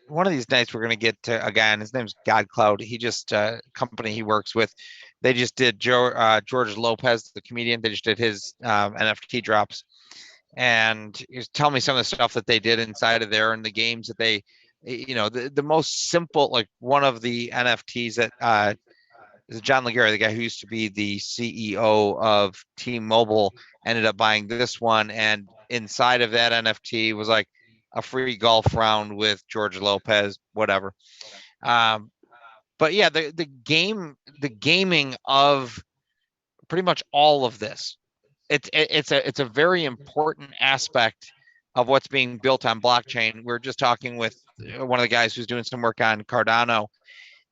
One of these nights we're going to get to a guy, and his name's God Cloud. He just company he works with, they just did George Lopez, the comedian. They just did his NFT drops, and he was telling me some of the stuff that they did inside of there and the games that they, the most simple, like one of the NFTs that is John Legare, the guy who used to be the CEO of T-Mobile, ended up buying this one, and inside of that NFT was like a free golf round with George Lopez, whatever. But yeah, the gaming of pretty much all of this, it's a very important aspect of what's being built on blockchain. We're just talking with one of the guys who's doing some work on Cardano,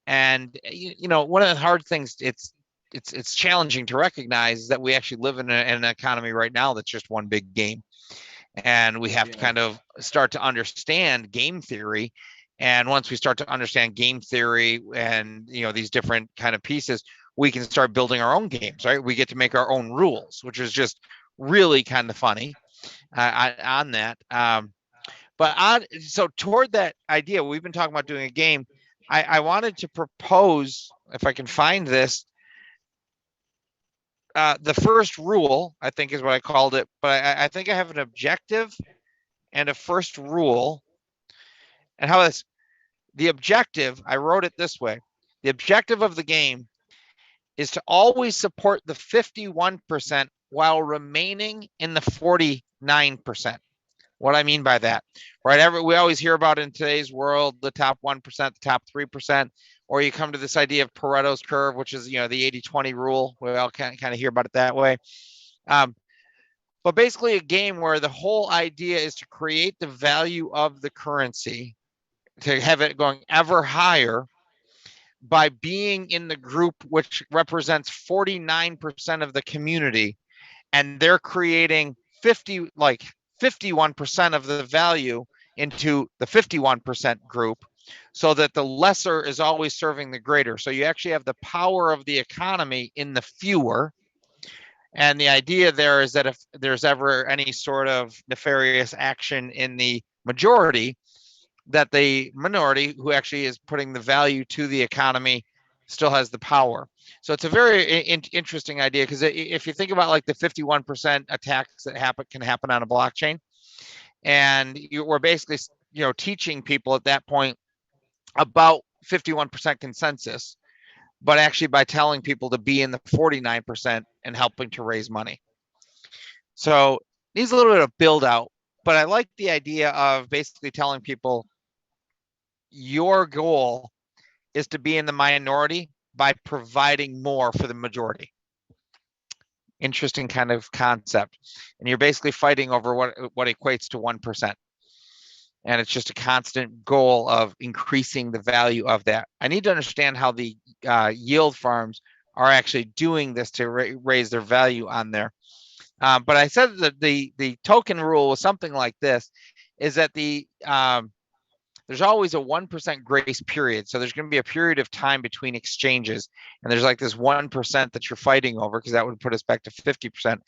and one of the hard things it's challenging to recognize is that we actually live in an economy right now that's just one big game, and we have to kind of start to understand game theory. And once we start to understand game theory and these different kind of pieces, we can start building our own games, right? We get to make our own rules, which is just really kind of funny on that. So toward that idea, we've been talking about doing a game. I wanted to propose, if I can find this, the first rule, I think, is what I called it, but I think I have an objective and a first rule. And how this, the objective, I wrote it this way: the objective of the game is to always support the 51% while remaining in the 49%. What I mean by that, right? We always hear about in today's world the top 1%, the top 3%, or you come to this idea of Pareto's curve, which is, the 80-20 rule. We all kind of hear about it that way. But basically a game where the whole idea is to create the value of the currency, to have it going ever higher by being in the group which represents 49% of the community, and they're creating 51% of the value into the 51% group, so that the lesser is always serving the greater. So you actually have the power of the economy in the fewer. And the idea there is that if there's ever any sort of nefarious action in the majority, that the minority, who actually is putting the value to the economy, still has the power. So it's a very interesting idea, because if you think about like the 51% attacks that can happen on a blockchain, and we're basically teaching people at that point about 51% consensus, but actually by telling people to be in the 49% and helping to raise money. So needs a little bit of build out, but I like the idea of basically telling people your goal is to be in the minority by providing more for the majority. Interesting kind of concept. And you're basically fighting over what equates to 1%. And it's just a constant goal of increasing the value of that. I need to understand how the yield farms are actually doing this to raise their value on there. But I said that the token rule was something like this, is that there's always a 1% grace period. So there's going to be a period of time between exchanges, and there's like this 1% that you're fighting over, because that would put us back to 50%.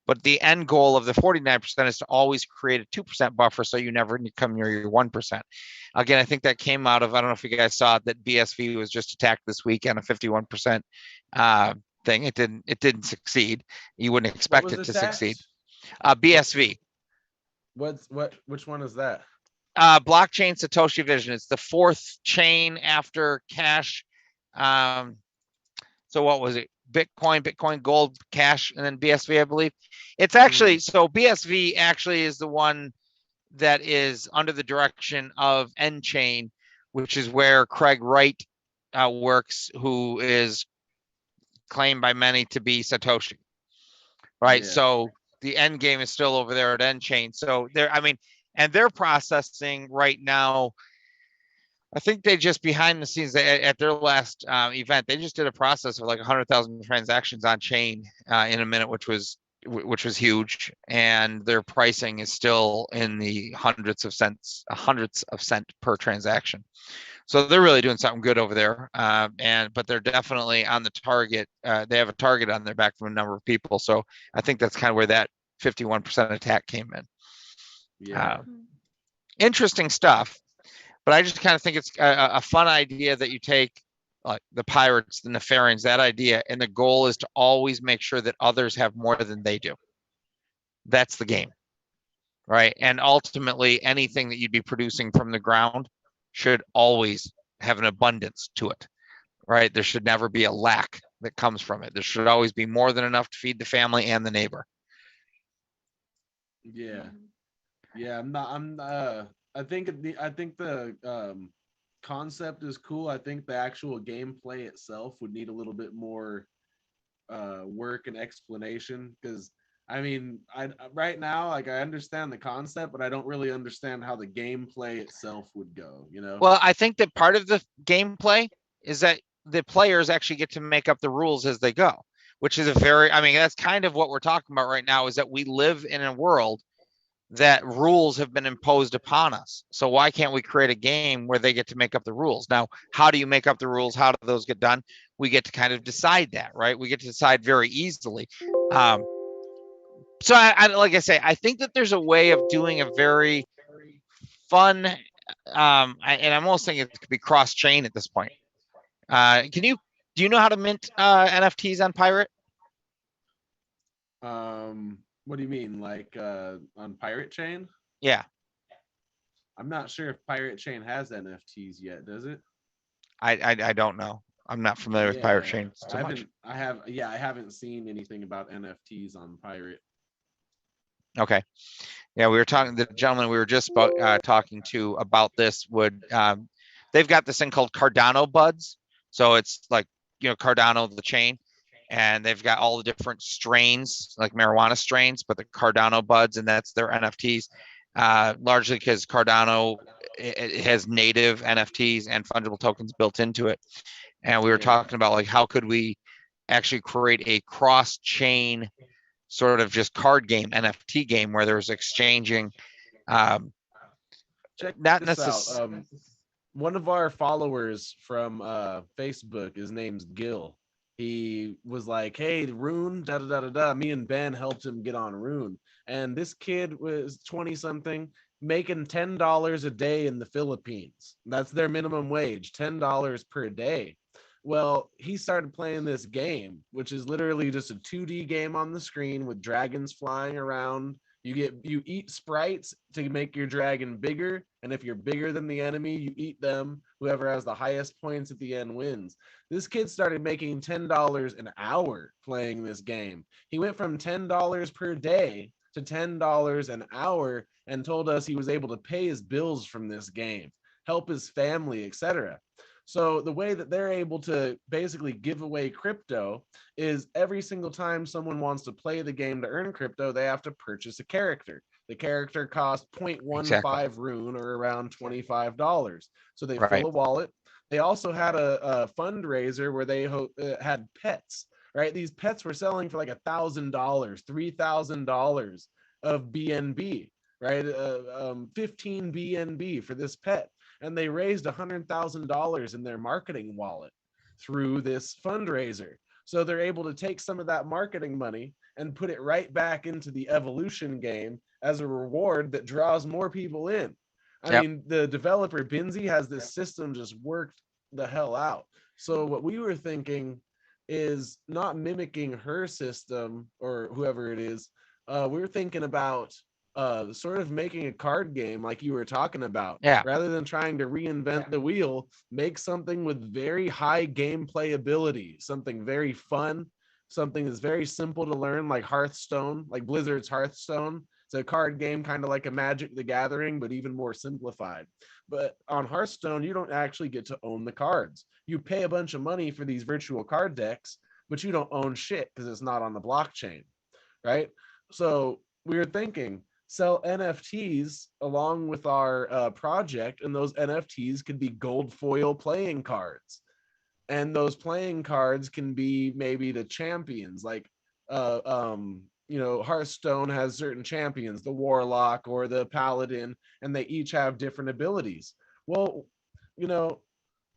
But the end goal of the 49% is to always create a 2% buffer, so you never come near your 1%. Again, I think that came out of, I don't know if you guys saw it, that BSV was just attacked this week on a 51% thing. It didn't succeed. You wouldn't expect it to succeed. BSV. Which one is that? Blockchain Satoshi Vision. It's the fourth chain after Cash. So what was it? Bitcoin, Gold, Cash, and then BSV, I believe. It's actually, so BSV actually is the one that is under the direction of N-Chain, which is where Craig Wright works, who is claimed by many to be Satoshi. Right. Yeah. So the end game is still over there at N-Chain. So and they're processing right now. I think they just behind the scenes at their last event, they just did a process of like 100,000 transactions on chain in a minute, which was huge. And their pricing is still in the hundreds of cents per transaction. So they're really doing something good over there. But they're definitely on the target. They have a target on their back from a number of people. So I think that's kind of where that 51% attack came in. Yeah. Interesting stuff. But I just kind of think it's a fun idea that you take like the pirates, the Nefarians, that idea, and the goal is to always make sure that others have more than they do. That's the game, right? And ultimately, anything that you'd be producing from the ground should always have an abundance to it, right? There should never be a lack that comes from it. There should always be more than enough to feed the family and the neighbor. Yeah. I think the concept is cool. I think the actual gameplay itself would need a little bit more work and explanation, because right now, like, I understand the concept, but I don't really understand how the gameplay itself would go, Well, I think that part of the gameplay is that the players actually get to make up the rules as they go, which is that's kind of what we're talking about right now, is that we live in a world that rules have been imposed upon us. So why can't we create a game where they get to make up the rules? Now, how do you make up the rules? How do those get done? We get to kind of decide that, right? We get to decide very easily. So like I say, I think that there's a way of doing a very fun, and I'm almost thinking it could be cross-chain at this point. Do you know how to mint NFTs on Pirate? What do you mean, like on Pirate Chain? Yeah, I'm not sure if Pirate Chain has NFTs yet, does it? I don't know. I'm not familiar with Pirate Yeah, Chains too much. I haven't seen anything about NFTs on Pirate. Okay. Yeah, we were talking. The gentleman we were just talking to about this would. They've got this thing called Cardano buds. So it's like Cardano the chain, and they've got all the different strains like marijuana strains, but the Cardano buds, and that's their NFTs. Largely because Cardano it has native NFTs and fungible tokens built into it. And we were Yeah. talking about like how could we actually create a cross chain sort of just card game NFT game where there's exchanging um Check not this out. necessarily One of our followers from Facebook, his name's Gil. He was like, "Hey, Rune, da da da da da." Me and Ben helped him get on Rune, and this kid was 20 something, making $10 a day in the Philippines. That's their minimum wage, $10 per day. Well, he started playing this game, which is literally just a 2D game on the screen with dragons flying around. You eat sprites to make your dragon bigger, and if you're bigger than the enemy, you eat them. Whoever has the highest points at the end wins. This kid started making $10 an hour playing this game. He went from $10 per day to $10 an hour and told us he was able to pay his bills from this game, help his family, etc. So the way that they're able to basically give away crypto is every single time someone wants to play the game to earn crypto, they have to purchase a character. The character costs exactly 0.15 rune or around $25. So they right. fill a wallet. They also had a fundraiser where they had pets, right? These pets were selling for like $1,000, $3,000 of BNB, right? 15 BNB for this pet. And they raised $100,000 in their marketing wallet through this fundraiser. So they're able to take some of that marketing money and put it right back into the evolution game as a reward that draws more people in. I Yep. mean, the developer Binzi has this system just worked the hell out. So what we were thinking is not mimicking her system or whoever it is. We were thinking about sort of making a card game like you were talking about. Yeah. Rather than trying to reinvent the wheel, make something with very high gameplay ability, something very fun, something that's very simple to learn, like Hearthstone, like Blizzard's Hearthstone. It's a card game kind of like a Magic the Gathering, but even more simplified. But on Hearthstone, you don't actually get to own the cards. You pay a bunch of money for these virtual card decks, but you don't own shit because it's not on the blockchain, right? So we were thinking sell NFTs along with our project, and those NFTs could be gold foil playing cards. And those playing cards can be maybe the champions, like Hearthstone has certain champions, the warlock or the paladin, and they each have different abilities. Well, you know,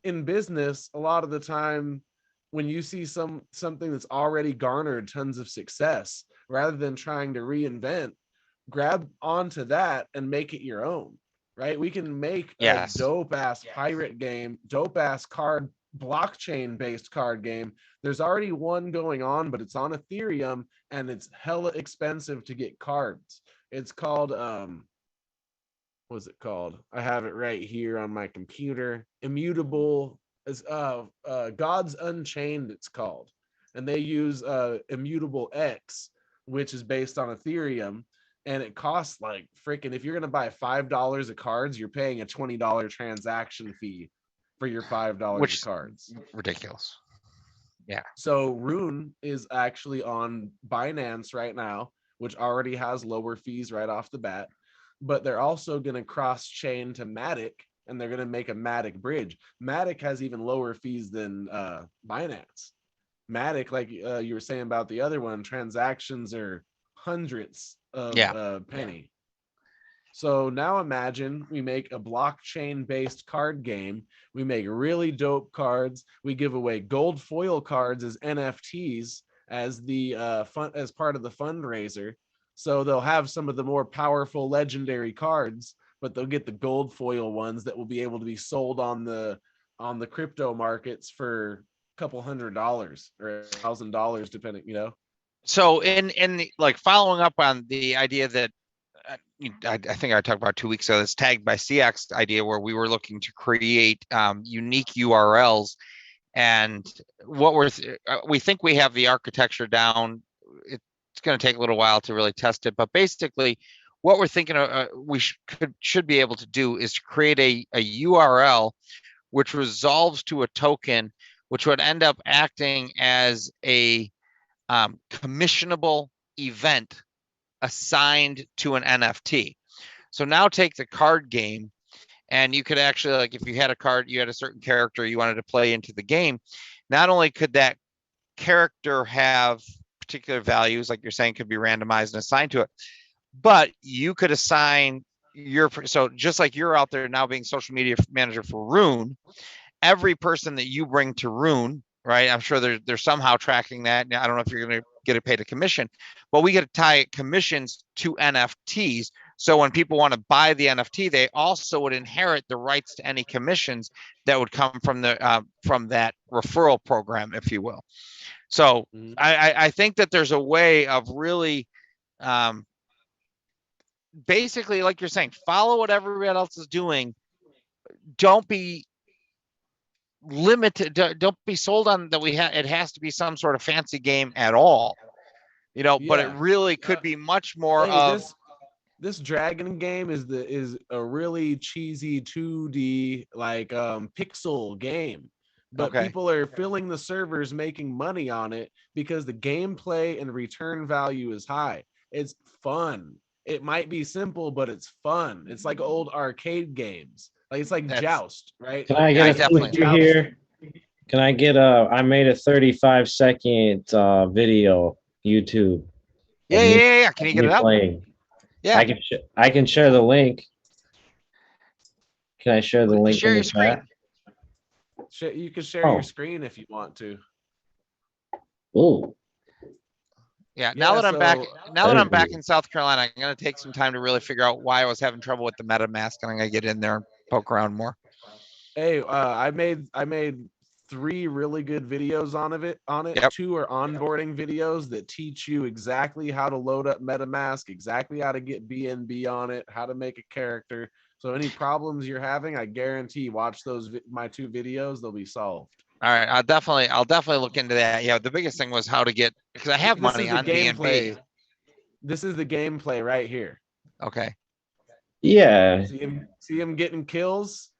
in business, a lot of the time when you see something that's already garnered tons of success, rather than trying to reinvent, grab onto that and make it your own, right? We can make a Yes. dope ass pirate game, dope ass card blockchain based card game. There's already one going on, but it's on Ethereum and it's hella expensive to get cards. It's called what's it called? I have it right here on my computer. Immutable is Gods Unchained it's called. And they use Immutable X, which is based on Ethereum, and it costs like freaking, if you're going to buy $5 of cards, you're paying a $20 transaction fee for your $5 Which of cards. ridiculous. Yeah. So Rune is actually on Binance right now, which already has lower fees right off the bat, but they're also going to cross chain to Matic, and they're going to make a Matic bridge. Matic has even lower fees than Binance. Matic, like you were saying about the other one, transactions are hundreds of penny. So now imagine we make a blockchain based card game. We make really dope cards. We give away gold foil cards as NFTs as the as part of the fundraiser. So they'll have some of the more powerful legendary cards, but they'll get the gold foil ones that will be able to be sold on the crypto markets for a couple $100 or $1,000 depending, So like following up on the idea that I think I talked about 2 weeks ago, this tagged by Ceox idea where we were looking to create unique URLs, and what we think we have the architecture down. It's going to take a little while to really test it, but basically what we're thinking we should be able to do is to create a URL which resolves to a token, which would end up acting as a commissionable event assigned to an NFT. So now take the card game, and you could actually, like, if you had a card, you had a certain character you wanted to play into the game, not only could that character have particular values, like you're saying, could be randomized and assigned to it, but you could assign so just like you're out there now being social media manager for Rune, every person that you bring to Rune, right? I'm sure they're somehow tracking that. I don't know if you're going to get it paid a commission, but we get to tie commissions to NFTs. So when people want to buy the NFT, they also would inherit the rights to any commissions that would come from that referral program, if you will. So I think that there's a way of really, basically, like you're saying, follow what everybody else is doing. Don't be limited. Don't be sold on that it has to be some sort of fancy game at all, but it really could be much more of this dragon game is a really cheesy 2D like pixel game, but people are filling the servers making money on it because the gameplay and return value is high. It's fun. It might be simple, but it's fun. It's like old arcade games. Like it's like Joust, right? Can I get a feature here? Can I get I made a 35-second video, YouTube. Yeah. Can you get it up? Playing. Yeah. I can share the link. Can I share the link? Share your screen. You can share your screen if you want to. Ooh. Yeah. Now that I'm back in South Carolina, I'm gonna take some time to really figure out why I was having trouble with the MetaMask, and I'm gonna get in there and poke around more. Hey, I made 3 really good videos on it. Yep. 2 are onboarding videos that teach you exactly how to load up MetaMask, exactly how to get BNB on it, how to make a character. So any problems you're having, I guarantee, watch my 2 videos, they'll be solved. All right, I'll definitely look into that. Yeah, the biggest thing was how to get, because I have money on BNB. This is the gameplay right here. Okay. Yeah. See him getting kills.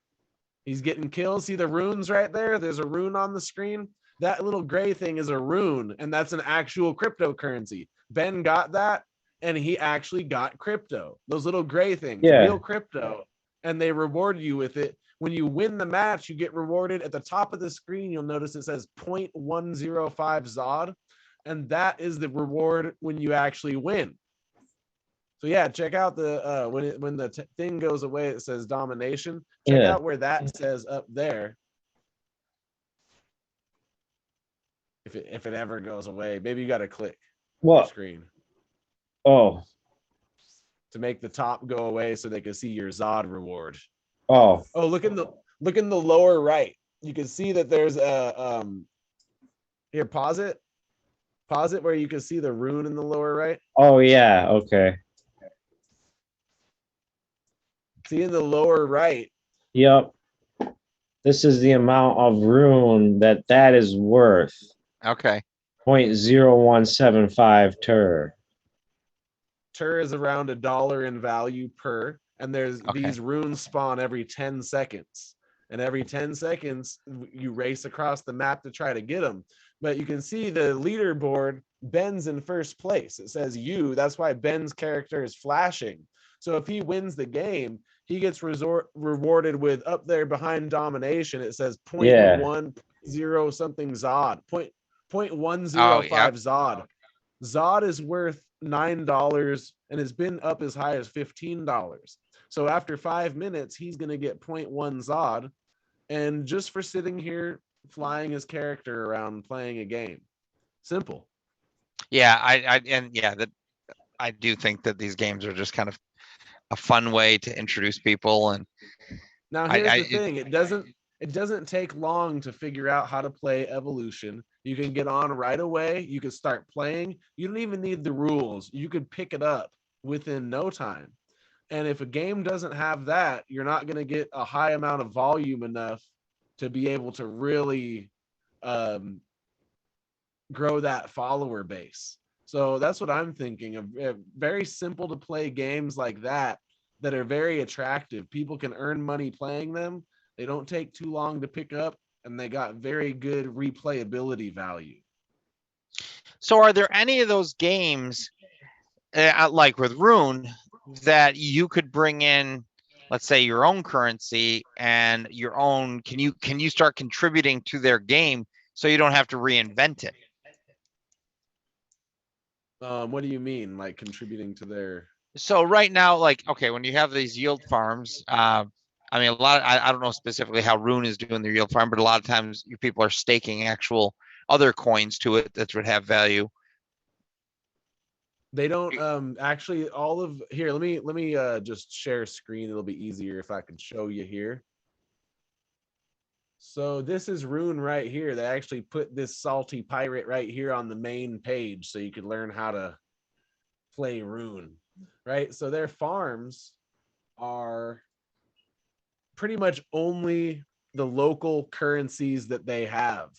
He's getting kills. See the runes right there? There's a rune on the screen. That little gray thing is a rune, and that's an actual cryptocurrency. Ben got that, and he actually got crypto. Those little gray things, real crypto, and they reward you with it. When you win the match, you get rewarded. At the top of the screen, you'll notice it says 0.105 Zod, and that is the reward when you actually win. So yeah, check out the when the thing goes away, it says domination. Check out where that says up there. If it ever goes away, maybe you got to click the screen. Oh. To make the top go away so they can see your Zod reward. Oh. Oh, look in the lower right. You can see that there's a here, pause it where you can see the rune in the lower right. Oh yeah, okay. See in the lower right. Yep. This is the amount of rune that is worth. Okay. 0.0175 TER. TER is around $1 in value per, and these runes spawn every 10 seconds. And every 10 seconds, you race across the map to try to get them. But you can see the leaderboard, Ben's in first place. It says you. That's why Ben's character is flashing. So if he wins the game, he gets rewarded with, up there behind domination, it says 0.10 something Zod. 0.105 Zod. Zod is worth $9 and has been up as high as $15. So after 5 minutes, he's going to get 0.1 Zod, and just for sitting here flying his character around playing a game. Simple. Yeah, I do think that these games are just kind of a fun way to introduce people. And now here's the thing: it doesn't take long to figure out how to play Evolution. You can get on right away. You can start playing. You don't even need the rules. You could pick it up within no time. And if a game doesn't have that, you're not going to get a high amount of volume enough to be able to really um, grow that follower base. So that's what I'm thinking of. Very simple to play games like that that are very attractive. People can earn money playing them. They don't take too long to pick up, and they got very good replayability value. So are there any of those games like with Rune that you could bring in, let's say, your own currency and your own, can you start contributing to their game so you don't have to reinvent it? What do you mean, like contributing to their? So right now, like, okay, when you have these yield farms, I mean, I don't know specifically how Rune is doing their yield farm, but a lot of times you people are staking actual other coins to it that would have value. They don't actually all of here. Let me just share screen. It'll be easier if I could show you here. So this is Rune right here. They actually put this salty pirate right here on the main page so you could learn how to play Rune, right? So their farms are pretty much only the local currencies that they have,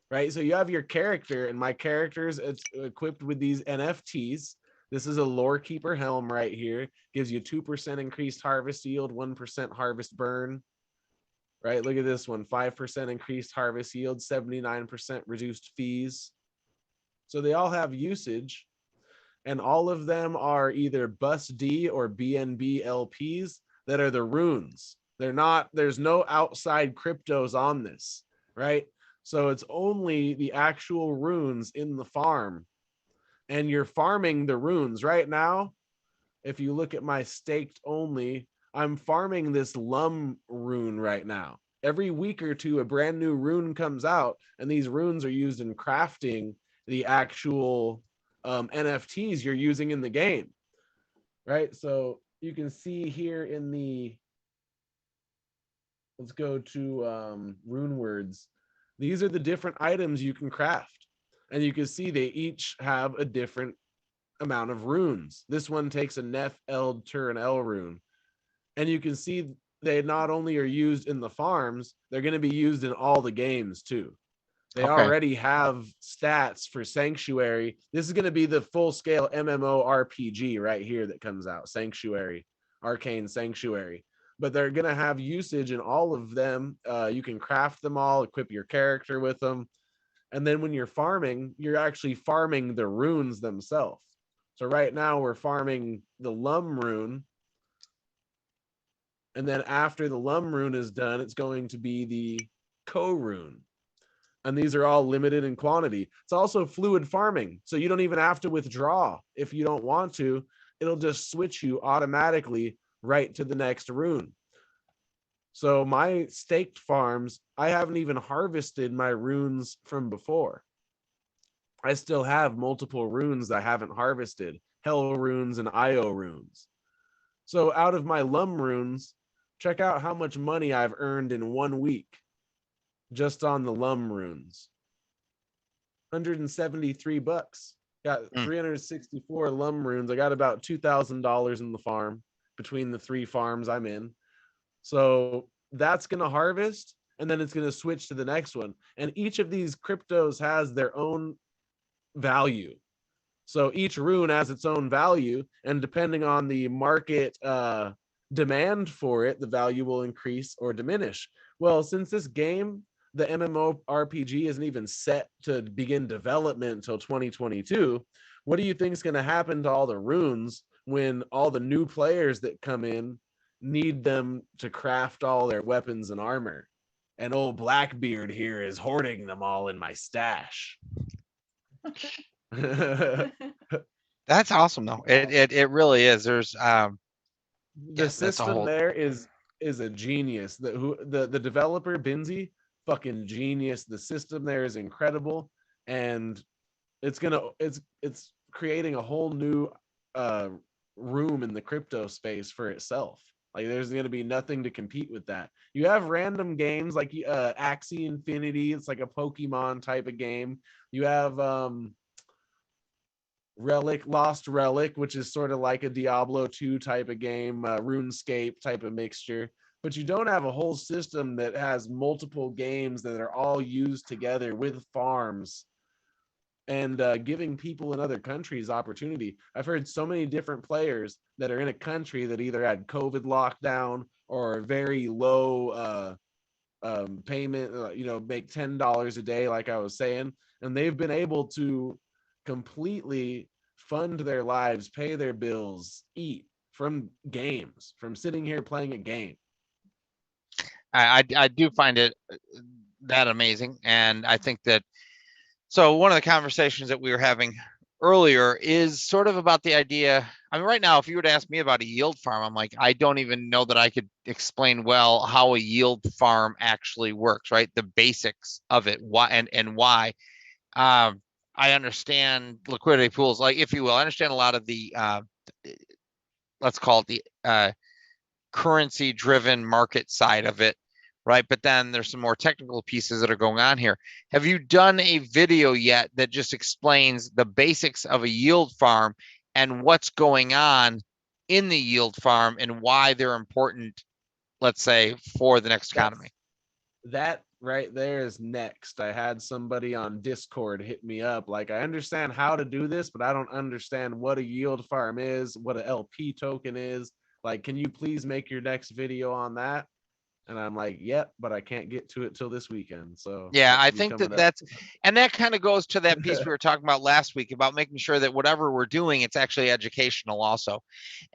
right? So you have your character, and my characters, it's equipped with these NFTs. This is a lore keeper helm right here. Gives you 2% increased harvest yield, 1% harvest burn, right? Look at this one, 5% increased harvest yield, 79% reduced fees. So they all have usage, and all of them are either Bus D or BNB LPs that are the runes. They're not, there's no outside cryptos on this, right? So it's only the actual runes in the farm, and you're farming the runes right now. If you look at my staked only, I'm farming this Lum rune right now. Every week or two, a brand new rune comes out, and these runes are used in crafting the actual NFTs you're using in the game, right? So you can see here in the, let's go to rune words. These are the different items you can craft, and you can see they each have a different amount of runes. This one takes a Nef Eld Tur and L rune, and you can see they not only are used in the farms, they're going to be used in all the games too. They Okay. already have stats for Sanctuary. This is going to be the full scale MMO RPG right here that comes out, Sanctuary, Arcane Sanctuary. But they're going to have usage in all of them. You can craft them all, equip your character with them. And then when you're farming, you're actually farming the runes themselves. So right now we're farming the Lum rune. And then after the Lum rune is done, it's going to be the Ko rune. And these are all limited in quantity. It's also fluid farming. So you don't even have to withdraw. If you don't want to, it'll just switch you automatically right to the next rune. So my staked farms, I haven't even harvested my runes from before. I still have multiple runes I haven't harvested, Hell runes and Io runes. So out of my Lum runes, check out how much money I've earned in 1 week just on the Lum runes. 173 bucks. Got 364 Lum runes. I got about $2,000 in the farm between the 3 farms I'm in. So that's going to harvest, and then it's going to switch to the next one. And each of these cryptos has their own value. So each rune has its own value, and depending on the market demand for it, the value will increase or diminish. Well, since this game, the MMORPG isn't even set to begin development until 2022, what do you think is going to happen to all the runes when all the new players that come in need them to craft all their weapons and armor? And old Blackbeard here is hoarding them all in my stash. That's awesome though. It really is. There's the that's a system whole there is a genius. The developer Binzi, fucking genius. The system there is incredible, and it's creating a whole new room in the crypto space for itself. Like there's going to be nothing to compete with that. You have random games like Axie Infinity. It's like a Pokemon type of game. You have Lost Relic, which is sort of like a Diablo 2 type of game, RuneScape type of mixture. But you don't have a whole system that has multiple games that are all used together with farms and giving people in other countries opportunity. I've heard so many different players that are in a country that either had COVID lockdown or very low payment, make $10 a day, like I was saying, and they've been able to completely fund their lives, pay their bills, eat from games, from sitting here playing a game. I do find it that amazing, and I think that so one of the conversations that we were having earlier is sort of about the idea. I mean, right now, if you were to ask me about a yield farm, I'm like, I don't even know that I could explain well how a yield farm actually works, right? The basics of it, why and why. I understand liquidity pools, like if you will, I understand a lot of the let's call it the currency driven market side of it, right? But then there's some more technical pieces that are going on here. Have you done a video yet that just explains the basics of a yield farm and what's going on in the yield farm and why they're important, let's say, for the next economy? That right there is next. I had somebody on Discord hit me up like, I understand how to do this, but I don't understand what a yield farm is, what an LP token is. Like, can you please make your next video on that? And I'm like, yep, but I can't get to it till this weekend. So yeah, I think that kind of goes to that piece we were talking about last week about making sure that whatever we're doing, it's actually educational also.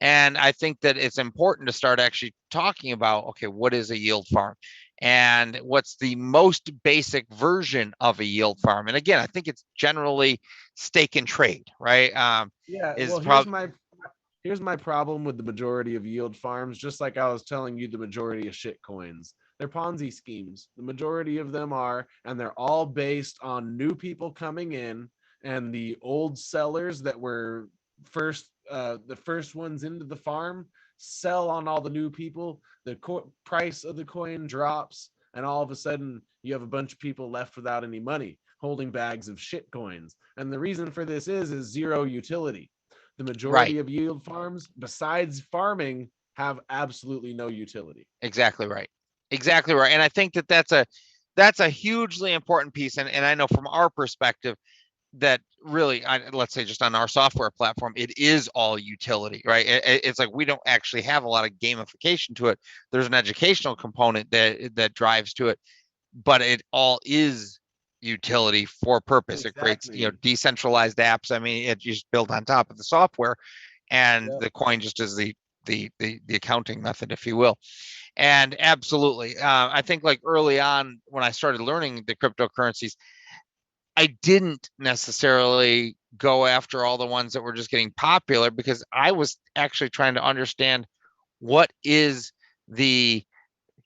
And I think that it's important to start actually talking about, okay, what is a yield farm? And what's the most basic version of a yield farm? And again, I think it's generally stake and trade, right? Here's my problem with the majority of yield farms. Just like I was telling you, the majority of shit coins, they're Ponzi schemes. The majority of them are, and they're all based on new people coming in, and the old sellers that were the first ones into the farm sell on all the new people. The price of the coin drops, and all of a sudden you have a bunch of people left without any money, holding bags of shit coins. And the reason for this is zero utility. The majority of yield farms, besides farming, have absolutely no utility. Exactly right. Exactly right. And I think that that's a hugely important piece. And I know from our perspective that really, let's say just on our software platform, it is all utility, right? It's like we don't actually have a lot of gamification to it. There's an educational component that drives to it, but it all is utility for purpose. Exactly. It creates decentralized apps. I mean, it just built on top of the software, and the coin just is the accounting method, if you will. And absolutely, I think like early on when I started learning the cryptocurrencies, I didn't necessarily go after all the ones that were just getting popular because I was actually trying to understand what is the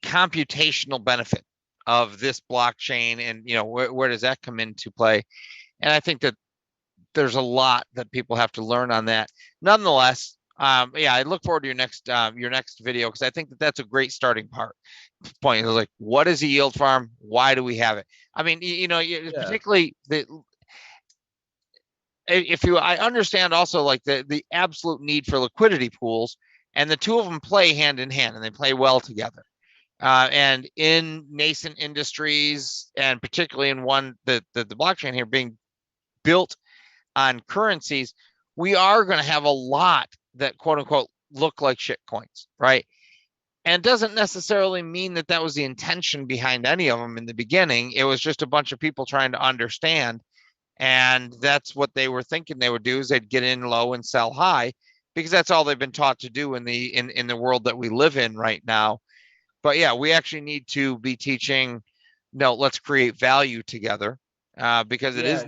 computational benefit of this blockchain, and where does that come into play? And I think that there's a lot that people have to learn on that. Nonetheless, I look forward to your next video, because I think that that's a great starting point. Like, what is a yield farm? Why do we have it? I mean, particularly I understand also like the absolute need for liquidity pools, and the two of them play hand in hand, and they play well together. And in nascent industries, and particularly in one the blockchain here being built on currencies, we are going to have a lot that quote unquote look like shit coins, right? And it doesn't necessarily mean that that was the intention behind any of them in the beginning. It was just a bunch of people trying to understand, and that's what they were thinking they would do, is they'd get in low and sell high, because that's all they've been taught to do in the world that we live in right now. But yeah, we actually need to be teaching, no, let's create value together, because it is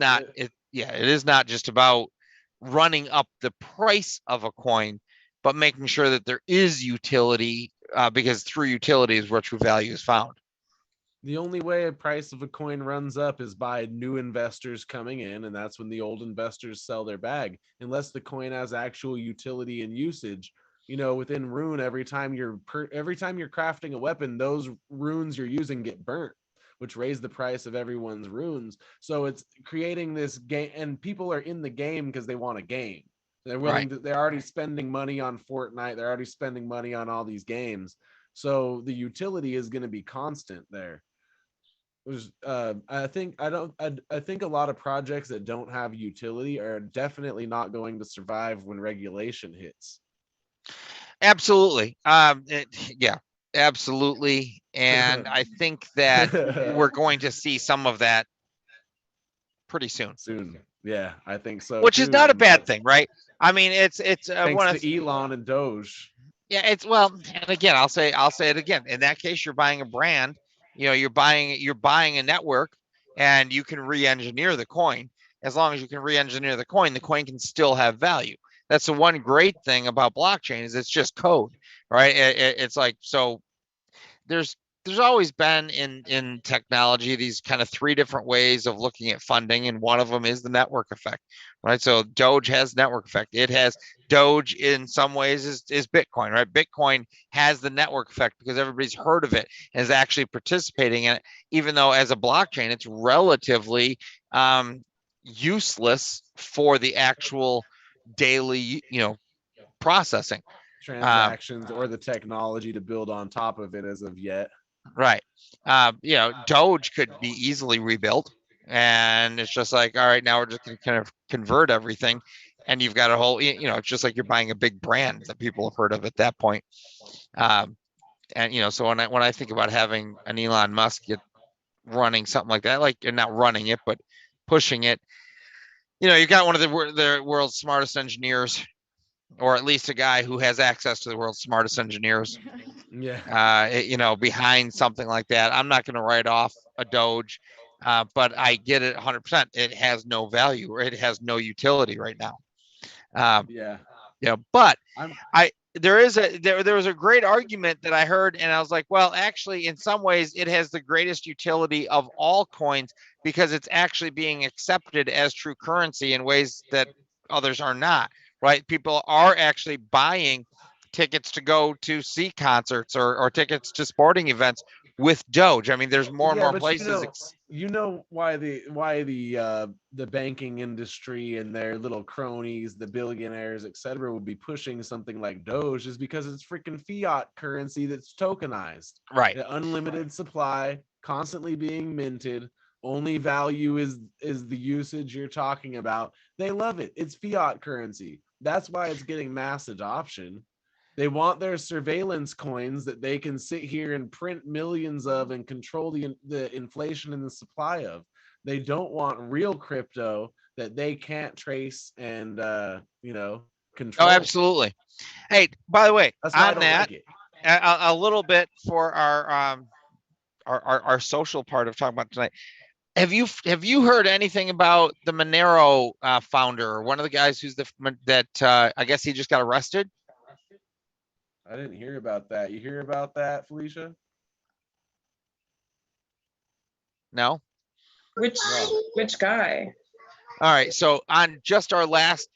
not just about running up the price of a coin, but making sure that there is utility, because through utility is where true value is found. The only way a price of a coin runs up is by new investors coming in, and that's when the old investors sell their bag. Unless the coin has actual utility and usage, you know, within rune, every time you're crafting a weapon, those runes you're using get burnt, which raise the price of everyone's runes. So it's creating this game, and people are in the game because they want a game. They're willing Right. to, they're already spending money on Fortnite, they're already spending money on all these games. So the utility is going to be constant there. I think I think a lot of projects that don't have utility are definitely not going to survive when regulation hits. Absolutely. Yeah, absolutely. And I think that we're going to see some of that pretty soon, Soon. Yeah, I think so which is too. not a And bad thing, right? I mean, it's thanks one of to Elon and Doge. yeah, it's well, and again, I'll say it again. In that case, you're buying a brand, you know, you're buying a network, and you can re-engineer the coin. As long as you can re-engineer the coin can still have value. That's the one great thing about blockchain is it's just code, right? It's like so there's there's always been in technology these kind of three different ways of looking at funding, and one of them is the network effect, right? So Doge has network effect. It has Doge in some ways is Bitcoin, right? Bitcoin has the network effect because everybody's heard of it and is actually participating in it, even though as a blockchain it's relatively useless for the actual daily, processing. Um, Transactions or the technology to build on top of it as of yet. Right. Doge could be easily rebuilt. And it's just like, all right, now we're just going to kind of convert everything. And you've got a whole, it's just like you're buying a big brand that people have heard of at that point. Um, so when I think about having an Elon Musk running something like that, like you're not running it, but pushing it, you've got one of the world's smartest engineers, or at least a guy who has access to the world's smartest engineers Yeah. behind something like that. I'm not going to write off a Doge, but I get it 100%. It has no value or it has no utility right now. Yeah. But I'm there was a great argument that I heard, and I was like, well, actually, in some ways, it has the greatest utility of all coins because it's actually being accepted as true currency in ways that others are not. Right? People are actually buying tickets to go to see concerts or tickets to sporting events with Doge. I mean, there's more and yeah, more but places. you know why the banking industry and their little cronies, the billionaires, etc., would be pushing something like Doge is because it's freaking fiat currency that's tokenized. Right. The unlimited supply, constantly being minted. Only value is the usage you're talking about. They love it. It's fiat currency. That's why it's getting mass adoption. They want their surveillance coins that they can sit here and print millions of and control the inflation and the supply of. They don't want real crypto that they can't trace and Oh, control. absolutely. Hey, by the way, That's why I on don't that, like it. a little bit for our social part of talking about tonight. Have you heard anything about the Monero founder, one of the guys who's I guess he just got arrested? I didn't hear about that. You hear about that, Felicia? No. Which No. which guy? All right. So on just our last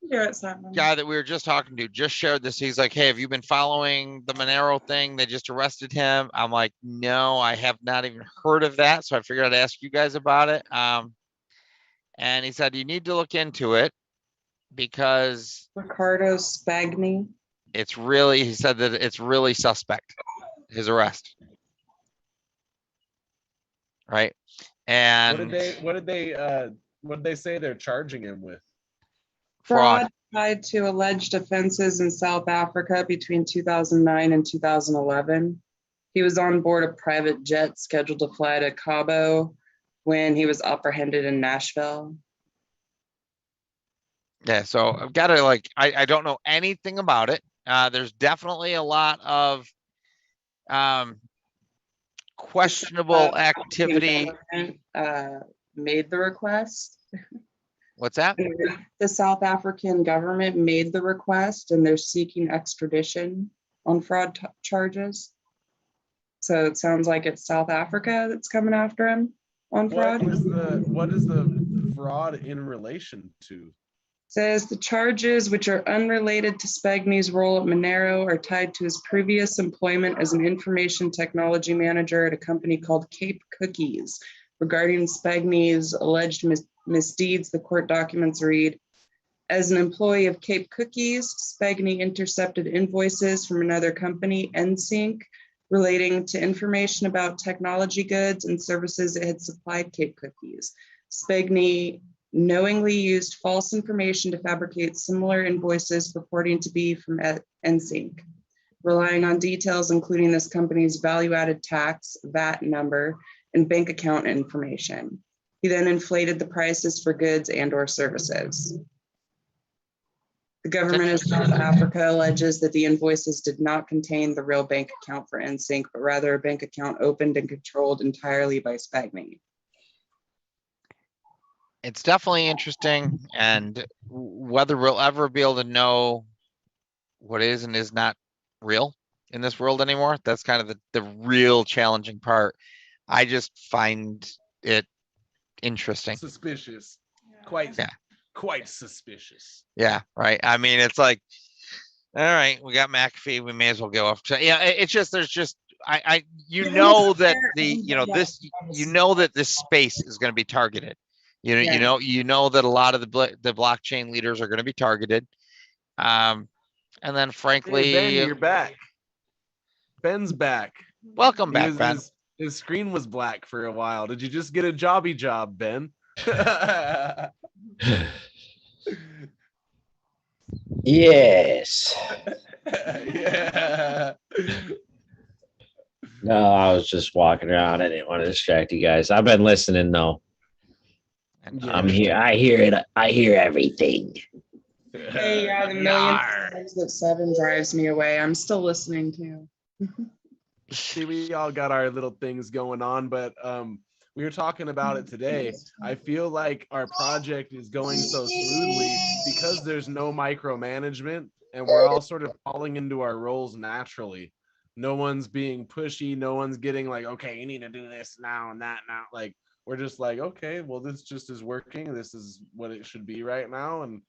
Here at Simon. guy that we were just talking to just shared this. He's like, hey, have you been following the Monero thing? They just arrested him. I'm like, no, I have not even heard of that. So I figured I'd ask you guys about it. And he said, you need to look into it because Ricardo Spagni. he said that it's really suspect, his arrest. Right. And What did they say they're charging him with? fraud. Tied to alleged offenses in South Africa between 2009 and 2011. He was on board a private jet scheduled to fly to Cabo when he was apprehended in Nashville. Yeah, so I've got to I don't know anything about it. There's definitely a lot of questionable activity. Made the request. What's that? The South African government made the request and they're seeking extradition on fraud charges. So it sounds like it's South Africa that's coming after him on fraud. What is the fraud in relation to? Says the charges, which are unrelated to Spagny's role at Monero, are tied to his previous employment as an information technology manager at a company called Cape Cookies. Regarding Spagny's alleged misdeeds, the court documents read, as an employee of Cape Cookies, Spagny intercepted invoices from another company, NSYNC, relating to information about technology goods and services it had supplied Cape Cookies. Spagny knowingly used false information to fabricate similar invoices purporting to be from NSYNC, relying on details including this company's value-added tax, VAT number, and bank account information. He then inflated the prices for goods and/or services. The government of South Africa alleges that the invoices did not contain the real bank account for NSYNC, but rather a bank account opened and controlled entirely by Spagny. It's definitely interesting, and whether we'll ever be able to know what is and is not real in this world anymore, that's kind of the real challenging part. I just find it interesting. Suspicious. Yeah. Quite suspicious. Yeah, right. I mean, it's like, all right, we got McAfee, we may as well go off. Yeah, it's just there's just you know that this space is going to be targeted. You know that a lot of the blockchain leaders are going to be targeted. And then frankly, hey Ben, you're back. Ben's back. Welcome back, Ben. His screen was black for a while. Did you just get a jobby job, Ben? Yes. Yeah. No, I was just walking around. I didn't want to distract you guys. I've been listening though. I'm here. I hear it. I hear everything. Hey, yeah, the million times that Seven drives me away. I'm still listening too. See, we all got our little things going on, but we were talking about it today. I feel like our project is going so smoothly because there's no micromanagement and we're all sort of falling into our roles naturally. No one's being pushy. No one's getting like, okay, you need to do this now and that now. Like, we're just like, okay, well, this just is working. This is what it should be right now. And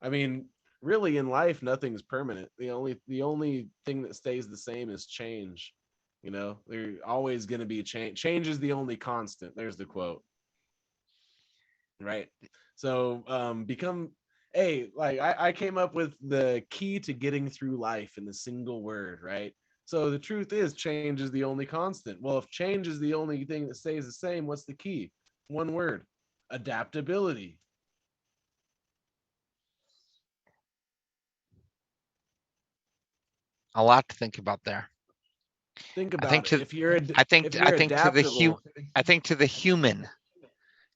I mean, really in life, nothing's permanent. The only thing that stays the same is change. You know, there's always going to be change. Change is the only constant. There's the quote. Right. So I came up with the key to getting through life in a single word, right? So the truth is change is the only constant. Well, if change is the only thing that stays the same, what's the key? One word: adaptability. A lot to think about there. Think about it. I think to the human,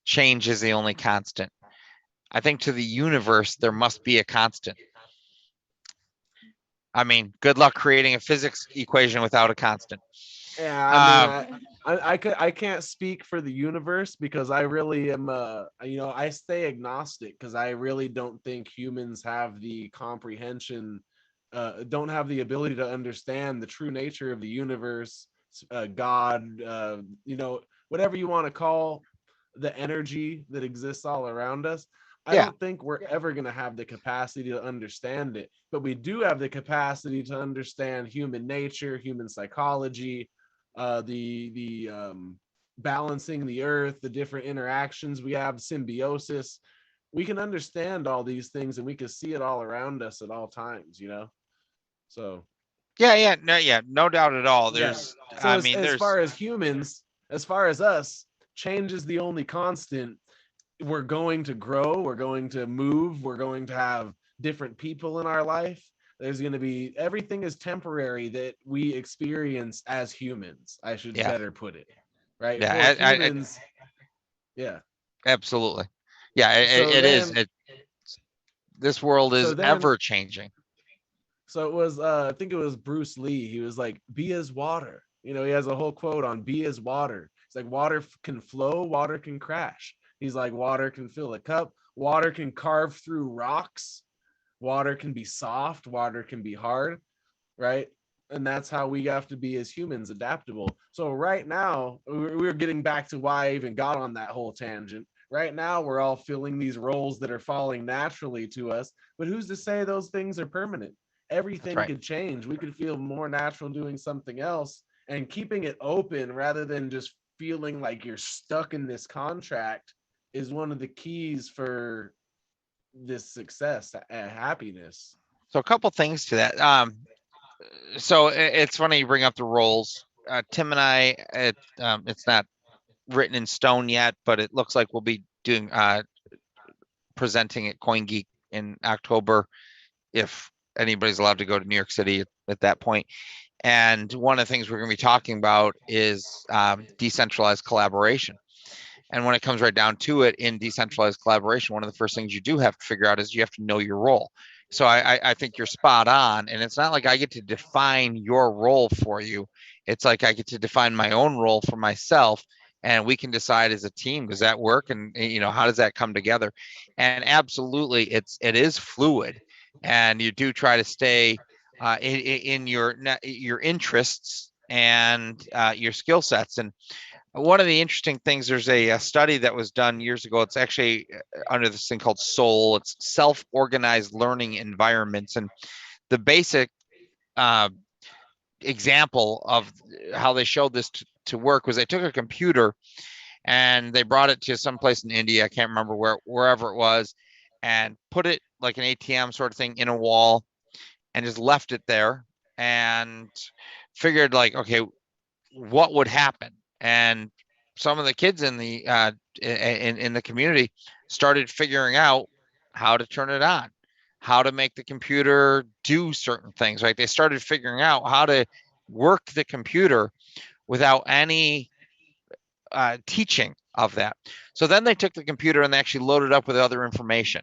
change is the only constant. I think to the universe, there must be a constant. I mean, good luck creating a physics equation without a constant. Yeah, I can't speak for the universe because I really am I stay agnostic because I really don't think humans have the comprehension, don't have the ability to understand the true nature of the universe, God, whatever you want to call the energy that exists all around us. I don't think we're ever going to have the capacity to understand it, but we do have the capacity to understand human nature, human psychology, the balancing the earth, the different interactions we have, symbiosis. We can understand all these things and we can see it all around us at all times, So no doubt at all. There's as far as humans, as far as us, change is the only constant. We're going to grow, we're going to move, we're going to have different people in our life. There's going to be, everything is temporary that we experience as humans. I should better put it, right? Yeah, humans, absolutely. Yeah, it is. This world is ever changing. So it was, I think it was Bruce Lee. He was like, "Be as water." He has a whole quote on "be as water." It's like water can flow, water can crash. He's like, water can fill a cup, water can carve through rocks, water can be soft, water can be hard, right? And that's how we have to be as humans, adaptable. So right now, we're getting back to why I even got on that whole tangent. Right now, we're all filling these roles that are falling naturally to us, but who's to say those things are permanent? That's Everything right. could change. We could feel more natural doing something else, and keeping it open rather than just feeling like you're stuck in this contract is one of the keys for this success and happiness. So a couple things to that. So it's funny you bring up the roles. Tim and I, it's not written in stone yet, but it looks like we'll be doing presenting at CoinGeek in October, if anybody's allowed to go to New York City at that point. And one of the things we're going to be talking about is decentralized collaboration. And when it comes right down to it, in decentralized collaboration, one of the first things you do have to figure out is you have to know your role. So I think you're spot on. And it's not like I get to define your role for you. It's like I get to define my own role for myself. And we can decide as a team, does that work? And how does that come together? And absolutely, it is fluid. And you do try to stay in your interests and your skill sets. And one of the interesting things, there's a study that was done years ago. It's actually under this thing called SOUL. It's self-organized learning environments. And the basic uh, example of how they showed this to work was they took a computer and they brought it to some place in India. I can't remember wherever it was, and put it like an ATM sort of thing in a wall and just left it there and figured like, okay, what would happen? And some of the kids in the in the community started figuring out how to turn it on, how to make the computer do certain things. Right? They started figuring out how to work the computer without any teaching of that. So then they took the computer and they actually loaded up with other information,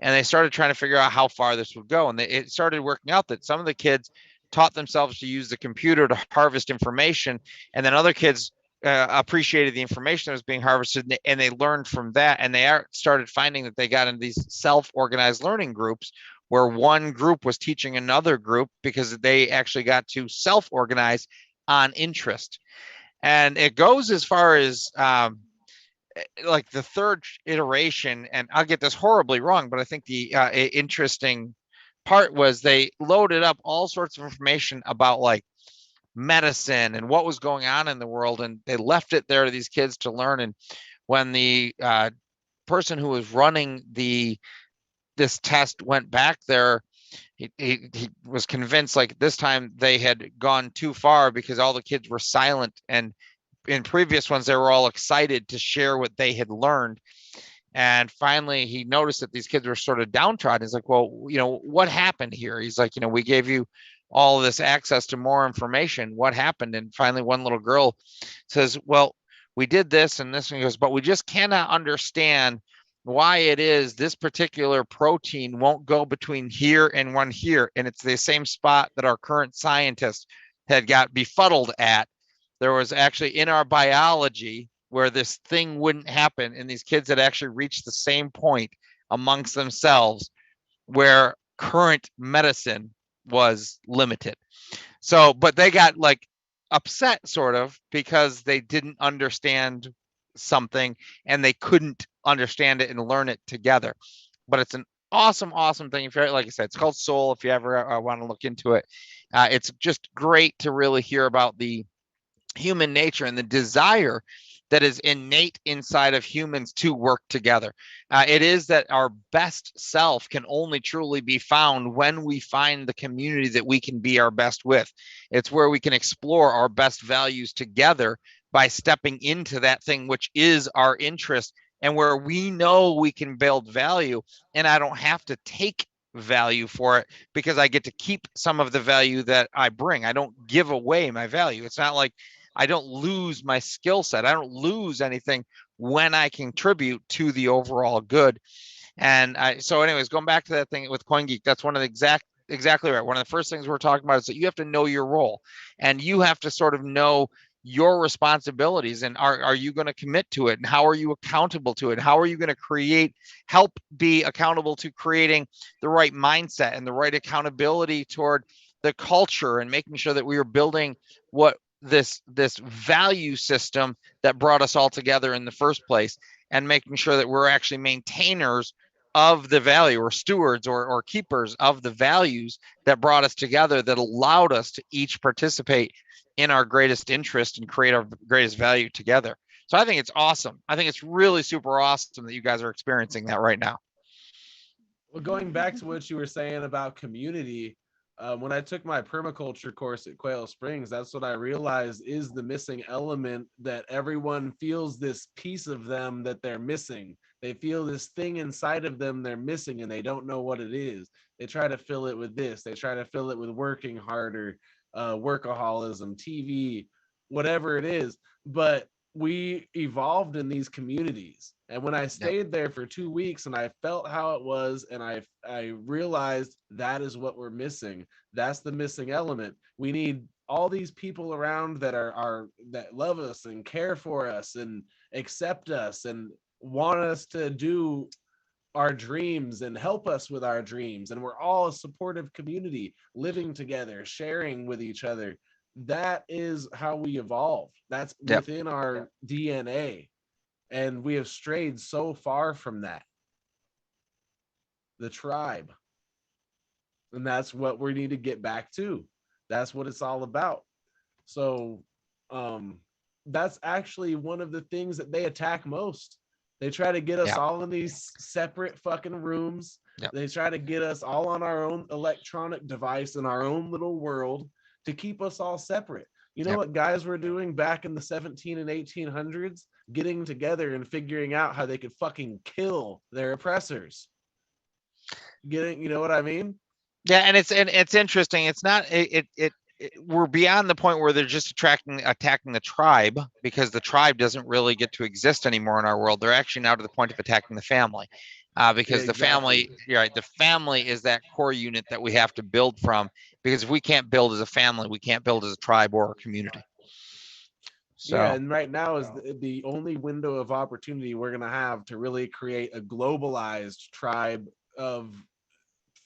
and they started trying to figure out how far this would go. And it started working out that some of the kids taught themselves to use the computer to harvest information, and then other kids appreciated the information that was being harvested, and they learned from that. And they started finding that they got into these self-organized learning groups where one group was teaching another group because they actually got to self-organize on interest. And it goes as far as like the third iteration, and I'll get this horribly wrong, but I think the interesting part was they loaded up all sorts of information about like medicine and what was going on in the world, and they left it there to these kids to learn. And when the person who was running this test went back there, he was convinced like this time they had gone too far because all the kids were silent, and in previous ones they were all excited to share what they had learned. And finally he noticed that these kids were sort of downtrodden. He's like, well, what happened here? He's like, we gave you all this access to more information. What happened? And finally one little girl says, well, we did this and this, and he goes, but we just cannot understand why it is this particular protein won't go between here and one here. And it's the same spot that our current scientists had got befuddled at. There was actually in our biology where this thing wouldn't happen, and these kids had actually reached the same point amongst themselves where current medicine was limited. So, but they got like upset sort of because they didn't understand something and they couldn't understand it and learn it together. But it's an awesome thing. If you're, like I said, it's called SOUL. If you ever want to look into it, it's just great to really hear about the human nature and the desire that is innate inside of humans to work together. It is that our best self can only truly be found when we find the community that we can be our best with. It's where we can explore our best values together by stepping into that thing which is our interest, and where we know we can build value, and I don't have to take value for it because I get to keep some of the value that I bring. I don't give away my value. It's not like I don't lose my skill set. I don't lose anything when I contribute to the overall good. And so anyways, going back to that thing with CoinGeek, that's one of the exactly right. One of the first things we're talking about is that you have to know your role, and you have to sort of know your responsibilities, and are you going to commit to it, and how are you accountable to it, how are you going to help be accountable to creating the right mindset and the right accountability toward the culture, and making sure that we are building what this value system that brought us all together in the first place. and making sure that we're actually maintainers of the value, or stewards, or keepers of the values that brought us together, that allowed us to each participate in our greatest interest and create our greatest value together. So I think it's awesome. I think it's really super awesome that you guys are experiencing that right now. Well, going back to what you were saying about community, when I took my permaculture course at Quail Springs, that's what I realized is the missing element, that everyone feels this piece of them that they're missing. They feel this thing inside of them they're missing, and they don't know what it is. They try to fill it with this. They try to fill it with working harder, workaholism, TV, whatever it is. But we evolved in these communities, and when I stayed there for 2 weeks and I felt how it was, and I realized that is what we're missing. That's the missing element. We need all these people around that are that love us and care for us and accept us and want us to do our dreams and help us with our dreams, and we're all a supportive community living together, sharing with each other. That is how we evolve. That's within our DNA, and we have strayed so far from that. The tribe. And that's what we need to get back to. That's what it's all about. So that's actually one of the things that they attack most. They try to get us all in these separate fucking rooms. They try to get us all on our own electronic device in our own little world to keep us all separate. You know what guys were doing back in the 17 and 1800s? Getting together and figuring out how they could fucking kill their oppressors. You know what I mean? Yeah, and it's interesting. It's not we're beyond the point where they're just attacking the tribe, because the tribe doesn't really get to exist anymore in our world. They're actually now to the point of attacking the family, because the family, you're right, the family is that core unit that we have to build from. Because if we can't build as a family, we can't build as a tribe or a community. So, yeah, and right now is the only window of opportunity we're going to have to really create a globalized tribe of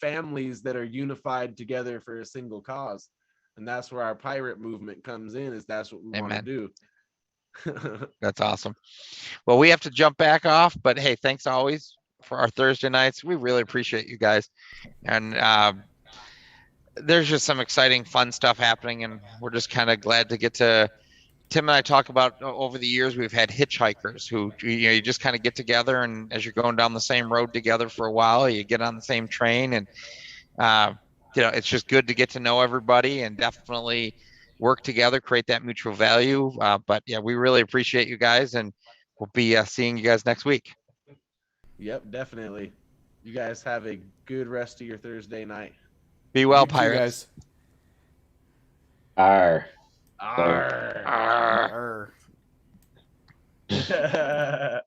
families that are unified together for a single cause. And that's where our pirate movement comes in, is that's what we want to do. That's awesome. Well, we have to jump back off, but hey, thanks always for our Thursday nights. We really appreciate you guys. And there's just some exciting, fun stuff happening, and we're just kind of glad to get to. Tim and I talk about, over the years, we've had hitchhikers who, you just kind of get together, and as you're going down the same road together for a while, you get on the same train, and it's just good to get to know everybody and definitely work together, create that mutual value. But yeah, we really appreciate you guys, and we'll be seeing you guys next week. Yep, definitely. You guys have a good rest of your Thursday night. Be well, pirates. Arr. Arr. Arr. Arr.